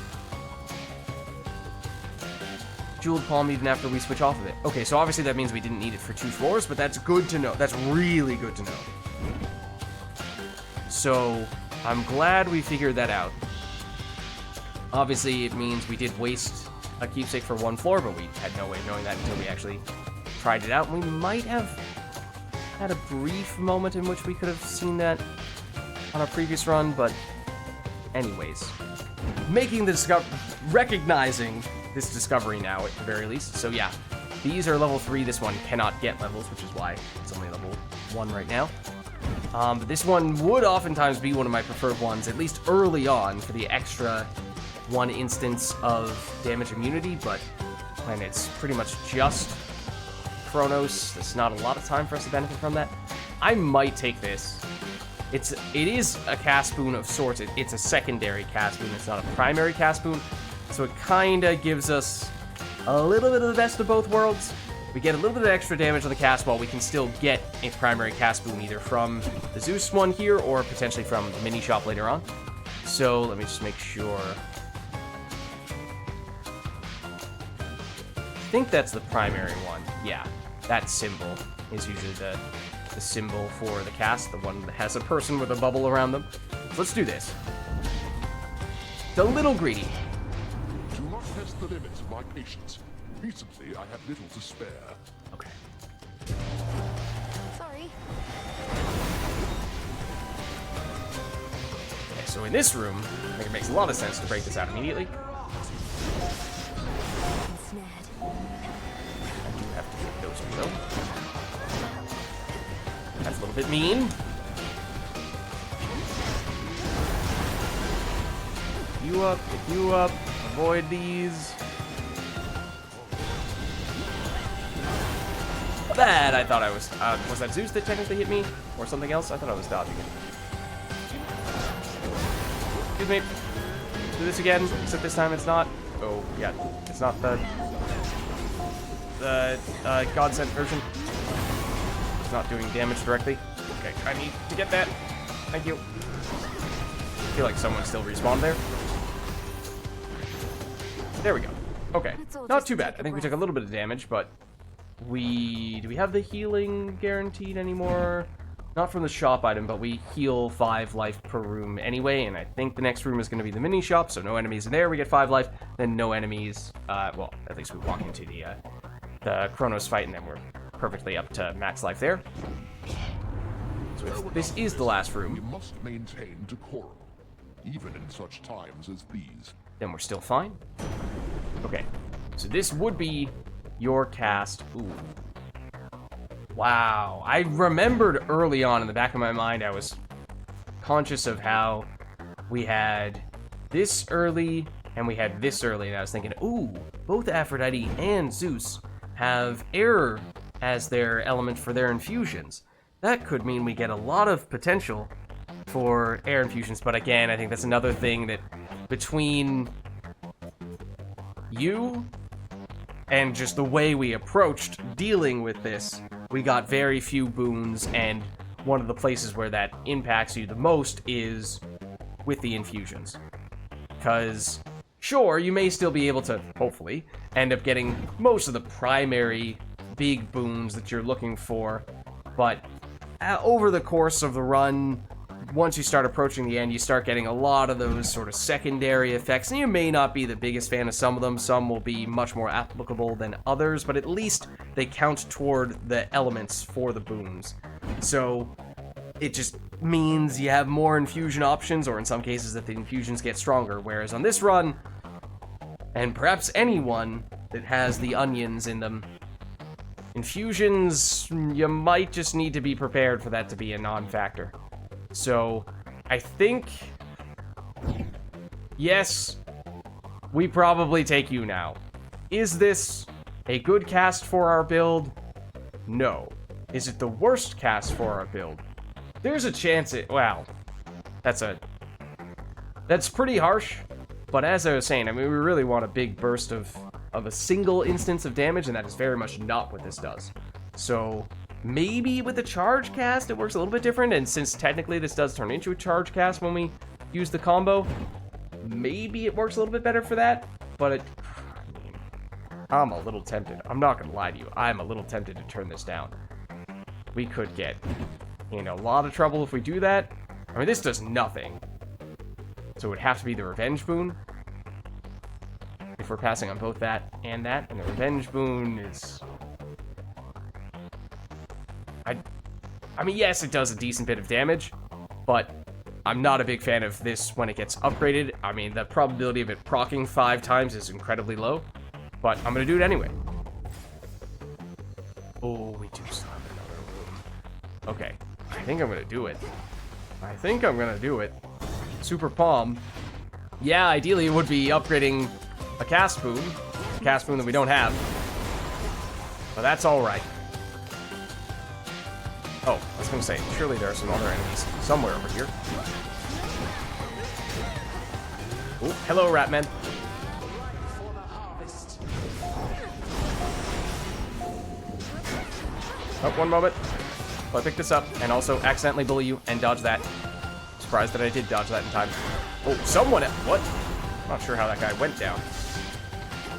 Jeweled Palm even after we switch off of it. Okay, so obviously that means we didn't need it for 2 floors, but that's good to know. That's really good to know. So, I'm glad we figured that out. Obviously, it means we did waste a keepsake for 1 floor, but we had no way of knowing that until we actually tried it out. And we might have had a brief moment in which we could have seen that on a previous run, but anyways. Making the recognizing this discovery now at the very least. So yeah, these are level 3. This one cannot get levels, which is why it's only level 1 right now. But this one would oftentimes be one of my preferred ones, at least early on, for the extra 1 instance of damage immunity, but when it's pretty much just Chronos, there's not a lot of time for us to benefit from that. I might take this. It is a cast boon of sorts. It's a secondary cast boon. It's not a primary cast boon. So it kind of gives us a little bit of the best of both worlds. We get a little bit of extra damage on the cast while we can still get a primary cast boon either from the Zeus one here or potentially from the mini shop later on. So let me just make sure. I think that's the primary one. Yeah, that symbol is usually the symbol for the cast, the one that has a person with a bubble around them. So let's do this. It's a little greedy. Do not test the limits of my patience. Recently, I have little to spare. Okay. Sorry. Okay, so in this room, I think it makes a lot of sense to break this out immediately. I do have to take those two though. That's a little bit mean. Pick you up, avoid these. That I thought I was that Zeus that technically hit me? Or something else? I thought I was dodging it. Excuse me. Do this again, except this time it's not. Oh, yeah. It's not the God sent version. It's not doing damage directly. Okay, I need to get that. Thank you. I feel like someone still respawned there. There we go. Okay. Not too bad. I think we took a little bit of damage, but do we have the healing guaranteed anymore? Not from the shop item, but we heal 5 life per room anyway, and I think the next room is going to be the mini shop, so no enemies in there, we get 5 life, then no enemies, well, at least we walk into the Chronos fight, and then we're perfectly up to max life there. So if this is the last room, we must maintain decorum, even in such times as these. Then we're still fine. Okay, so this would be your cast. Ooh. Wow, I remembered early on in the back of my mind, I was conscious of how we had this early and we had this early, and I was thinking, ooh, both Aphrodite and Zeus have air as their element for their infusions. That could mean we get a lot of potential for air infusions, but again, I think that's another thing that between you and just the way we approached dealing with this, we got very few boons, and one of the places where that impacts you the most is with the infusions. Because Sure, you may still be able to, hopefully, end up getting most of the primary big boons that you're looking for, but over the course of the run, once you start approaching the end, you start getting a lot of those sort of secondary effects, and you may not be the biggest fan of some of them. Some will be much more applicable than others, but at least they count toward the elements for the boons. So it just means you have more infusion options, or in some cases that the infusions get stronger, whereas on this run, and perhaps anyone that has the onions in them, infusions, you might just need to be prepared for that to be a non-factor. So, I think, yes, we probably take you now. Is this a good cast for our build? No. Is it the worst cast for our build? There's a chance it, well, that's pretty harsh, but as I was saying, I mean, we really want a big burst of a single instance of damage, and that is very much not what this does. So, maybe with the charge cast it works a little bit different, and since technically this does turn into a charge cast when we use the combo, maybe it works a little bit better for that, but I mean, I'm a little tempted. I'm not gonna lie to you. I'm a little tempted to turn this down. We could get in a lot of trouble if we do that. I mean, this does nothing. So it would have to be the revenge boon. If we're passing on both that, and the revenge boon is... I mean, yes, it does a decent bit of damage, but I'm not a big fan of this when it gets upgraded. I mean, the probability of it proccing 5 times is incredibly low, but I'm gonna do it anyway. Oh, we do still have another room. Okay, I think I'm gonna do it. Super Palm. Yeah, ideally it would be upgrading a cast boon that we don't have, but that's alright. Oh, I was gonna say, surely there are some other enemies somewhere over here. Oh, hello, Ratman. Oh, one moment. I'll pick this up and also accidentally bully you and dodge that. Surprised that I did dodge that in time. Oh, someone... What? I'm not sure how that guy went down.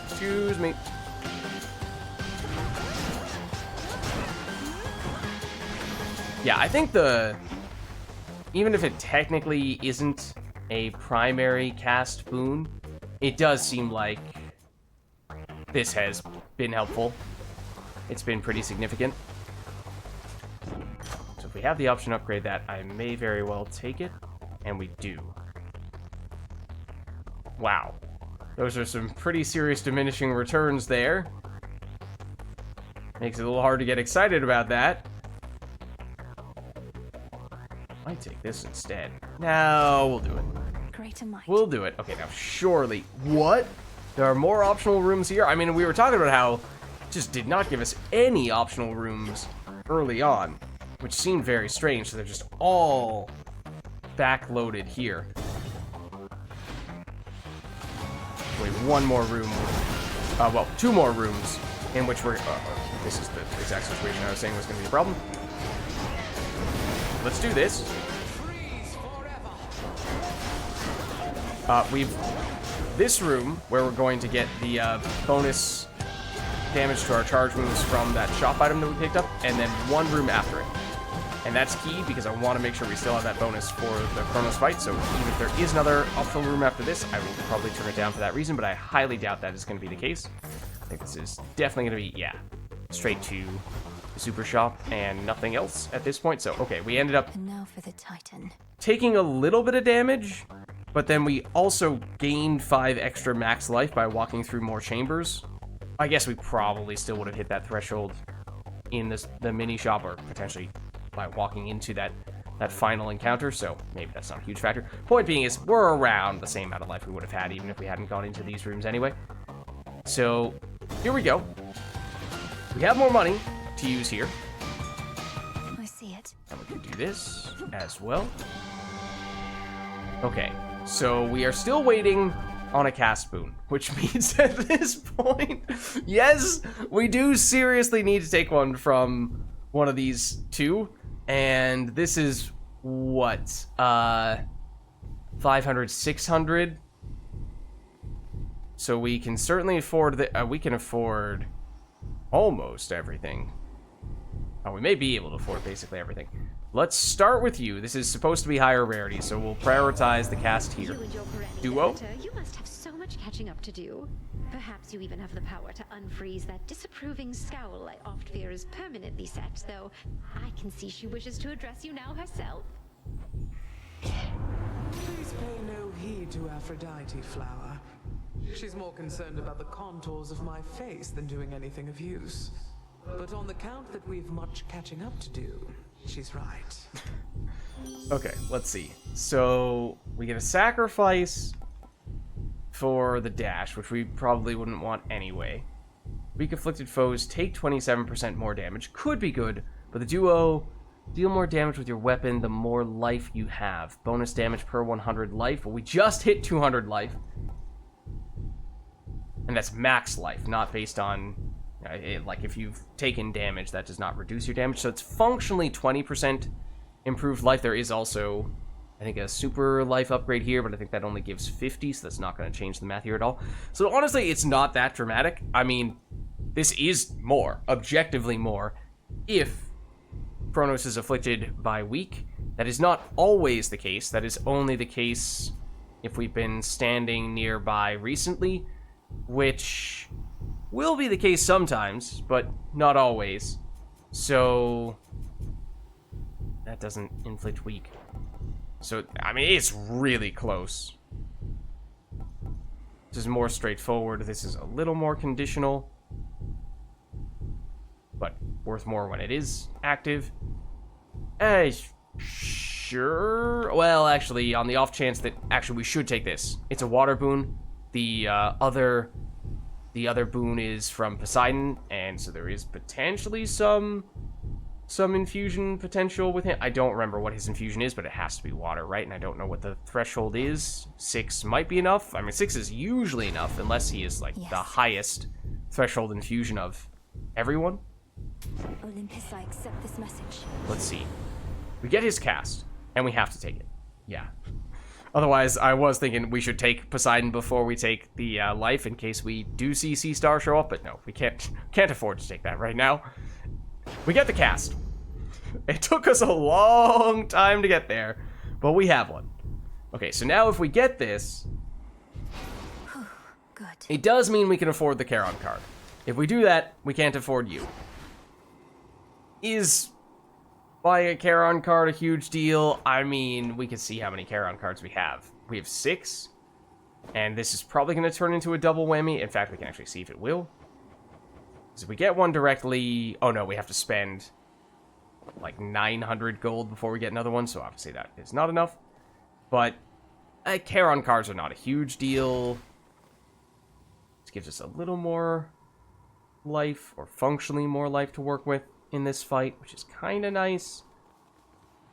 Excuse me. Yeah, I think even if it technically isn't a primary cast boon, it does seem like this has been helpful. It's been pretty significant. So if we have the option to upgrade that, I may very well take it, and we do. Wow. Those are some pretty serious diminishing returns there. Makes it a little hard to get excited about that. Might take this instead. No, we'll do it. Greater might. We'll do it. Okay, now surely. What? There are more optional rooms here? I mean, we were talking about how it just did not give us any optional rooms early on, which seemed very strange, so they're just all backloaded here. Wait, one more room. Well, 2 more rooms in which we're... this is the exact situation I was saying was going to be a problem. Let's do this. This room, where we're going to get the bonus damage to our charge moves from that shop item that we picked up, and then 1 room after it. And that's key, because I want to make sure we still have that bonus for the Chronos fight, so even if there is another optional room after this, I will probably turn it down for that reason, but I highly doubt that is going to be the case. I think this is definitely going to be, yeah, straight to the super shop and nothing else at this point. So, okay, we ended up And now for the Titan. taking a little bit of damage, but then we also gained 5 extra max life by walking through more chambers. I guess we probably still would have hit that threshold in the mini shop, or potentially by walking into that final encounter, so maybe that's not a huge factor. Point being is, we're around the same amount of life we would have had even if we hadn't gone into these rooms anyway. So, here we go. We have more money to use here. I see it. And we can do this as well. Okay, so we are still waiting on a cast boon, which means at this point, yes, we do seriously need to take one from one of these 2. And this is what? 500, 600? So we can certainly afford we can afford almost everything. Oh, we may be able to afford basically everything. Let's start with you. This is supposed to be higher rarity, so we'll prioritize the cast here. You and your perennial Duo? editor, you must have so much catching up to do. Perhaps you even have the power to unfreeze that disapproving scowl I oft fear is permanently set, though I can see she wishes to address you now herself. Please pay no heed to Aphrodite, Flower. She's more concerned about the contours of my face than doing anything of use. But on the count that we've much catching up to do, she's right. Okay, let's see. So we get a sacrifice for the dash, which we probably wouldn't want anyway. Weak afflicted foes take 27% more damage. Could be good, but the duo, deal more damage with your weapon the more life you have. Bonus damage per 100 life. Well, we just hit 200 life. And that's max life, not based on... like, if you've taken damage, that does not reduce your damage. So it's functionally 20% improved life. There is also, I think, a super life upgrade here, but I think that only gives 50, so that's not going to change the math here at all. So honestly, it's not that dramatic. I mean, this is more, objectively more, if Kronos is afflicted by weak. That is not always the case. That is only the case if we've been standing nearby recently, which... will be the case sometimes, but not always. So that doesn't inflict weak. So, I mean, it's really close. This is more straightforward. This is a little more conditional, but worth more when it is active. Sure. Well, actually, on the off chance that actually we should take this. It's a water boon. The other boon is from Poseidon, and so there is potentially some infusion potential with him. I don't remember what his infusion is, but it has to be water, right? And I don't know what the threshold is. 6 might be enough. I mean, 6 is usually enough, unless he is, like, the highest threshold infusion of everyone. Olympus, I accept this message. Let's see. We get his cast, and we have to take it. Yeah. Otherwise, I was thinking we should take Poseidon before we take the life in case we do see Sea Star show up, but no, we can't afford to take that right now. We get the cast. It took us a long time to get there, but we have one. Okay, so now if we get this, good. It does mean we can afford the Charon card. If we do that, we can't afford you. Is buying a Charon card a huge deal? I mean, we can see how many Charon cards we have. We have 6, and this is probably going to turn into a double whammy. In fact, we can actually see if it will. So if we get one directly... oh no, we have to spend like 900 gold before we get another one, so obviously that is not enough. But Charon cards are not a huge deal. This gives us a little more life, or functionally more life to work with in this fight, which is kind of nice.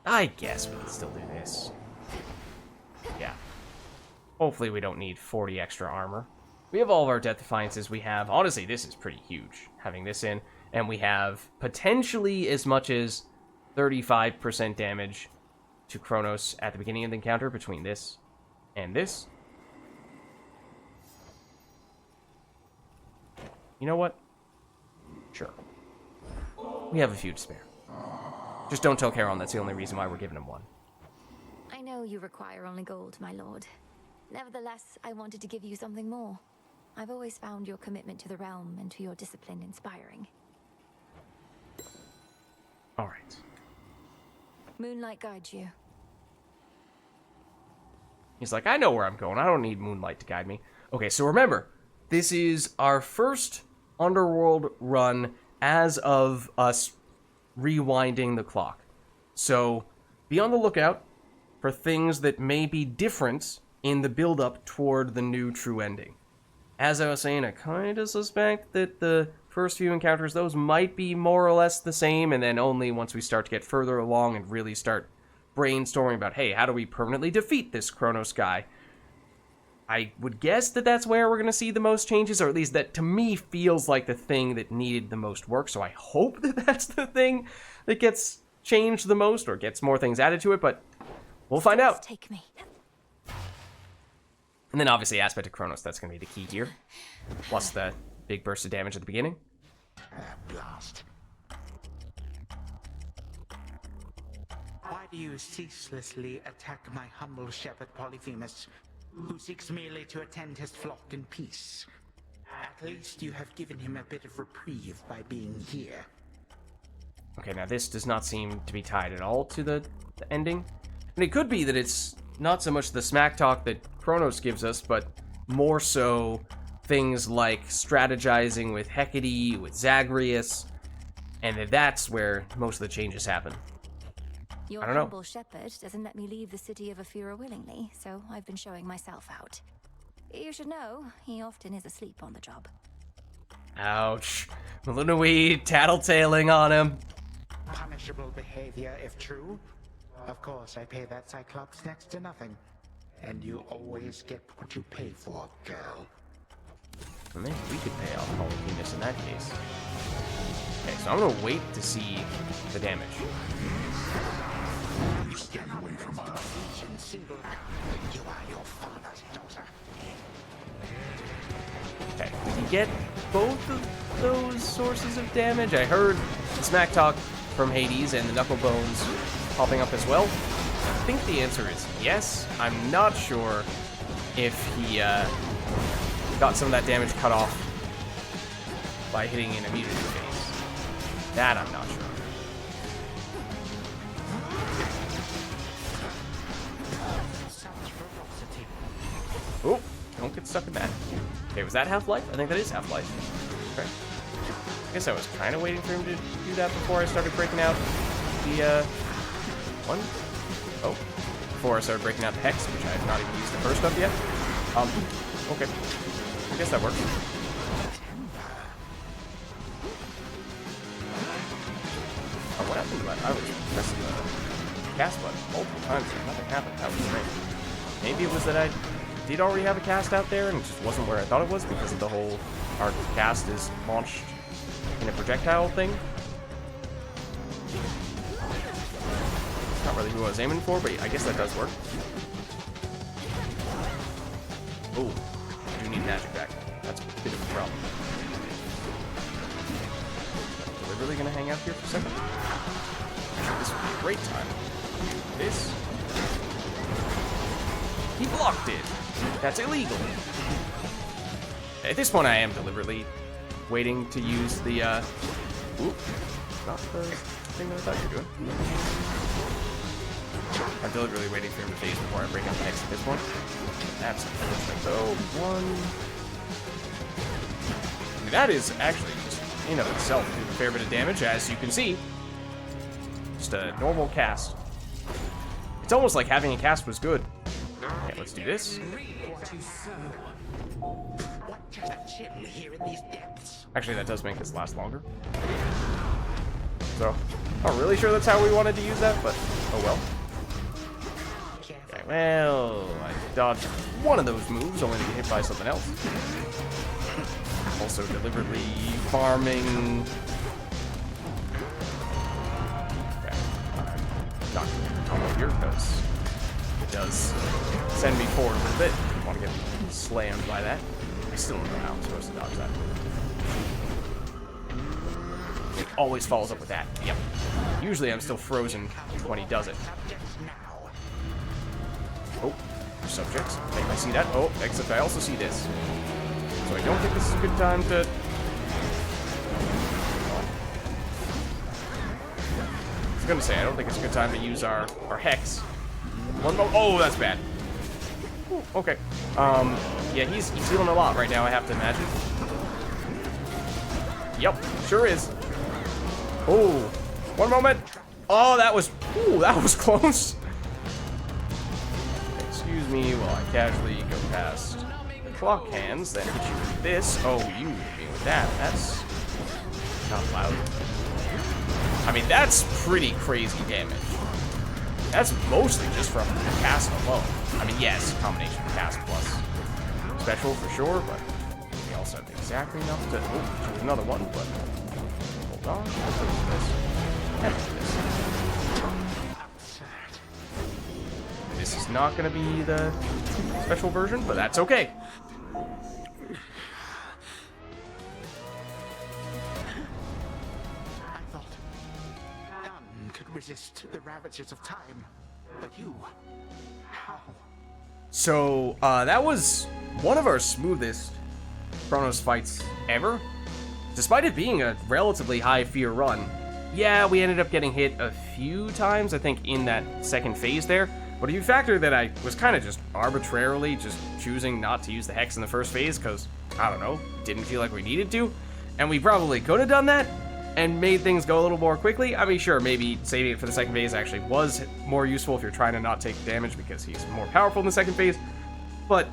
I guess we can still do this. Yeah. Hopefully we don't need 40 extra armor. We have all of our Death Defiances. We have... honestly, this is pretty huge, having this in. And we have potentially as much as 35% damage to Kronos at the beginning of the encounter between this and this. You know what? Sure. We have a few to spare. Just don't tell Charon that's the only reason why we're giving him one. I know you require only gold, my lord. Nevertheless, I wanted to give you something more. I've always found your commitment to the realm and to your discipline inspiring. Alright. Moonlight guides you. He's like, I know where I'm going. I don't need moonlight to guide me. Okay, so remember, this is our first Underworld run as of us rewinding the clock. So be on the lookout for things that may be different in the build-up toward the new true ending. As I was saying, I kind of suspect that the first few encounters, those might be more or less the same, and then only once we start to get further along and really start brainstorming about, hey, how do we permanently defeat this Kronos guy? I would guess that that's where we're going to see the most changes, or at least that, to me, feels like the thing that needed the most work, so I hope that that's the thing that gets changed the most, or gets more things added to it, but we'll find out. Take me. And then obviously Aspect of Kronos, that's going to be the key here. Plus the big burst of damage at the beginning. Blast. Why do you ceaselessly attack my humble shepherd Polyphemus, who seeks merely to attend his flock in peace? At least you have given him a bit of reprieve by being here. Okay, now this does not seem to be tied at all to the ending. And it could be that it's not so much the smack talk that Kronos gives us, but more so things like strategizing with Hecate, with Zagreus, and that's where most of the changes happen. Your I don't know. humble shepherd doesn't let me leave the city of Aphira willingly, so I've been showing myself out. You should know, he often is asleep on the job. Ouch. Melinoe tattletaling on him. Punishable behavior, if true. Of course, I pay that Cyclops next to nothing. And you always get what you pay for, girl. Well, maybe we could pay off Polyphemus in that case. Okay, so I'm gonna wait to see the damage. You stand away from her. You are your father's daughter. Okay, did he get both of those sources of damage? I heard the smack talk from Hades and the knuckle bones popping up as well. I think the answer is yes. I'm not sure if he got some of that damage cut off by hitting an immunity phase. That I'm not sure. Oh, don't get stuck in that. Okay, was that Half-Life? I think that is Half-Life. Okay. I guess I was kind of waiting for him to do that before I started breaking out the, one? Oh. Before I started breaking out the Hex, which I have not even used the first of yet. Okay. I guess that works. Oh, what happened to that? I was pressing the cast button multiple times and nothing happened. That was strange. Maybe it was that I did already have a cast out there and it just wasn't where I thought it was because of the whole our cast is launched in a projectile thing. Not really who I was aiming for, but I guess that does work. Oh, I do need magic back. That's a bit of a problem. Are we really gonna hang out here for a second? Actually, this would be a great time. This. He blocked it. That's illegal. At this point, I am deliberately waiting to use the, Oop. Not the thing that I thought you were doing. I'm deliberately waiting for him to phase before I break out the Hex at this point. That's unfortunate, though. One. I mean, that is actually just, in of itself, doing a fair bit of damage, as you can see. Just a normal cast. It's almost like having a cast was good. Okay, let's do this. Actually, that does make this last longer. So, not really sure that's how we wanted to use that, but oh well. Okay, well, I dodged one of those moves, only to get hit by something else. Also deliberately farming. Okay, I'm not going to combo here because it does send me forward a little bit. I don't want to get slammed by that. I still don't know how I'm supposed to dodge that. It always follows up with that. Yep. Usually I'm still frozen when he does it. Oh, subjects. Okay, I see that. Oh, except I also see this. So I don't think this is a good time to... I was gonna say, I don't think it's a good time to use our Hex. One more. Oh, that's bad. Ooh, okay. Yeah, he's healing a lot right now, I have to imagine. Yep, sure is. Oh, one moment. Oh, that was close. Excuse me while I casually go past the clock hands, then hit you with this. Oh, you hit me with that. That's not loud. I mean, that's pretty crazy damage. That's mostly just from the cast alone. I mean, yes, combination of cast plus special for sure, but we also have exactly enough to... Oh, there's another one, but... Hold on. Let's do this. And this. This is not going to be the special version, but that's okay. I thought none could resist the ravages of time, but you, how? So, that was one of our smoothest Chronos fights ever. Despite it being a relatively high fear run, yeah, we ended up getting hit a few times, I think, in that second phase there. But if you factor that I was kind of just arbitrarily just choosing not to use the Hex in the first phase because, I don't know, didn't feel like we needed to, and we probably could have done that and made things go a little more quickly. I mean, sure, maybe saving it for the second phase actually was more useful if you're trying to not take damage because he's more powerful in the second phase. But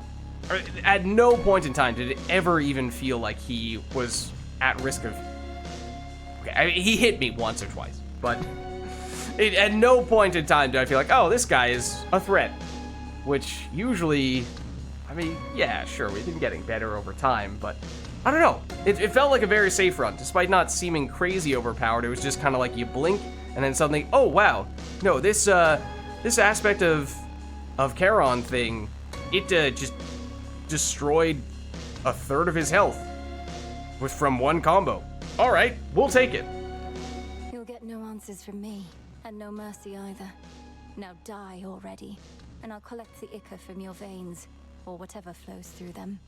at no point in time did it ever even feel like he was at risk of... Okay, I mean, he hit me once or twice, but at no point in time did I feel like, oh, this guy is a threat. Which usually, I mean, yeah, sure, we've been getting better over time, but I don't know. It felt like a very safe run, despite not seeming crazy overpowered. It was just kind of like you blink, and then suddenly, oh, wow. No, this aspect of Charon thing, it just destroyed a third of his health from one combo. All right, we'll take it. You'll get no answers from me, and no mercy either. Now die already, and I'll collect the ichor from your veins, or whatever flows through them.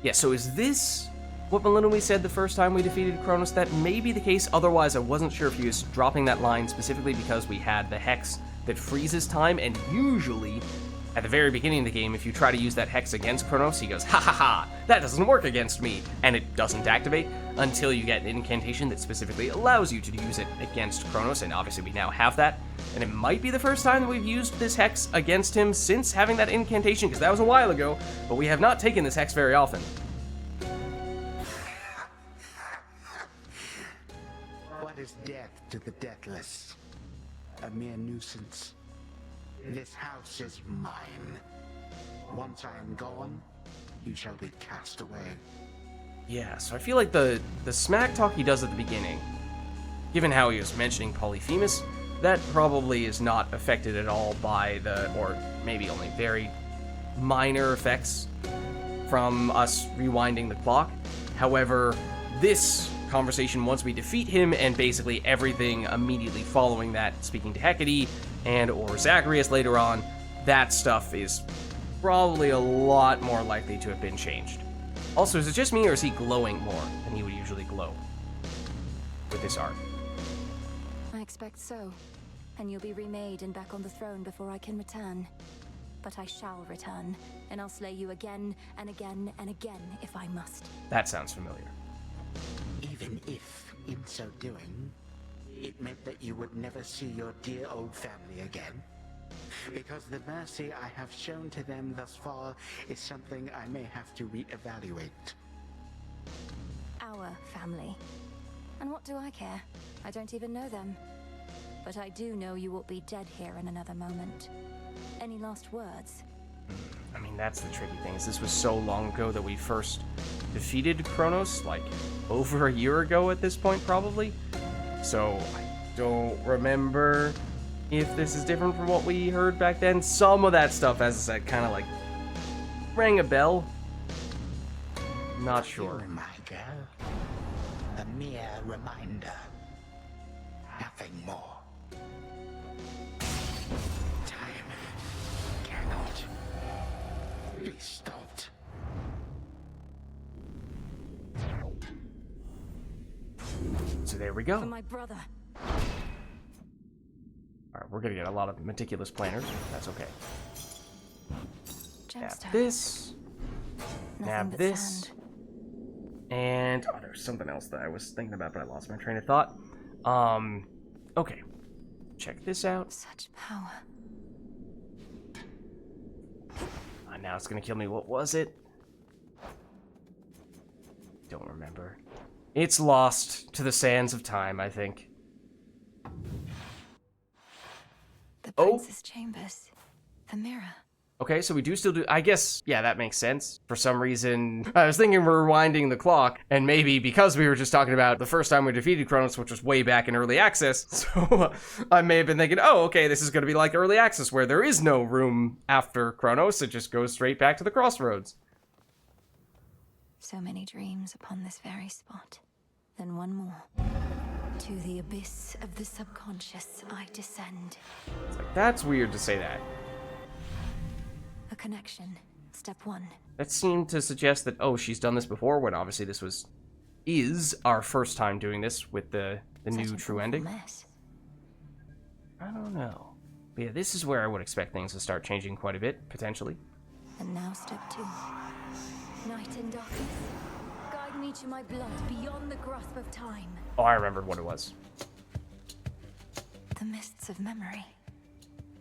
Yeah, so is this what Malinui said the first time we defeated Chronos? That may be the case, otherwise I wasn't sure if he was dropping that line specifically because we had the Hex that freezes time, and usually, at the very beginning of the game, if you try to use that Hex against Chronos, he goes, ha ha ha, that doesn't work against me, and it doesn't activate until you get an incantation that specifically allows you to use it against Chronos, and obviously we now have that, and it might be the first time that we've used this Hex against him since having that incantation, because that was a while ago, but we have not taken this Hex very often. What is death to the deathless? A mere nuisance. This house is mine. Once I am gone, you shall be cast away. Yeah, so I feel like the smack talk he does at the beginning, given how he was mentioning Polyphemus, that probably is not affected at all by or maybe only very minor effects from us rewinding the clock. However, this conversation, once we defeat him, and basically everything immediately following that, speaking to Hecate and or Zacharias later on, that stuff is probably a lot more likely to have been changed. Also, is it just me, or is he glowing more than he would usually glow with this art? I expect so. And you'll be remade and back on the throne before I can return. But I shall return, and I'll slay you again and again and again if I must. That sounds familiar. Even if, in so doing, it meant that you would never see your dear old family again. Because the mercy I have shown to them thus far is something I may have to reevaluate. Our family. And what do I care? I don't even know them. But I do know you will be dead here in another moment. Any last words? I mean, that's the tricky thing, is this was so long ago that we first defeated Chronos, like, over a year ago at this point, probably. So, I don't remember if this is different from what we heard back then. Some of that stuff, as I said, kind of, like, rang a bell. Not sure. You, my girl. A mere reminder. Nothing more. Time cannot be stopped. So there we go. For my brother. Alright, we're gonna get a lot of meticulous planners. That's okay. Nab Gemstone. this. Nothing Nab but this. sand. And, oh, there's something else that I was thinking about, but I lost my train of thought. Okay. Check this out. Such power. Now it's gonna kill me. What was it? Don't remember. It's lost to the sands of time, I think. The prince's chambers. The mirror. Okay, so we do still do, I guess, yeah, that makes sense. For some reason, I was thinking we're rewinding the clock, and maybe because we were just talking about the first time we defeated Kronos, which was way back in early access, so I may have been thinking, oh, okay, this is going to be like early access, where there is no room after Kronos, it just goes straight back to the crossroads. So many dreams upon this very spot. Then one more. To the abyss of the subconscious I descend. It's like, that's weird to say that. A connection. Step 1. That seemed to suggest that, oh, she's done this before, when obviously this is our first time doing this with the new true ending. Mess. I don't know. But yeah, this is where I would expect things to start changing quite a bit, potentially. And now step 2. Night and darkness. Guide me to my blood beyond the grasp of time. Oh, I remembered what it was. The mists of memory.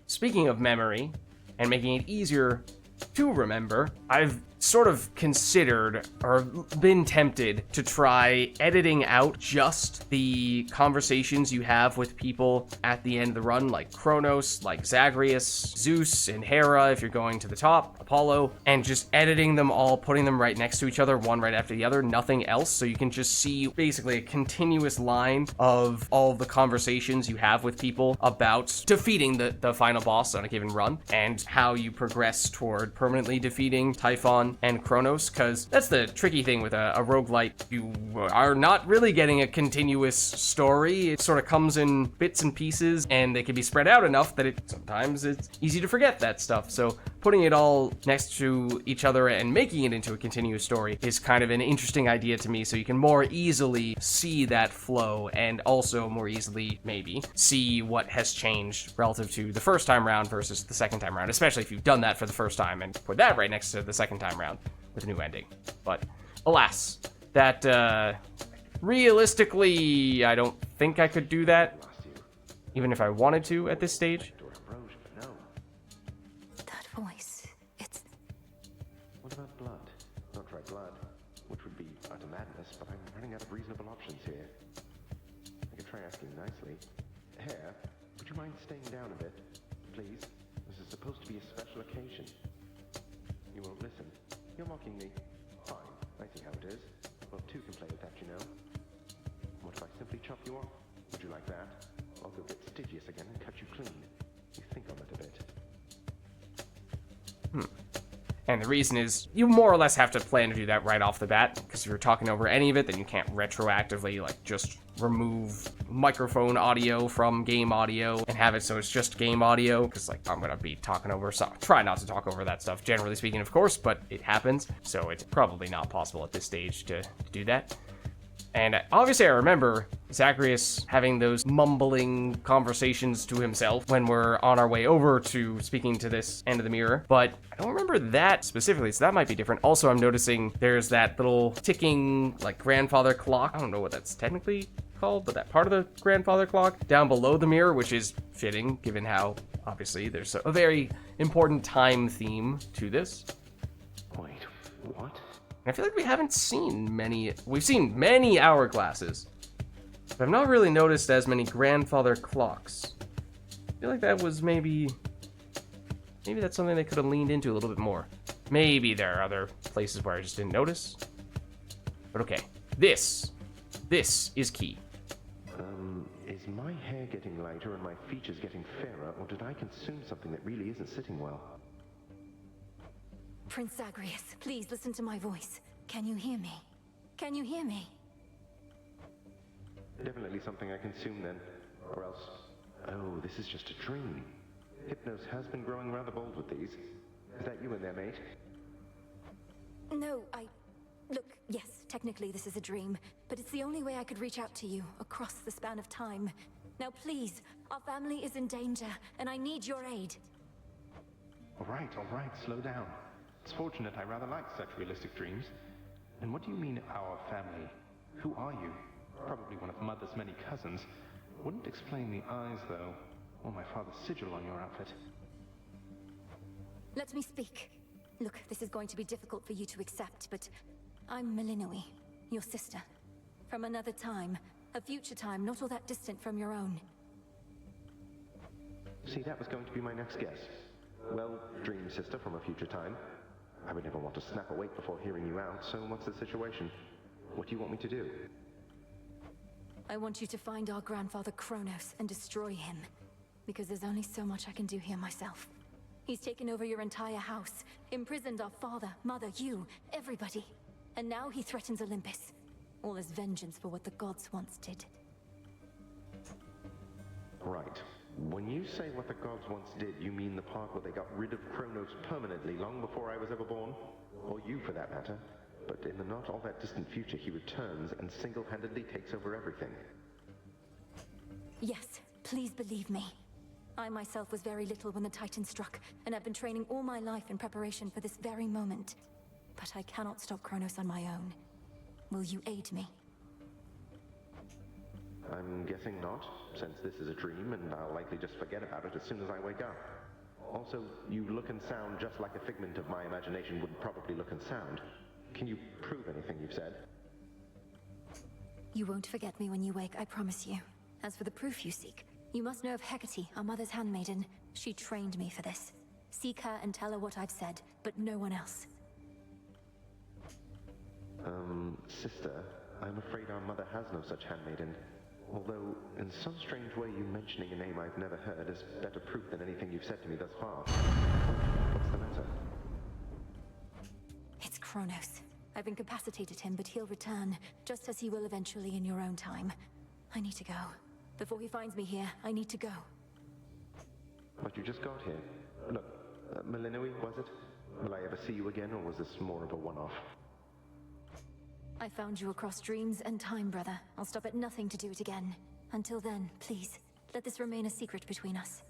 Speaking of memory, and making it easier to remember, I've sort of considered or been tempted to try editing out just the conversations you have with people at the end of the run, like Kronos, like Zagreus, Zeus, and Hera if you're going to the top, Apollo, and just editing them all, putting them right next to each other, one right after the other, nothing else, so you can just see basically a continuous line of all of the conversations you have with people about defeating the final boss on a given run, and how you progress toward permanently defeating Typhon and Kronos, because that's the tricky thing with a roguelite. You are not really getting a continuous story. It sort of comes in bits and pieces, and they can be spread out enough that sometimes it's easy to forget that stuff. So putting it all next to each other and making it into a continuous story is kind of an interesting idea to me, so you can more easily see that flow, and also more easily, maybe, see what has changed relative to the first time round versus the second time round, especially if you've done that for the first time and put that right next to the second time round with a new ending. But alas, that realistically, I don't think I could do that, even if I wanted to at this stage. That voice, it's... What about blood? Not try blood, which would be utter madness, but I'm running out of reasonable options here. I could try asking nicely. Hare, would you mind staying down a bit, please? This is supposed to be a special occasion. You won't listen. You're mocking me. Fine, I see how it is. Well, two can play with that, you know. What if I simply chop you off? Would you like that? I'll go get Stygius again and cut you clean. You think on it a bit. And the reason is, you more or less have to plan to do that right off the bat, because if you're talking over any of it, then you can't retroactively, like, just remove microphone audio from game audio and have it so it's just game audio, because, like, I'm gonna be talking over some... Try not to talk over that stuff, generally speaking, of course, but it happens, so it's probably not possible at this stage to do that. And obviously I remember Zagreus having those mumbling conversations to himself when we're on our way over to speaking to this end of the mirror, but I don't remember that specifically, so that might be different. Also, I'm noticing there's that little ticking, like, grandfather clock. I don't know what that's technically called, but that part of the grandfather clock down below the mirror, which is fitting, given how, obviously, there's a very important time theme to this. Wait, what? I feel like we haven't seen many... We've seen many hourglasses, but I've not really noticed as many grandfather clocks. I feel like that was maybe that's something they could have leaned into a little bit more. Maybe there are other places where I just didn't notice. But okay, this is key. Is my hair getting lighter and my features getting fairer, or did I consume something that really isn't sitting well? Prince Zagreus, please listen to my voice. Can you hear me? Can you hear me? Definitely something I consume then, or else... Oh, this is just a dream. Hypnos has been growing rather bold with these. Is that you in there, mate? No, Look, yes, technically this is a dream, but it's the only way I could reach out to you, across the span of time. Now please, our family is in danger, and I need your aid. All right, slow down. It's fortunate I rather like such realistic dreams. And what do you mean, our family? Who are you? Probably one of Mother's many cousins. Wouldn't explain the eyes, though, or my father's sigil on your outfit. Let me speak. Look, this is going to be difficult for you to accept, but I'm Melinoi, your sister. From another time, a future time not all that distant from your own. See, that was going to be my next guess. Well, dream sister from a future time. I would never want to snap awake before hearing you out, so what's the situation? What do you want me to do? I want you to find our grandfather Kronos and destroy him. Because there's only so much I can do here myself. He's taken over your entire house, imprisoned our father, mother, you, everybody. And now he threatens Olympus. All as vengeance for what the gods once did. Right. When you say what the gods once did, you mean the part where they got rid of Kronos permanently long before I was ever born? Or you, for that matter. But in the not all that distant future, he returns and single-handedly takes over everything. Yes, please believe me. I myself was very little when the Titan struck, and I've been training all my life in preparation for this very moment. But I cannot stop Kronos on my own. Will you aid me? I'm guessing not, since this is a dream, and I'll likely just forget about it as soon as I wake up. Also, you look and sound just like a figment of my imagination would probably look and sound. Can you prove anything you've said? You won't forget me when you wake, I promise you. As for the proof you seek, you must know of Hecate, our mother's handmaiden. She trained me for this. Seek her and tell her what I've said, but no one else. Sister, I'm afraid our mother has no such handmaiden. Although, in some strange way, you mentioning a name I've never heard is better proof than anything you've said to me thus far. What's the matter? It's Kronos. I've incapacitated him, but he'll return, just as he will eventually in your own time. I need to go. Before he finds me here, I need to go. But you just got here. Look, Melinoi, was it? Will I ever see you again, or was this more of a one-off? I found you across dreams and time, brother. I'll stop at nothing to do it again. Until then, please, let this remain a secret between us.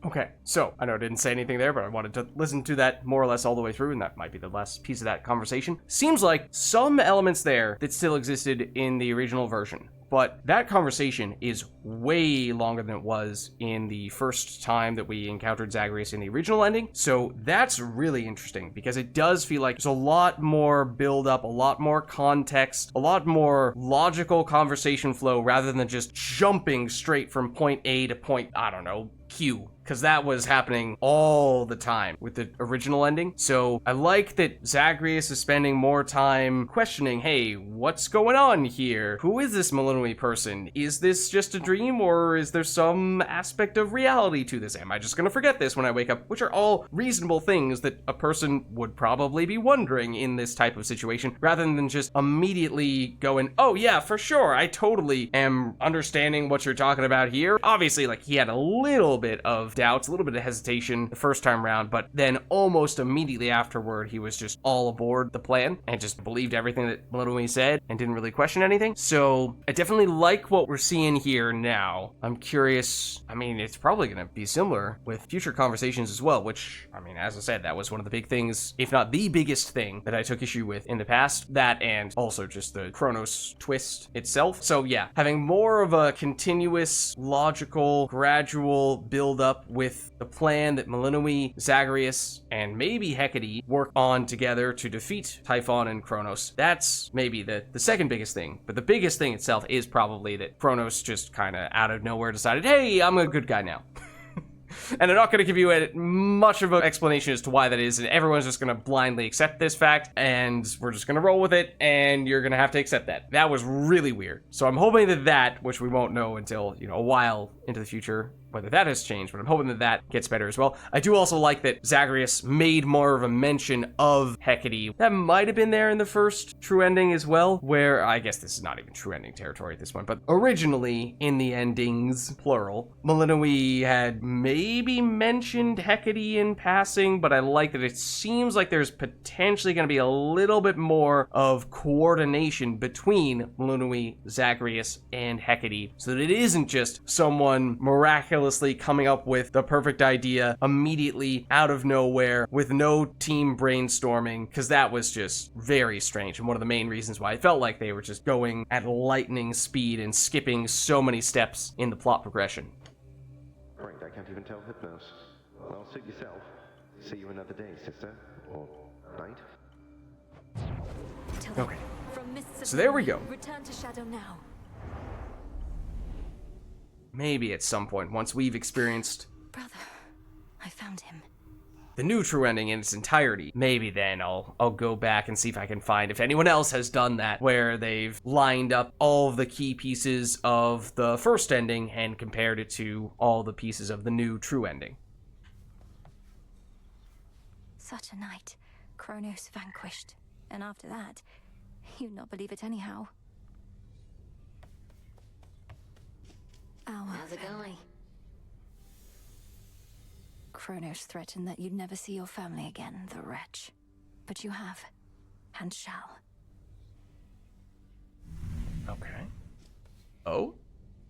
Okay, so I know I didn't say anything there, but I wanted to listen to that more or less all the way through, and that might be the last piece of that conversation. Seems like some elements there that still existed in the original version, but that conversation is way longer than it was in the first time that we encountered Zagreus in the original ending. So that's really interesting, because it does feel like there's a lot more build up, a lot more context, a lot more logical conversation flow, rather than just jumping straight from point A to point, I don't know, Q. Because that was happening all the time with the original ending. So I like that Zagreus is spending more time questioning, hey, what's going on here? Who is this Melinoi person? Is this just a dream, or is there some aspect of reality to this? Am I just gonna forget this when I wake up? Which are all reasonable things that a person would probably be wondering in this type of situation, rather than just immediately going, oh yeah, for sure, I totally am understanding what you're talking about here. Obviously, like, he had a little bit of doubts, a little bit of hesitation the first time around, but then almost immediately afterward, he was just all aboard the plan and just believed everything that Melinoi said and didn't really question anything. So I definitely like what we're seeing here now. I'm curious, I mean, it's probably going to be similar with future conversations as well, which, I mean, as I said, that was one of the big things, if not the biggest thing that I took issue with in the past. That, and also just the Kronos twist itself. So yeah, having more of a continuous, logical, gradual build up with the plan that Melinoi, Zagreus, and maybe Hecate work on together to defeat Typhon and Kronos. That's maybe the second biggest thing. But the biggest thing itself is probably that Kronos just kind of out of nowhere decided, hey, I'm a good guy now. And I'm not going to give you much of an explanation as to why that is, and everyone's just going to blindly accept this fact, and we're just going to roll with it, and you're going to have to accept that. That was really weird. So I'm hoping that, which we won't know until, a while into the future, whether that has changed, but I'm hoping that gets better as well. I do also like that Zagreus made more of a mention of Hecate. That might have been there in the first true ending as well, where, I guess this is not even true ending territory at this point, but originally in the endings, plural, Melinoi had maybe mentioned Hecate in passing, but I like that it seems like there's potentially going to be a little bit more of coordination between Melinoi, Zagreus, and Hecate, so that it isn't just someone miraculously coming up with the perfect idea immediately out of nowhere with no team brainstorming, because that was just very strange, and one of the main reasons why I felt like they were just going at lightning speed and skipping so many steps in the plot progression. Great, I can't even tell Hypnos. Well, suit yourself. See you another day, sister. Or night. Okay. So there we go. Return to Shadow now. Maybe at some point, once we've experienced... Brother, I found him. The new true ending in its entirety. Maybe then I'll go back and see if I can find if anyone else has done that, where they've lined up all of the key pieces of the first ending and compared it to all the pieces of the new true ending. Such a night. Kronos vanquished. And after that, you'd not believe it anyhow. How's it going? Kronos threatened that you'd never see your family again, the wretch. But you have, and shall. Okay. Oh?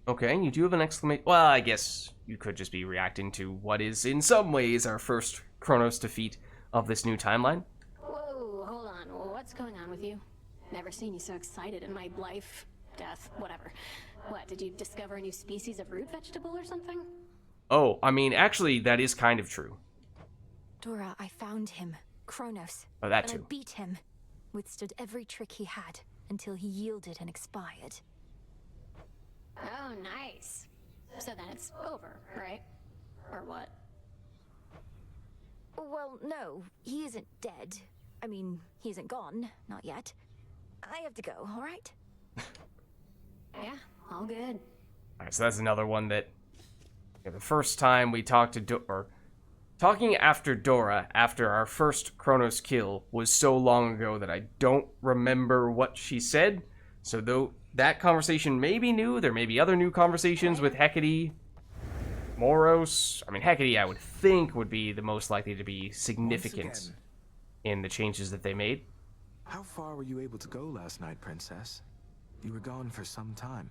Okay, you do have an exclamation. Well, I guess you could just be reacting to what is, in some ways, our first Kronos defeat of this new timeline. Whoa, hold on. What's going on with you? Never seen you so excited in my life, death, whatever. What, did you discover a new species of root vegetable or something? Oh, I mean, actually, that is kind of true. Dora, I found him. Kronos. Oh, that and too. I beat him. Withstood every trick he had, until he yielded and expired. Oh, nice. So then it's over, right? Or what? Well, no, he isn't dead. I mean, he isn't gone. Not yet. I have to go, alright? Yeah, all good. Alright, so that's another one that... Yeah, the first time we talked to talking after Dora, after our first Kronos kill, was so long ago that I don't remember what she said. So though that conversation may be new, there may be other new conversations with Hecate, Moros. I mean, Hecate, I would think, would be the most likely to be significant in the changes that they made. How far were you able to go last night, Princess? You were gone for some time.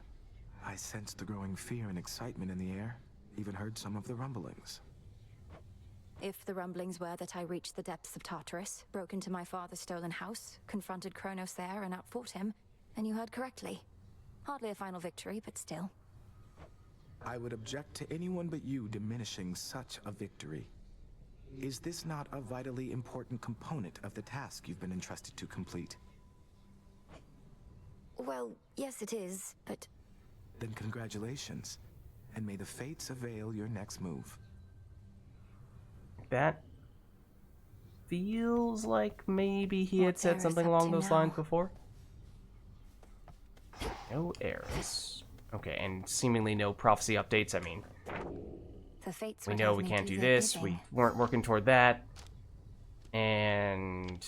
I sensed the growing fear and excitement in the air. Even heard some of the rumblings. If the rumblings were that I reached the depths of Tartarus, broke into my father's stolen house, confronted Kronos there and outfought him, then you heard correctly. Hardly a final victory, but still. I would object to anyone but you diminishing such a victory. Is this not a vitally important component of the task you've been entrusted to complete? Well, yes it is, but... Then congratulations. And may the fates avail your next move. That feels like maybe he had said something along those lines before. No errors. Okay, and seemingly no prophecy updates. I mean, the fates we know we can't do this. We weren't working toward that. And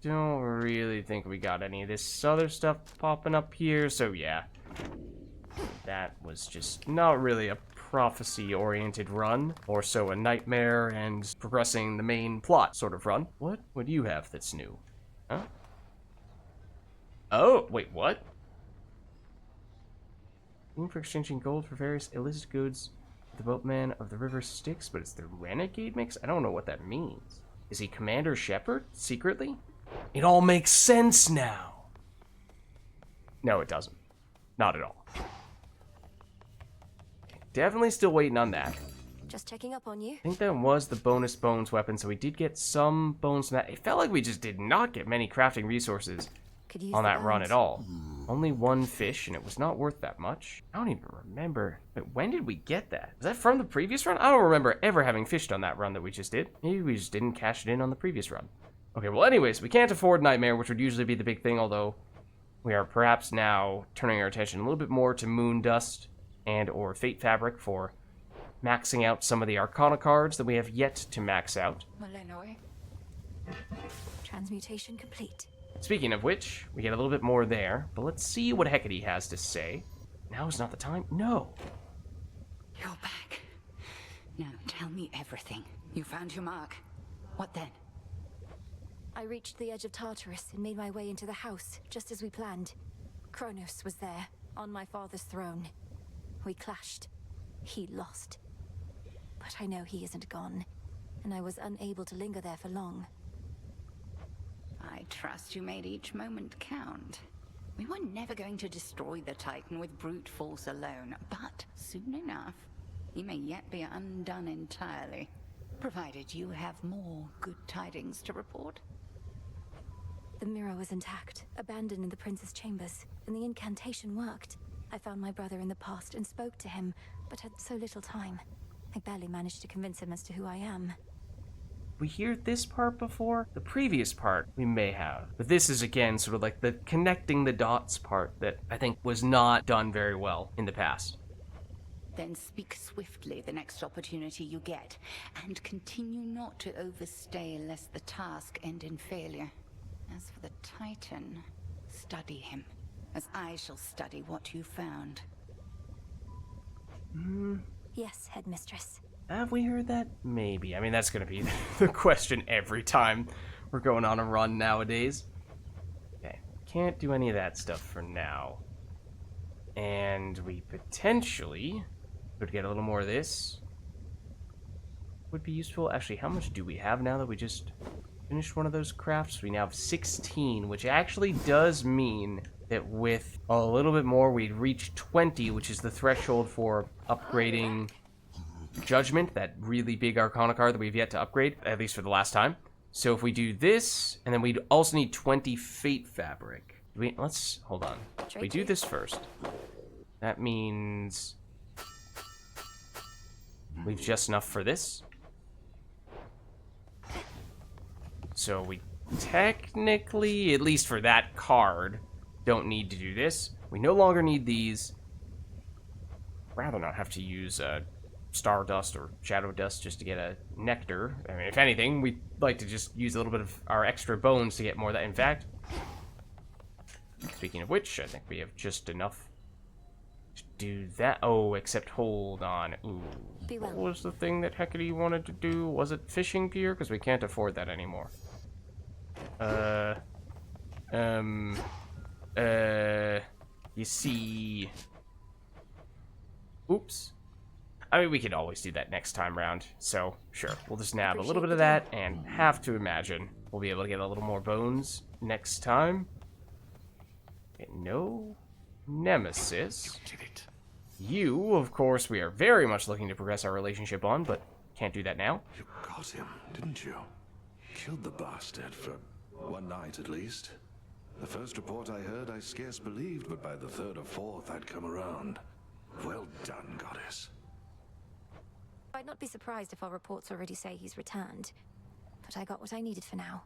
don't really think we got any of this other stuff popping up here. So yeah, that was just not really a prophecy-oriented run, more so a nightmare and progressing the main plot sort of run. What do you have that's new? Huh? Oh, wait, what? For exchanging gold for various illicit goods, the boatman of the river Styx, but it's the renegade mix? I don't know what that means. Is he Commander Shepard, secretly? It all makes sense now. No, it doesn't. Not at all. Definitely still waiting on that. Just checking up on you. I think that was the bonus bones weapon, so we did get some bones from that. It felt like we just did not get many crafting resources on that run at all. Only one fish, and it was not worth that much. I don't even remember. But when did we get that? Was that from the previous run? I don't remember ever having fished on that run that we just did. Maybe we just didn't cash it in on the previous run. Okay, well anyways, we can't afford Nightmare, which would usually be the big thing, although we are perhaps now turning our attention a little bit more to Moon Dust and or Fate Fabric for maxing out some of the Arcana cards that we have yet to max out. Transmutation complete. Speaking of which, we get a little bit more there, but let's see what Hecate has to say. Now is not the time? No. You're back. Now tell me everything. You found your mark. What then? I reached the edge of Tartarus and made my way into the house, just as we planned. Kronos was there, on my father's throne. We clashed. He lost. But I know he isn't gone, and I was unable to linger there for long. I trust you made each moment count. We were never going to destroy the Titan with brute force alone, but soon enough, he may yet be undone entirely, provided you have more good tidings to report. The mirror was intact, abandoned in the prince's chambers, and the incantation worked. I found my brother in the past and spoke to him, but had so little time. I barely managed to convince him as to who I am. We hear this part before? The previous part we may have. But this is again sort of like the connecting the dots part that I think was not done very well in the past. Then speak swiftly the next opportunity you get, and continue not to overstay lest the task end in failure. As for the Titan, study him, as I shall study what you found. Yes, Headmistress. Have we heard that? Maybe. I mean, that's gonna be the question every time we're going on a run nowadays. Okay, can't do any of that stuff for now. And we potentially could get a little more of this. Would be useful. Actually, how much do we have now that we just finished one of those crafts? We now have 16, which actually does mean that with a little bit more, we'd reach 20, which is the threshold for upgrading Judgment, that really big Arcana card that we've yet to upgrade, at least for the last time. So if we do this, and then we'd also need 20 Fate Fabric. Let's, hold on. We do this first. That means we've just enough for this. So we technically, at least for that card, don't need to do this. We no longer need these. Rather not have to use Stardust or Shadow Dust just to get a Nectar. I mean, if anything, we'd like to just use a little bit of our extra bones to get more of that. In fact, speaking of which, I think we have just enough to do that. Oh, except hold on. Ooh. What was the thing that Hecate wanted to do? Was it Fishing Pier? Because we can't afford that anymore. You see... Oops. I mean, we could always do that next time round, so sure. We'll just nab a little bit of that, and have to imagine we'll be able to get a little more bones next time. Okay, no Nemesis. You did it. You, of course, we are very much looking to progress our relationship on, but can't do that now. You got him, didn't you? Killed the bastard for one night at least. The first report I heard, I scarce believed, but by the third or fourth, I'd come around. Well done, Goddess. I'd not be surprised if our reports already say he's returned. But I got what I needed for now.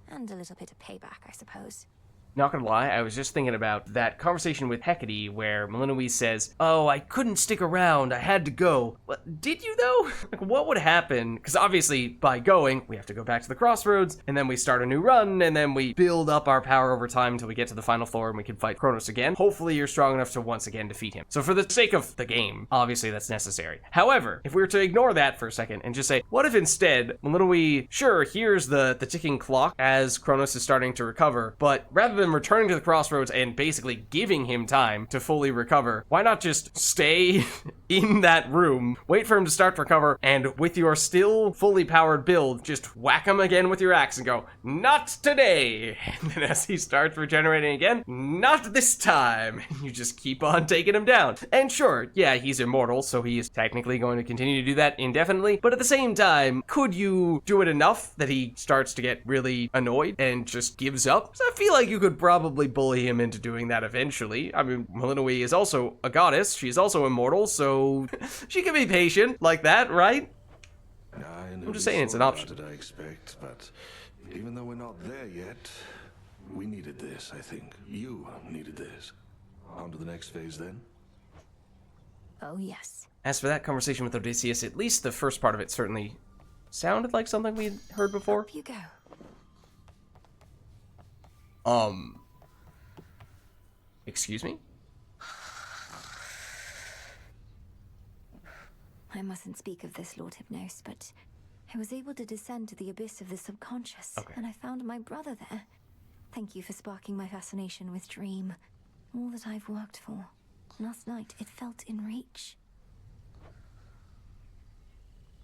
And a little bit of payback, I suppose. Not gonna lie, I was just thinking about that conversation with Hecate where Melinoise says, "Oh, I couldn't stick around, I had to go." What, did you though? Like, what would happen? Because obviously, by going, we have to go back to the crossroads, and then we start a new run, and then we build up our power over time until we get to the final floor and we can fight Kronos again. Hopefully you're strong enough to once again defeat him. So for the sake of the game, obviously that's necessary. However, if we were to ignore that for a second and just say, what if instead, Melinoise, sure, here's the ticking clock as Kronos is starting to recover, but rather than returning to the crossroads and basically giving him time to fully recover, why not just stay in that room, wait for him to start to recover, and with your still fully powered build, just whack him again with your axe and go, "Not today!" And then as he starts regenerating again, "Not this time!" And you just keep on taking him down. And sure, yeah, he's immortal, so he is technically going to continue to do that indefinitely, but at the same time, could you do it enough that he starts to get really annoyed and just gives up? So I feel like you could probably bully him into doing that eventually. I mean, Melinoise is also a goddess, she's also immortal, so she can be patient like that, right? I'm just saying it's an option. Did I expect, but even though we're not there yet, we needed this, I think. You needed this. On to the next phase then? Oh, yes. As for that conversation with Odysseus, at least the first part of it certainly sounded like something we'd heard before. Up you go. Excuse me? I mustn't speak of this, Lord Hypnos, but I was able to descend to the abyss of the subconscious, and I found my brother there. Thank you for sparking my fascination with Dream. All that I've worked for. Last night, it felt in reach.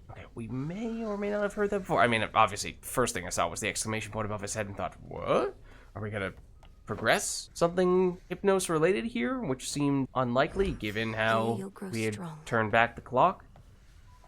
Okay, we may or may not have heard that before. I mean, obviously, first thing I saw was the exclamation point above his head and thought, what? Are we gonna progress something Hypnos related here? Which seemed unlikely given how we had turned back the clock.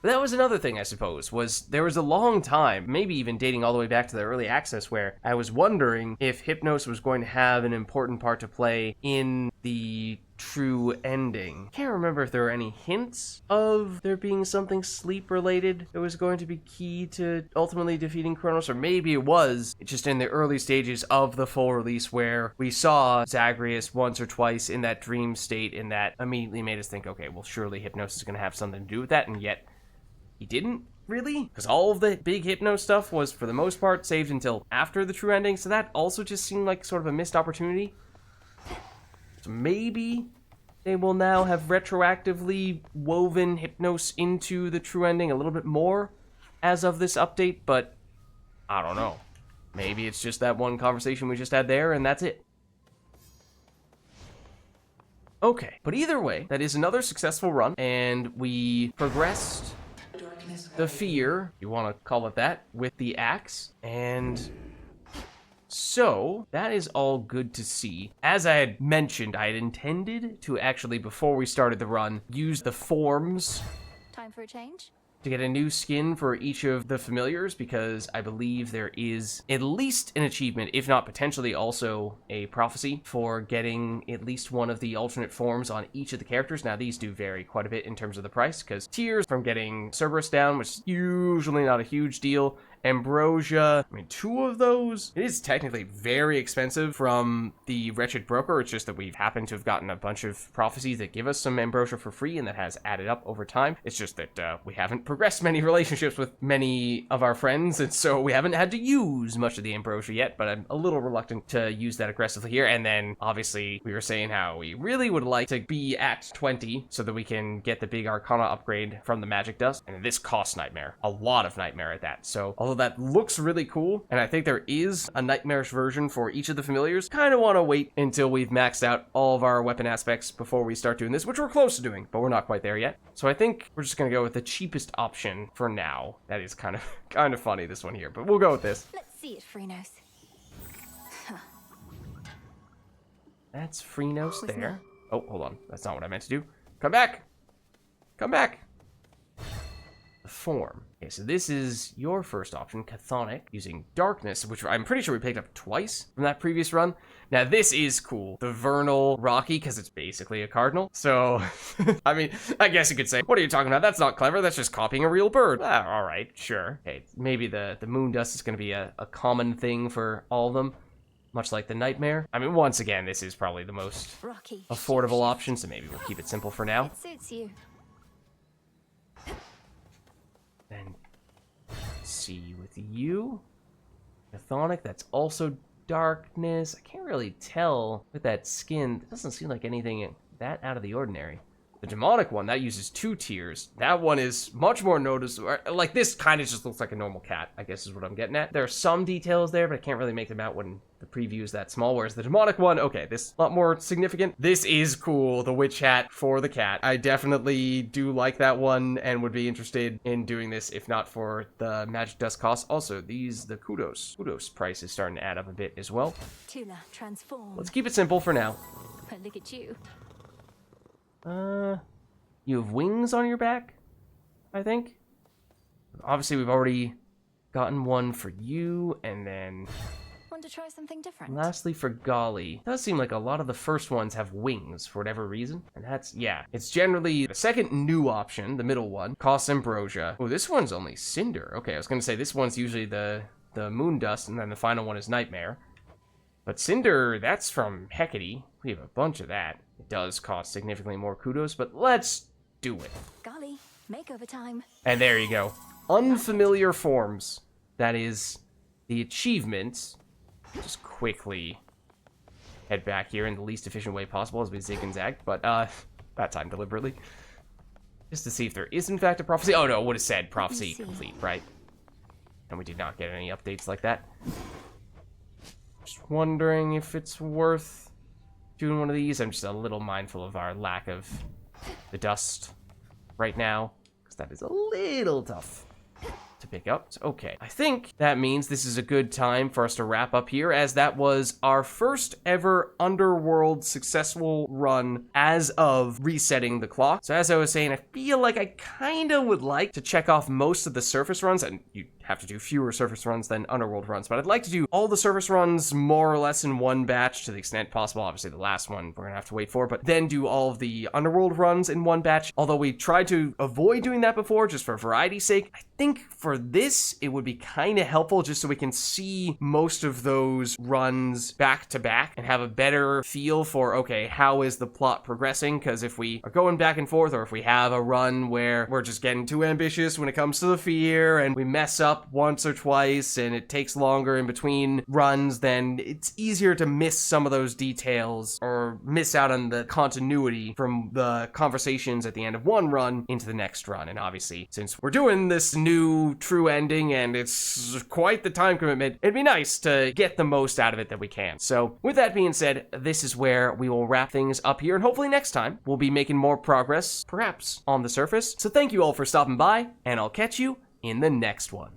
But that was another thing, I suppose, was there was a long time, maybe even dating all the way back to the early access, where I was wondering if Hypnos was going to have an important part to play in the true ending. Can't remember if there were any hints of there being something sleep related that was going to be key to ultimately defeating Kronos, or maybe it was just in the early stages of the full release where we saw Zagreus once or twice in that dream state, and that immediately made us think, okay, well, surely Hypnos is going to have something to do with that, and yet he didn't really, because all of the big Hypno stuff was for the most part saved until after the true ending, so that also just seemed like sort of a missed opportunity. So maybe they will now have retroactively woven Hypnos into the true ending a little bit more as of this update, but I don't know. Maybe it's just that one conversation we just had there, and that's it. Okay, but either way, that is another successful run, and we progressed the fear, you want to call it that, with the axe, and so that is all good to see. As I had mentioned, I had intended to actually, before we started the run, use the forms Time for a change? to get a new skin for each of the familiars, because I believe there is at least an achievement, if not potentially also a prophecy, for getting at least one of the alternate forms on each of the characters. Now, these do vary quite a bit in terms of the price, because tiers from getting Cerberus down, which is usually not a huge deal, Ambrosia, I mean, 2 of those, it is technically very expensive from the Wretched Broker. It's just that we've happened to have gotten a bunch of prophecies that give us some Ambrosia for free, and that has added up over time. It's just that we haven't progressed many relationships with many of our friends, and so we haven't had to use much of the Ambrosia yet, but I'm a little reluctant to use that aggressively here. And then, obviously, we were saying how we really would like to be at 20 so that we can get the big Arcana upgrade from the Magic Dust, and this costs Nightmare. A lot of Nightmare at that, so although that looks really cool, and I think there is a nightmarish version for each of the familiars, kind of want to wait until we've maxed out all of our weapon aspects before we start doing this, which we're close to doing, but we're not quite there yet. So I think we're just going to go with the cheapest option for now. That is kind of funny, this one here, but we'll go with this. Let's see it, Freenos. That's Freenos there. Oh, hold on. That's not what I meant to do. Come back! Come back! The form. Okay, so this is your first option, Chthonic, using Darkness, which I'm pretty sure we picked up twice from that previous run. Now, this is cool. The Vernal Rocky, because it's basically a cardinal. So, I mean, I guess you could say, what are you talking about? That's not clever. That's just copying a real bird. Ah, all right, sure. Okay, maybe the Moon Dust is going to be a common thing for all of them, much like the Nightmare. I mean, once again, this is probably the most affordable option, so maybe we'll keep it simple for now. It suits you. Then see with you, Chthonic, that's also Darkness. I can't really tell with that skin. It doesn't seem like anything that out of the ordinary. The Demonic one, that uses 2 tiers. That one is much more noticeable. Like, this kind of just looks like a normal cat, I guess is what I'm getting at. There are some details there, but I can't really make them out when the preview is that small, whereas the Demonic one, okay, this a lot more significant. This is cool, the witch hat for the cat. I definitely do like that one and would be interested in doing this if not for the Magic Dust cost. Also, the Kudos. Kudos price is starting to add up a bit as well. Tula, transform. Let's keep it simple for now. But look at you. You have wings on your back, I think. Obviously, we've already gotten one for you, and then Want to try something different? lastly for Golly. It does seem like a lot of the first ones have wings for whatever reason, and that's, yeah. It's generally the second new option, the middle one, costs Ambrosia. Oh, this one's only Cinder. Okay, I was gonna say this one's usually the Moon Dust, and then the final one is Nightmare. But Cinder, that's from Hecate. We have a bunch of that. It does cost significantly more Kudos, but let's do it. Golly, makeover time. And there you go. Unfamiliar forms. That is the achievement. Just quickly head back here in the least efficient way possible as we zig and zag, but that time deliberately. Just to see if there is in fact a prophecy. Oh no, it would have said prophecy complete, right? And we did not get any updates like that. Just wondering if it's worth doing one of these. I'm just a little mindful of our lack of the dust right now, because that is a little tough to to pick up. So, okay, I think that means this is a good time for us to wrap up here, as that was our first ever Underworld successful run as of resetting the clock. So as I was saying, I feel like I kind of would like to check off most of the surface runs, and you have to do fewer surface runs than Underworld runs, but I'd like to do all the surface runs more or less in one batch to the extent possible. Obviously the last one we're gonna have to wait for, but then do all of the Underworld runs in one batch. Although we tried to avoid doing that before just for variety's sake, I think for this it would be kind of helpful just so we can see most of those runs back to back and have a better feel for, okay, how is the plot progressing? Because if we are going back and forth, or if we have a run where we're just getting too ambitious when it comes to the fear and we mess up once or twice and it takes longer in between runs, then it's easier to miss some of those details or miss out on the continuity from the conversations at the end of one run into the next run. And obviously, since we're doing this new true ending and it's quite the time commitment, it'd be nice to get the most out of it that we can. So with that being said, this is where we will wrap things up here, and hopefully next time we'll be making more progress, perhaps on the surface. So thank you all for stopping by, and I'll catch you in the next one.